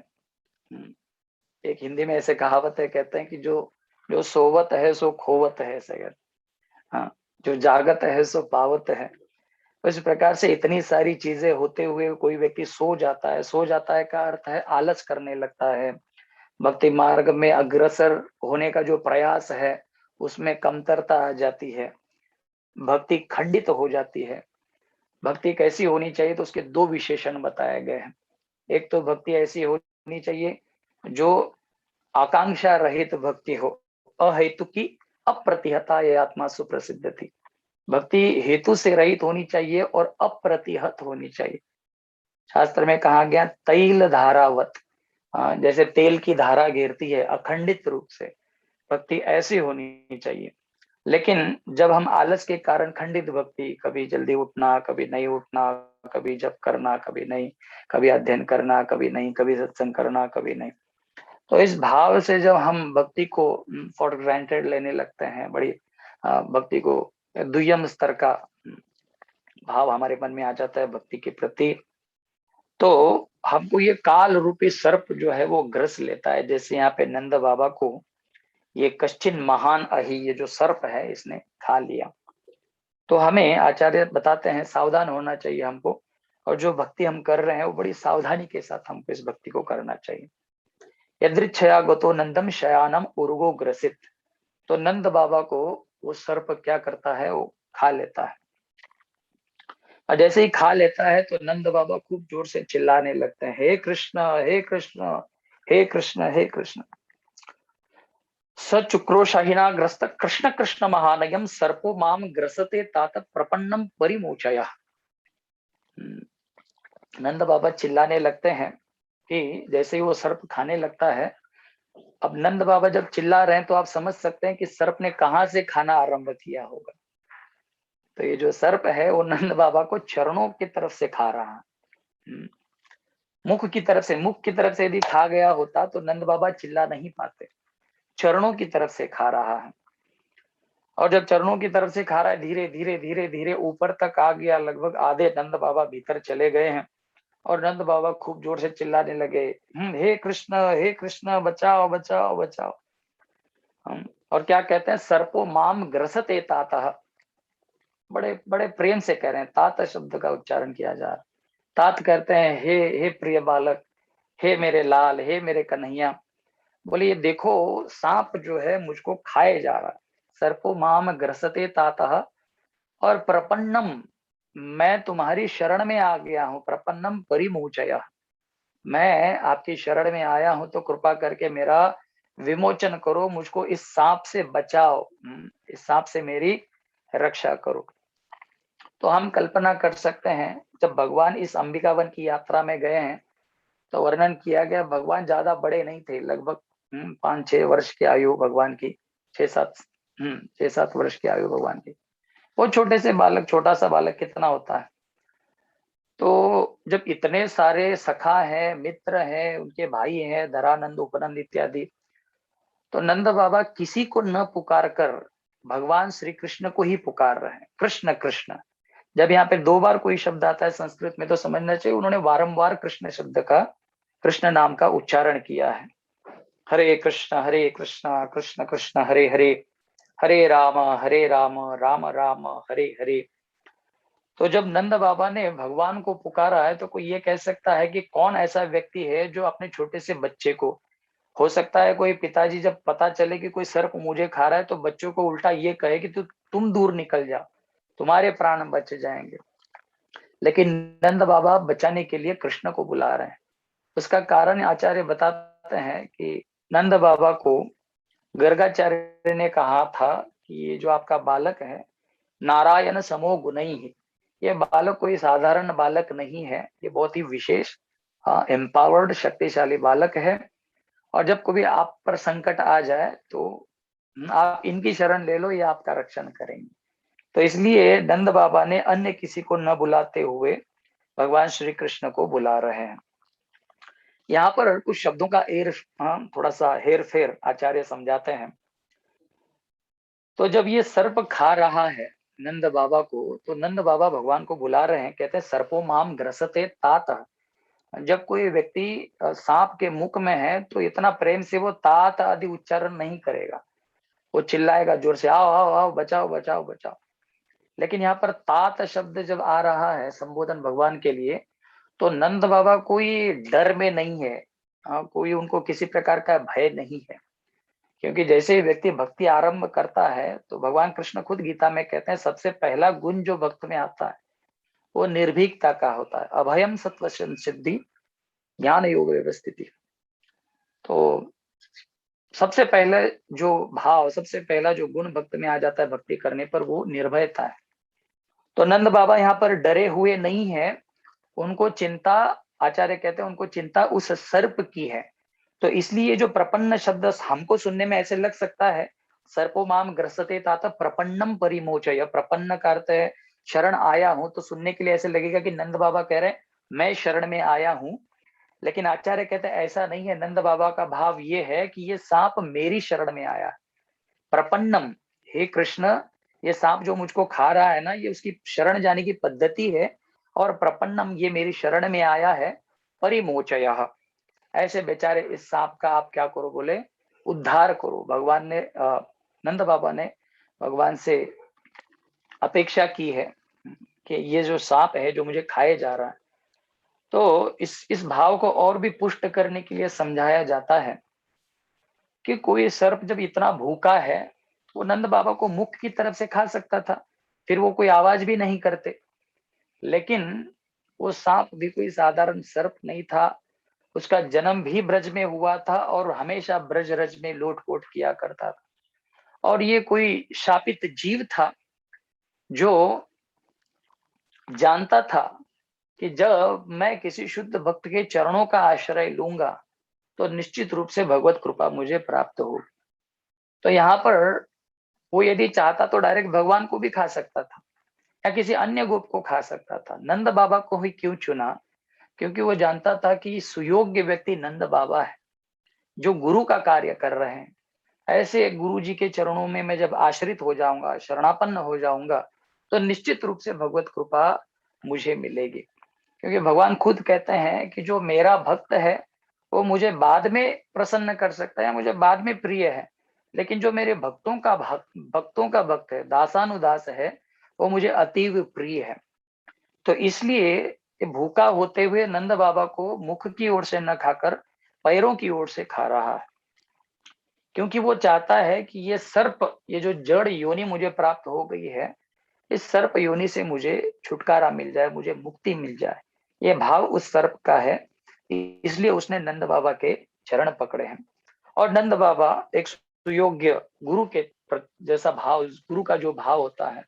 एक हिंदी में ऐसे कहावत है, कहते हैं कि जो जो सोवत है सो खोवत है, ऐसे कहते। हाँ, जो जागत है सो पावत है। इस प्रकार से इतनी सारी चीजें होते हुए कोई व्यक्ति सो जाता है। सो जाता है का अर्थ है आलस करने लगता है, भक्ति मार्ग में अग्रसर होने का जो प्रयास है उसमें कमतरता आ जाती है, भक्ति खंडित हो जाती है। भक्ति कैसी होनी चाहिए? तो उसके दो विशेषण बताए गए हैं। एक तो भक्ति ऐसी होनी चाहिए जो आकांक्षा रहित भक्ति हो, अहेतु की अप्रतिहता, ये आत्मा सुप्रसिद्ध थी। भक्ति हेतु से रहित होनी चाहिए और अप्रतिहत होनी चाहिए। शास्त्र में कहा गया तैल धारावत, जैसे तेल की धारा गिरती है अखंडित रूप से, भक्ति ऐसी होनी चाहिए। लेकिन जब हम आलस के कारण खंडित भक्ति, कभी जल्दी उठना, कभी नहीं उठना, कभी जप करना, कभी नहीं, कभी अध्ययन करना, कभी नहीं, कभी सत्संग करना, कभी नहीं, तो इस भाव से जब हम भक्ति को फॉर ग्रांटेड लेने लगते हैं, बड़ी भक्ति को दुय्यम स्तर का भाव हमारे मन में आ जाता है भक्ति के प्रति, तो हमको ये काल रूपी सर्प जो है वो ग्रस लेता है। जैसे यहाँ पे नंद बाबा को ये कश्चिन महान अहि, ये जो सर्प है, इसने खा लिया। तो हमें आचार्य बताते हैं सावधान होना चाहिए हमको, और जो भक्ति हम कर रहे हैं वो बड़ी सावधानी के साथ हमको इस भक्ति को करना चाहिए। यदृच्छया गतो नंदम शयानम उर्गो ग्रसित, तो नंद बाबा को वो सर्प क्या करता है? वो खा लेता है। और जैसे ही खा लेता है तो नंद बाबा खूब जोर से चिल्लाने लगते हैं, हे कृष्ण, हे कृष्ण, हे कृष्ण, हे कृष्ण। सचुक्रोशाहिना ग्रस्त कृष्ण कृष्ण महानयम सर्पो माम ग्रसते तात प्रपन्नम परिमोचय। नंद बाबा चिल्लाने लगते हैं कि जैसे ही वो सर्प खाने लगता है, अब नंद बाबा जब चिल्ला रहे हैं तो आप समझ सकते हैं कि सर्प ने कहां से खाना आरंभ किया होगा। तो ये जो सर्प है वो नंद बाबा को चरणों की तरफ से खा रहा है, मुख की तरफ से। मुख की तरफ से यदि खा गया होता तो नंद बाबा चिल्ला नहीं पाते। चरणों की तरफ से खा रहा है। और जब चरणों की तरफ से खा रहा है, धीरे धीरे धीरे धीरे ऊपर तक आ गया, लगभग आधे नंद बाबा भीतर चले गए हैं। और नंद बाबा खूब जोर से चिल्लाने लगे, हे कृष्ण बचाओ बचाओ बचाओ। और क्या कहते हैं, सर्पो माम ग्रसते तातः। बड़े बड़े प्रेम से कह रहे हैं, तात शब्द का उच्चारण किया जा रहा। तात कहते हैं हे प्रिय बालक, हे मेरे लाल, हे मेरे कन्हैया। बोले ये देखो सांप जो है मुझको खाए जा रहा है। सर्पो माम ग्रसते तातः, और प्रपन्नम, मैं तुम्हारी शरण में आ गया हूँ। प्रपन्नम परिमोचय, मैं आपकी शरण में आया हूं तो कृपा करके मेरा विमोचन करो, मुझको इस सांप से बचाओ, इस सांप से मेरी रक्षा करो। तो हम कल्पना कर सकते हैं, जब भगवान इस अंबिका वन की यात्रा में गए हैं तो वर्णन किया गया भगवान ज्यादा बड़े नहीं थे, लगभग 5-6 वर्ष की आयु भगवान की, 6-7 वर्ष की आयु भगवान की। वो छोटे से बालक, छोटा सा बालक कितना होता है। तो जब इतने सारे सखा हैं, मित्र हैं, उनके भाई हैं, धरानंद, उपनंद इत्यादि, तो नंद बाबा किसी को न पुकार कर भगवान श्री कृष्ण को ही पुकार रहे हैं, कृष्ण कृष्ण। जब यहाँ पे 2 बार कोई शब्द आता है संस्कृत में तो समझना चाहिए उन्होंने वारंवार कृष्ण शब्द का, कृष्ण नाम का उच्चारण किया है। हरे कृष्ण कृष्ण कृष्ण हरे हरे, हरे राम राम राम हरे हरे। तो जब नंद बाबा ने भगवान को पुकारा है तो कोई ये कह सकता है कि कौन ऐसा व्यक्ति है जो अपने छोटे से बच्चे को, हो सकता है कोई पिताजी जब पता चले कि कोई सर्प मुझे खा रहा है तो बच्चों को उल्टा ये कहे कि तुम दूर निकल जाओ, तुम्हारे प्राण बच जाएंगे। लेकिन नंद बाबा बचाने के लिए कृष्ण को बुला रहे हैं। उसका कारण आचार्य बताते हैं कि नंद बाबा को गर्गाचार्य ने कहा था कि ये जो आपका बालक है नारायण समो गुणई है, ये बालक कोई साधारण बालक नहीं है, ये बहुत ही विशेष एम्पावर्ड शक्तिशाली बालक है। और जब कभी आप पर संकट आ जाए तो आप इनकी शरण ले लो, ये आपका रक्षण करेंगे। तो इसलिए नंद बाबा ने अन्य किसी को न बुलाते हुए भगवान श्री कृष्ण को बुला रहे हैं। यहाँ पर कुछ शब्दों का थोड़ा सा हेर फेर आचार्य समझाते हैं। तो जब ये सर्प खा रहा है नंद बाबा को, तो नंद बाबा भगवान को बुला रहे हैं, कहते हैं सर्पो माम ग्रसते तात। जब कोई व्यक्ति सांप के मुख में है तो इतना प्रेम से वो तात आदि उच्चारण नहीं करेगा, वो चिल्लाएगा जोर से, आओ आओ आओ बचाओ बचाओ बचाओ। लेकिन यहाँ पर तात शब्द जब आ रहा है संबोधन भगवान के लिए, तो नंद बाबा कोई डर में नहीं है, कोई उनको किसी प्रकार का भय नहीं है। क्योंकि जैसे ही व्यक्ति भक्ति आरंभ करता है तो भगवान कृष्ण खुद गीता में कहते हैं सबसे पहला गुण जो भक्त में आता है वो निर्भीकता का होता है। अभयम सत्व सिद्धि ज्ञान योग व्यवस्थिति। तो सबसे पहले जो भाव, सबसे पहला जो गुण भक्त में आ जाता है भक्ति करने पर, वो निर्भयता है। तो नंद बाबा यहाँ पर डरे हुए नहीं है, उनको चिंता, आचार्य कहते हैं उनको चिंता उस सर्प की है। तो इसलिए जो प्रपन्न शब्द हमको सुनने में ऐसे लग सकता है, सर्पो माम ग्रसते तात प्रपन्नम परिमोचय, प्रपन्न का अर्थ है शरण आया हूं, तो सुनने के लिए ऐसे लगेगा कि नंद बाबा कह रहे हैं मैं शरण में आया हूं। लेकिन आचार्य कहते हैं ऐसा नहीं है, नंद बाबा का भाव ये है कि ये सांप मेरी शरण में आया। प्रपन्नम, हे कृष्ण, ये सांप जो मुझको खा रहा है ना, ये उसकी शरण जाने की पद्धति है। और प्रपन्नम, ये मेरी शरण में आया है। परिमोचय, ऐसे बेचारे इस सांप का आप क्या करो, बोले उद्धार करो। भगवान ने नंद बाबा ने भगवान से अपेक्षा की है कि ये जो सांप है जो मुझे खाए जा रहा है। तो इस भाव को और भी पुष्ट करने के लिए समझाया जाता है कि कोई सर्प जब इतना भूखा है, वो नंद बाबा को मुख की तरफ से खा सकता था, फिर वो कोई आवाज भी नहीं करते। लेकिन वो सांप भी कोई साधारण सर्प नहीं था, उसका जन्म भी ब्रज में हुआ था और हमेशा ब्रज रज में लोटपोट किया करता था। और ये कोई शापित जीव था जो जानता था कि जब मैं किसी शुद्ध भक्त के चरणों का आश्रय लूंगा तो निश्चित रूप से भगवत कृपा मुझे प्राप्त हो। तो यहाँ पर वो यदि चाहता तो डायरेक्ट भगवान को भी खा सकता था या किसी अन्य गोप को खा सकता था। नंद बाबा को ही क्यों चुना? क्योंकि वो जानता था कि सुयोग्य व्यक्ति नंद बाबा है, जो गुरु का कार्य कर रहे हैं, ऐसे गुरु जी के चरणों में मैं जब आश्रित हो जाऊंगा, शरणापन्न हो जाऊंगा, तो निश्चित रूप से भगवत कृपा मुझे मिलेगी। क्योंकि भगवान खुद कहते हैं कि जो मेरा भक्त है वो मुझे बाद में प्रसन्न कर सकता है, मुझे बाद में प्रिय है, लेकिन जो मेरे भक्तों का भक्त है, दासानुदास है, वो मुझे अतीव प्रिय है। तो इसलिए ये भूखा होते हुए नंद बाबा को मुख की ओर से न खाकर पैरों की ओर से खा रहा है, क्योंकि वो चाहता है कि ये सर्प, ये जो जड़ योनि मुझे प्राप्त हो गई है, इस सर्प योनि से मुझे छुटकारा मिल जाए, मुझे मुक्ति मिल जाए। ये भाव उस सर्प का है, इसलिए उसने नंद बाबा के चरण पकड़े हैं। और नंद बाबा एक सुयोग्य गुरु के जैसा भाव, गुरु का जो भाव होता है,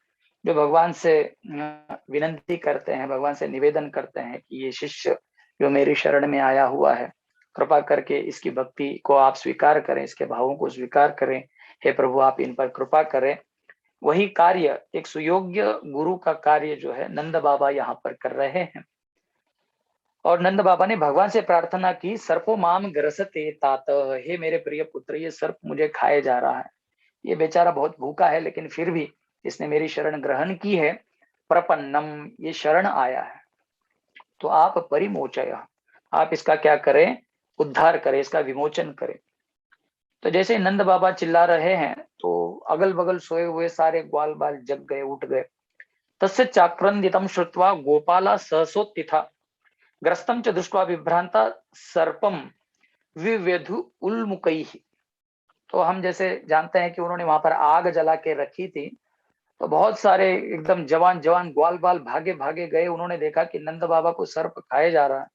जो भगवान से विनंती करते हैं, भगवान से निवेदन करते हैं कि ये शिष्य जो मेरी शरण में आया हुआ है, कृपा करके इसकी भक्ति को आप स्वीकार करें, इसके भावों को स्वीकार करें, हे प्रभु आप इन पर कृपा करें। वही कार्य, एक सुयोग्य गुरु का कार्य जो है नंद बाबा यहाँ पर कर रहे हैं। और नंद बाबा ने भगवान से प्रार्थना की, सर्पो माम ग्रसते तात, हे मेरे प्रिय पुत्र, ये सर्प मुझे खाए जा रहा है। ये बेचारा बहुत भूखा है, लेकिन फिर भी इसने मेरी शरण ग्रहण की है। प्रपन्नम, ये शरण आया है, तो आप परिमोचय, आप इसका क्या करें, उद्धार करें, इसका विमोचन करें। तो जैसे नंद बाबा चिल्ला रहे हैं, तो अगल बगल सोए हुए सारे ग्वाल बाल जग गए, उठ गए। तस्य चाक्रंदितम श्रुत्वा गोपाला सहसोत्थिता, ग्रस्तम च दृष्ट्वा विभ्रांता सर्पम विव्यधु उल्मुकैः। तो हम जैसे जानते हैं कि उन्होंने वहां पर आग जला के रखी थी, तो बहुत सारे एकदम जवान जवान ग्वाल बाल भागे भागे गए। उन्होंने देखा कि नंद बाबा को सर्प खाए जा रहा है,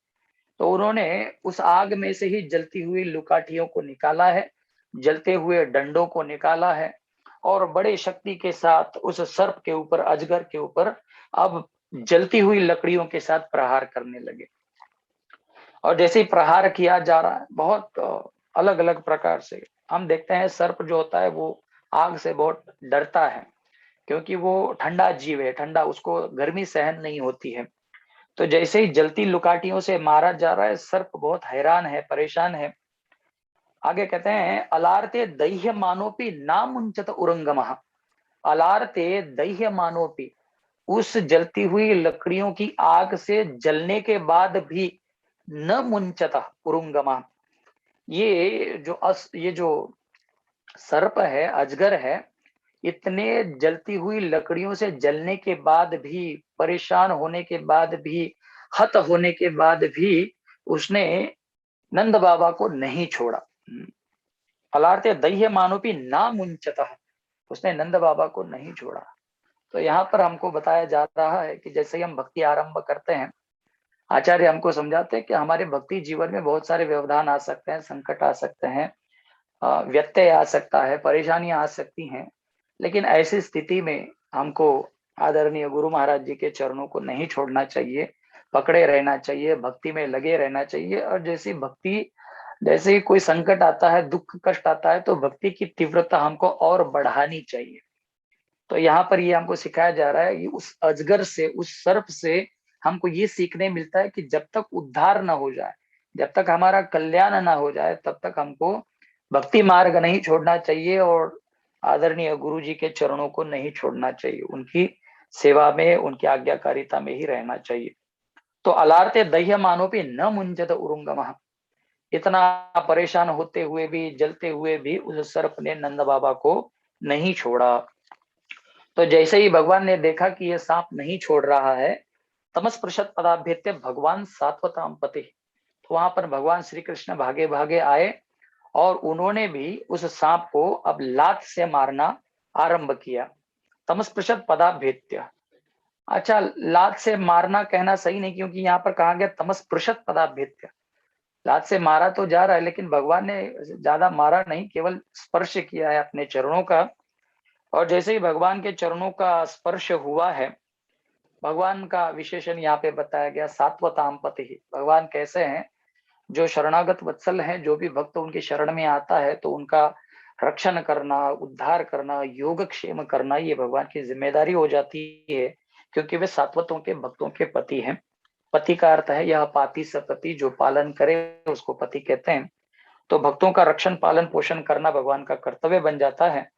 तो उन्होंने उस आग में से ही जलती हुई लुकाठियों को निकाला है, जलते हुए डंडों को निकाला है, और बड़े शक्ति के साथ उस सर्प के ऊपर, अजगर के ऊपर अब जलती हुई लकड़ियों के साथ प्रहार करने लगे। और जैसे ही प्रहार किया जा रहा है, बहुत अलग अलग प्रकार से हम देखते हैं, सर्प जो होता है वो आग से बहुत डरता है, क्योंकि वो ठंडा जीव है, ठंडा, उसको गर्मी सहन नहीं होती है। तो जैसे ही जलती लुकाटियों से मारा जा रहा है, सर्प बहुत हैरान है, परेशान है। आगे कहते हैं, अलार्ते दह्य मानोपि ना मुंचत उरंगमः, अलार्ते दह्य मानोपि, उस जलती हुई लकड़ियों की आग से जलने के बाद भी न मुंचत उरुंगमा, ये जो सर्प है, अजगर है, इतने जलती हुई लकड़ियों से जलने के बाद भी, परेशान होने के बाद भी, हत होने के बाद भी उसने नंद बाबा को नहीं छोड़ा। अलार्ते दह्य मानोपि ना मुंचतः, उसने नंद बाबा को नहीं छोड़ा। तो यहाँ पर हमको बताया जा रहा है कि जैसे ही हम भक्ति आरंभ करते हैं, आचार्य हमको समझाते हैं कि हमारे भक्ति जीवन में बहुत सारे व्यवधान आ सकते हैं, संकट आ सकते हैं, व्यत्यय आ सकता है, परेशानियां आ सकती हैं, लेकिन ऐसी स्थिति में हमको आदरणीय गुरु महाराज जी के चरणों को नहीं छोड़ना चाहिए, पकड़े रहना चाहिए, भक्ति में लगे रहना चाहिए। और जैसे ही कोई संकट आता है, दुख कष्ट आता है, तो भक्ति की तीव्रता हमको और बढ़ानी चाहिए। तो यहाँ पर ये हमको सिखाया जा रहा है कि उस अजगर से, उस सर्प से हमको ये सीखने मिलता है कि जब तक उद्धार न हो जाए, जब तक हमारा कल्याण न हो जाए, तब तक हमको भक्ति मार्ग नहीं छोड़ना चाहिए, और आदरणीय गुरु जी के चरणों को नहीं छोड़ना चाहिए, उनकी सेवा में, उनकी आज्ञाकारिता में ही रहना चाहिए। तो अलार्ते दह्य मानोपि न मुंजत उरुंगमः, इतना परेशान होते हुए भी, जलते हुए भी उस सर्प ने नंद बाबा को नहीं छोड़ा। तो जैसे ही भगवान ने देखा कि ये सांप नहीं छोड़ रहा है, तमस्पृशत पदाभ्यत्य भगवान सात्वताम पति, तो वहां पर भगवान श्री कृष्ण भागे भागे आए, और उन्होंने भी उस सांप को अब लात से मारना आरंभ किया। तमस्पृशत पदाभ्यत्य, अच्छा, लात से मारना कहना सही नहीं, क्योंकि यहाँ पर कहा गया तमस्पृशत पदाभ्यत्य, लात से मारा तो जा रहा है, लेकिन भगवान ने ज्यादा मारा नहीं, केवल स्पर्श किया है अपने चरणों का। और जैसे ही भगवान के चरणों का स्पर्श हुआ है, भगवान का विशेषण यहाँ पे बताया गया, सात्वताम पति। भगवान कैसे हैं, जो शरणागत वत्सल हैं, जो भी भक्त उनकी शरण में आता है तो उनका रक्षण करना, उद्धार करना, योगक्षेम करना, ये भगवान की जिम्मेदारी हो जाती है, क्योंकि वे सात्वतों के भक्तों के पति हैं। पति का अर्थ है यह पाति सपति, जो पालन करे उसको पति कहते हैं। तो भक्तों का रक्षण पालन पोषण करना भगवान का कर्तव्य बन जाता है।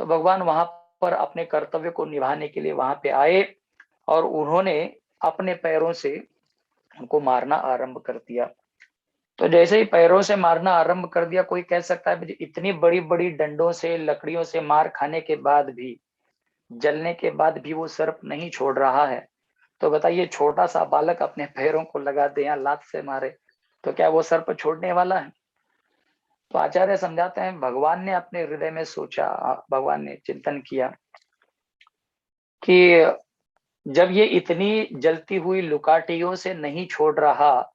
तो भगवान वहां पर अपने कर्तव्य को निभाने के लिए वहां पे आए और उन्होंने अपने पैरों से उनको मारना आरंभ कर दिया। तो जैसे ही पैरों से मारना आरंभ कर दिया, कोई कह सकता है इतनी बड़ी बड़ी डंडों से लकड़ियों से मार खाने के बाद भी, जलने के बाद भी वो सर्प नहीं छोड़ रहा है, तो बताइए छोटा सा बालक अपने पैरों को लगा दे या लात से मारे तो क्या वो सर्प छोड़ने वाला है? तो आचार्य समझाते हैं भगवान ने अपने हृदय में सोचा, भगवान ने चिंतन किया कि जब ये इतनी जलती हुई लुकाटियों से नहीं छोड़ रहा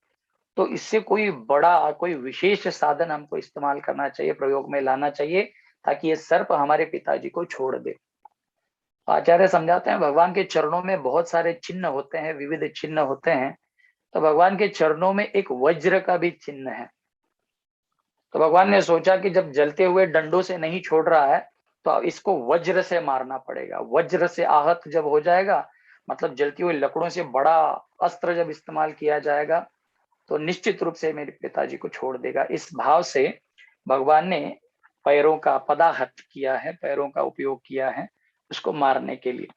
तो इससे कोई बड़ा कोई विशेष साधन हमको इस्तेमाल करना चाहिए, प्रयोग में लाना चाहिए ताकि ये सर्प हमारे पिताजी को छोड़ दे। आचार्य समझाते हैं भगवान के चरणों में बहुत सारे चिन्ह होते हैं, विविध चिन्ह होते हैं। तो भगवान के चरणों में एक वज्र का भी चिन्ह है। तो भगवान ने सोचा कि जब जलते हुए डंडों से नहीं छोड़ रहा है तो अब इसको वज्र से मारना पड़ेगा। वज्र से आहत जब हो जाएगा, मतलब जलती हुई लकड़ों से बड़ा अस्त्र जब इस्तेमाल किया जाएगा तो निश्चित रूप से मेरे पिताजी को छोड़ देगा। इस भाव से भगवान ने पैरों का पदाहत किया है, पैरों का उपयोग किया है उसको मारने के लिए,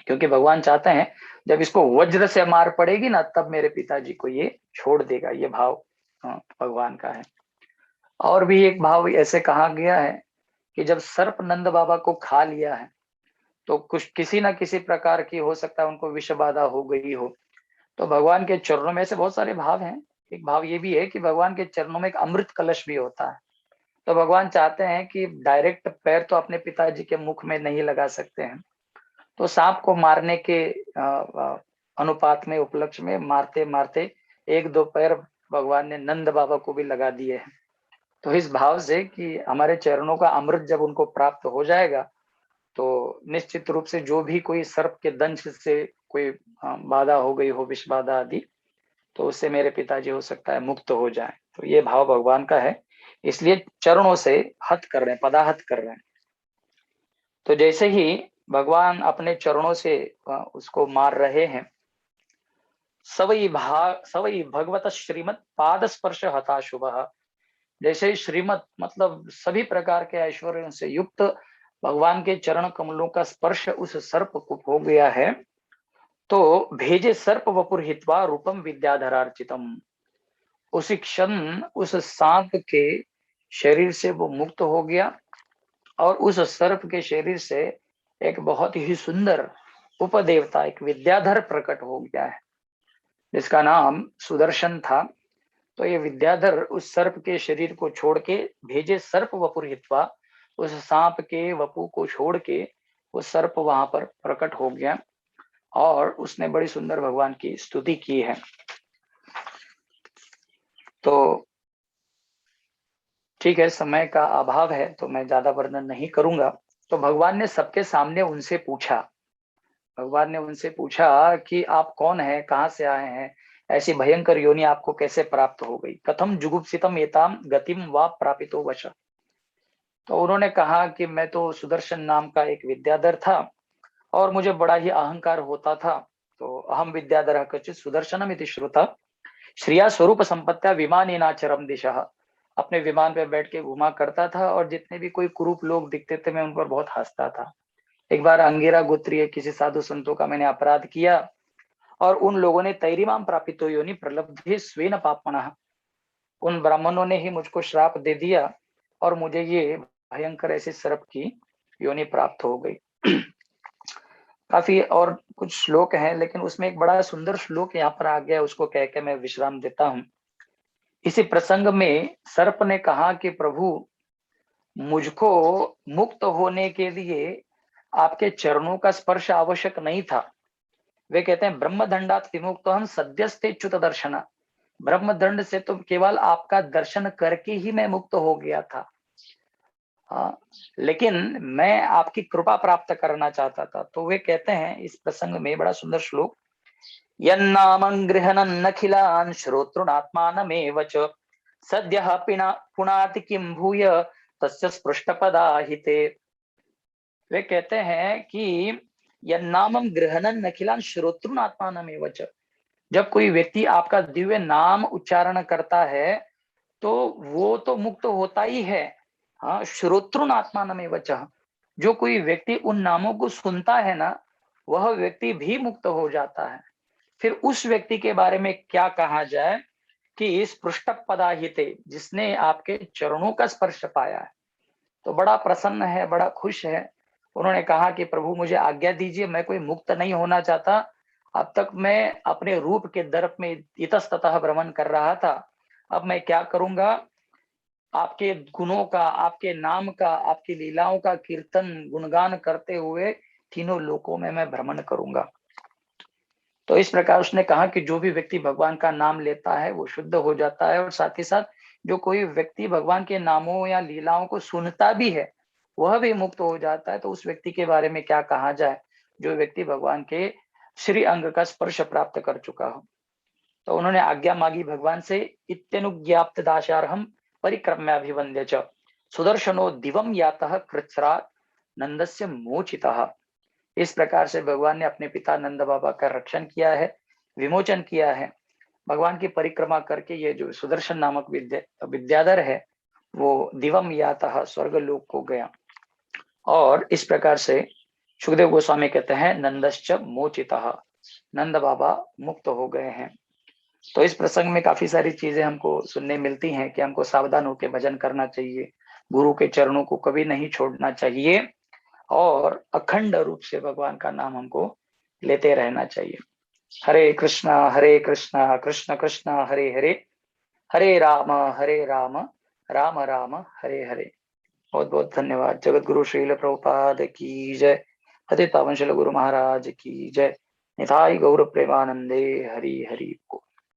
क्योंकि भगवान चाहते हैं जब इसको वज्र से मार पड़ेगी ना तब मेरे पिताजी को ये छोड़ देगा। ये भाव भगवान का है। और भी एक भाव ऐसे कहा गया है कि जब सर्प नंद बाबा को खा लिया है तो कुछ किसी ना किसी प्रकार की हो सकता है उनको विष बाधा हो गई हो, तो भगवान के चरणों में ऐसे बहुत सारे भाव हैं। एक भाव ये भी है कि भगवान के चरणों में एक अमृत कलश भी होता है। तो भगवान चाहते हैं कि डायरेक्ट पैर तो अपने पिताजी के मुख में नहीं लगा सकते हैं, तो सांप को मारने के अनुपात में, उपलक्ष्य में मारते मारते एक दो पैर भगवान ने नंद बाबा को भी लगा दिए हैं। तो इस भाव से कि हमारे चरणों का अमृत जब उनको प्राप्त हो जाएगा तो निश्चित रूप से जो भी कोई सर्प के दंश से कोई बाधा हो गई हो, विष बाधा आदि, तो उससे मेरे पिताजी हो सकता है मुक्त हो जाए। तो ये भाव भगवान का है, इसलिए चरणों से हत कर रहे हैं, पदाहत कर रहे हैं। तो जैसे ही भगवान अपने चरणों से उसको मार रहे हैं, सवई भगवत श्रीमत पाद स्पर्श हता शुभ। जैसे श्रीमत मतलब सभी प्रकार के ऐश्वर्यों से युक्त भगवान के चरण कमलों का स्पर्श उस सर्प को हो गया है, तो भेजे सर्प वपुर हित्वा रूपम विद्याधरार्चितम। उसी क्षण उस सांप के शरीर से वो मुक्त हो गया और उस सर्प के शरीर से एक बहुत ही सुंदर उपदेवता, एक विद्याधर प्रकट हो गया है जिसका नाम सुदर्शन था। तो ये विद्याधर उस सर्प के शरीर को छोड़ के भेजे सर्प वपुर हित्वा, उस सांप के वपु को छोड़ के वो सर्प वहां पर प्रकट हो गया और उसने बड़ी सुंदर भगवान की स्तुति की है। तो ठीक है, समय का अभाव है तो मैं ज्यादा वर्णन नहीं करूंगा। तो भगवान ने सबके सामने उनसे पूछा, भगवान ने उनसे पूछा कि आप कौन हैं, कहाँ से आए हैं, ऐसी भयंकर योनि आपको कैसे प्राप्त हो गई। कथम जुगुप्सितम एताम गतिम वा प्रापितो वश। तो उन्होंने कहा कि मैं तो सुदर्शन नाम का एक विद्याधर था और मुझे बड़ा ही अहंकार होता था। तो अहम विद्याधर कचित सुदर्शनम इति श्रुता श्रिया स्वरूप संपत्त्या विमानेनाचरम दिशा। अपने विमान पे बैठ के घुमा करता था और जितने भी कोई कुरूप लोग दिखते थे मैं उन पर बहुत हंसता था। एक बार अंगिरा गोत्रीय किसी साधु संतों का मैंने अपराध किया और उन लोगों ने तैरिमाम प्रापितो योनि प्रलब्धे स्वेन पापमनः, उन ब्राह्मणों ने ही मुझको श्राप दे दिया और मुझे ये भयंकर ऐसे सर्प की योनि प्राप्त हो गई। काफी और कुछ श्लोक हैं लेकिन उसमें एक बड़ा सुंदर श्लोक यहाँ पर आ गया, उसको कह के मैं विश्राम देता हूँ। इसी प्रसंग में सर्प ने कहा कि प्रभु मुझको मुक्त होने के लिए आपके चरणों का स्पर्श आवश्यक नहीं था। वे कहते हैं ब्रह्म दंडात विमुक्त हम सद्यस्ते च्युत दर्शना, ब्रह्म दंड से तो केवल आपका दर्शन करके ही मैं मुक्त हो गया था। हाँ, लेकिन मैं आपकी कृपा प्राप्त करना चाहता था। तो वे कहते हैं इस प्रसंग में बड़ा सुंदर श्लोक, यन्नामं गृहणन् अखिलान् श्रोतॄणात्मानमेव च सद्यः पुनाति किं भूय तस्य स्पृष्टपदाहिते। वे कहते हैं कि यन्नामं गृहणन् अखिलान् श्रोतॄणात्मानमेव च, जब कोई व्यक्ति आपका दिव्य नाम उच्चारण करता है तो वो तो मुक्त होता ही है। हाँ, श्रोतृन आत्मानमेव वचः, जो कोई व्यक्ति उन नामों को सुनता है ना, वह व्यक्ति भी मुक्त हो जाता है। फिर उस व्यक्ति के बारे में क्या कहा जाए कि इस पृष्ठ पदाहिते, जिसने आपके चरणों का स्पर्श पाया है, तो बड़ा प्रसन्न है, बड़ा खुश है। उन्होंने कहा कि प्रभु मुझे आज्ञा दीजिए, मैं कोई मुक्त नहीं होना चाहता। अब तक मैं अपने रूप के दर्प में इतस्ततः भ्रमण कर रहा था, अब मैं क्या करूंगा, आपके गुणों का, आपके नाम का, आपकी लीलाओं का कीर्तन गुणगान करते हुए तीनों लोकों में मैं भ्रमण करूंगा। तो इस प्रकार उसने कहा कि जो भी व्यक्ति भगवान का नाम लेता है वो शुद्ध हो जाता है, और साथ ही साथ जो कोई व्यक्ति भगवान के नामों या लीलाओं को सुनता भी है वह भी मुक्त हो जाता है। तो उस व्यक्ति के बारे में क्या कहा जाए, जो व्यक्ति भगवान के श्री अंग का स्पर्श प्राप्त कर चुका हो। तो उन्होंने आज्ञा मांगी भगवान से, इत्यनुज्ञाप्त दाशार्हम परिक्रम्याभिवंद्य च सुदर्शनो दिवम यातः कृच्छ्रात् नंदस्य मोचितः। इस प्रकार से भगवान ने अपने पिता नंद बाबा का रक्षण किया है, विमोचन किया है। भगवान की परिक्रमा करके ये जो सुदर्शन नामक विद्याधर है वो दिवम यातः स्वर्ग लोक को गया। और इस प्रकार से सुखदेव गोस्वामी कहते हैं नंदश्च मोचितः, नंद बाबा मुक्त हो गए हैं। तो इस प्रसंग में काफी सारी चीजें हमको सुनने मिलती हैं कि हमको सावधान होकर भजन करना चाहिए, गुरु के चरणों को कभी नहीं छोड़ना चाहिए, और अखंड रूप से भगवान का नाम हमको लेते रहना चाहिए। हरे कृष्णा कृष्ण कृष्ण हरे हरे, हरे राम राम राम हरे हरे। बहुत बहुत धन्यवाद। जगत गुरु श्रील प्रभुपाद की जय। पतित पावन श्रील गुरु महाराज की जय। निताई गौर प्रेमानंदे हरि हरि को।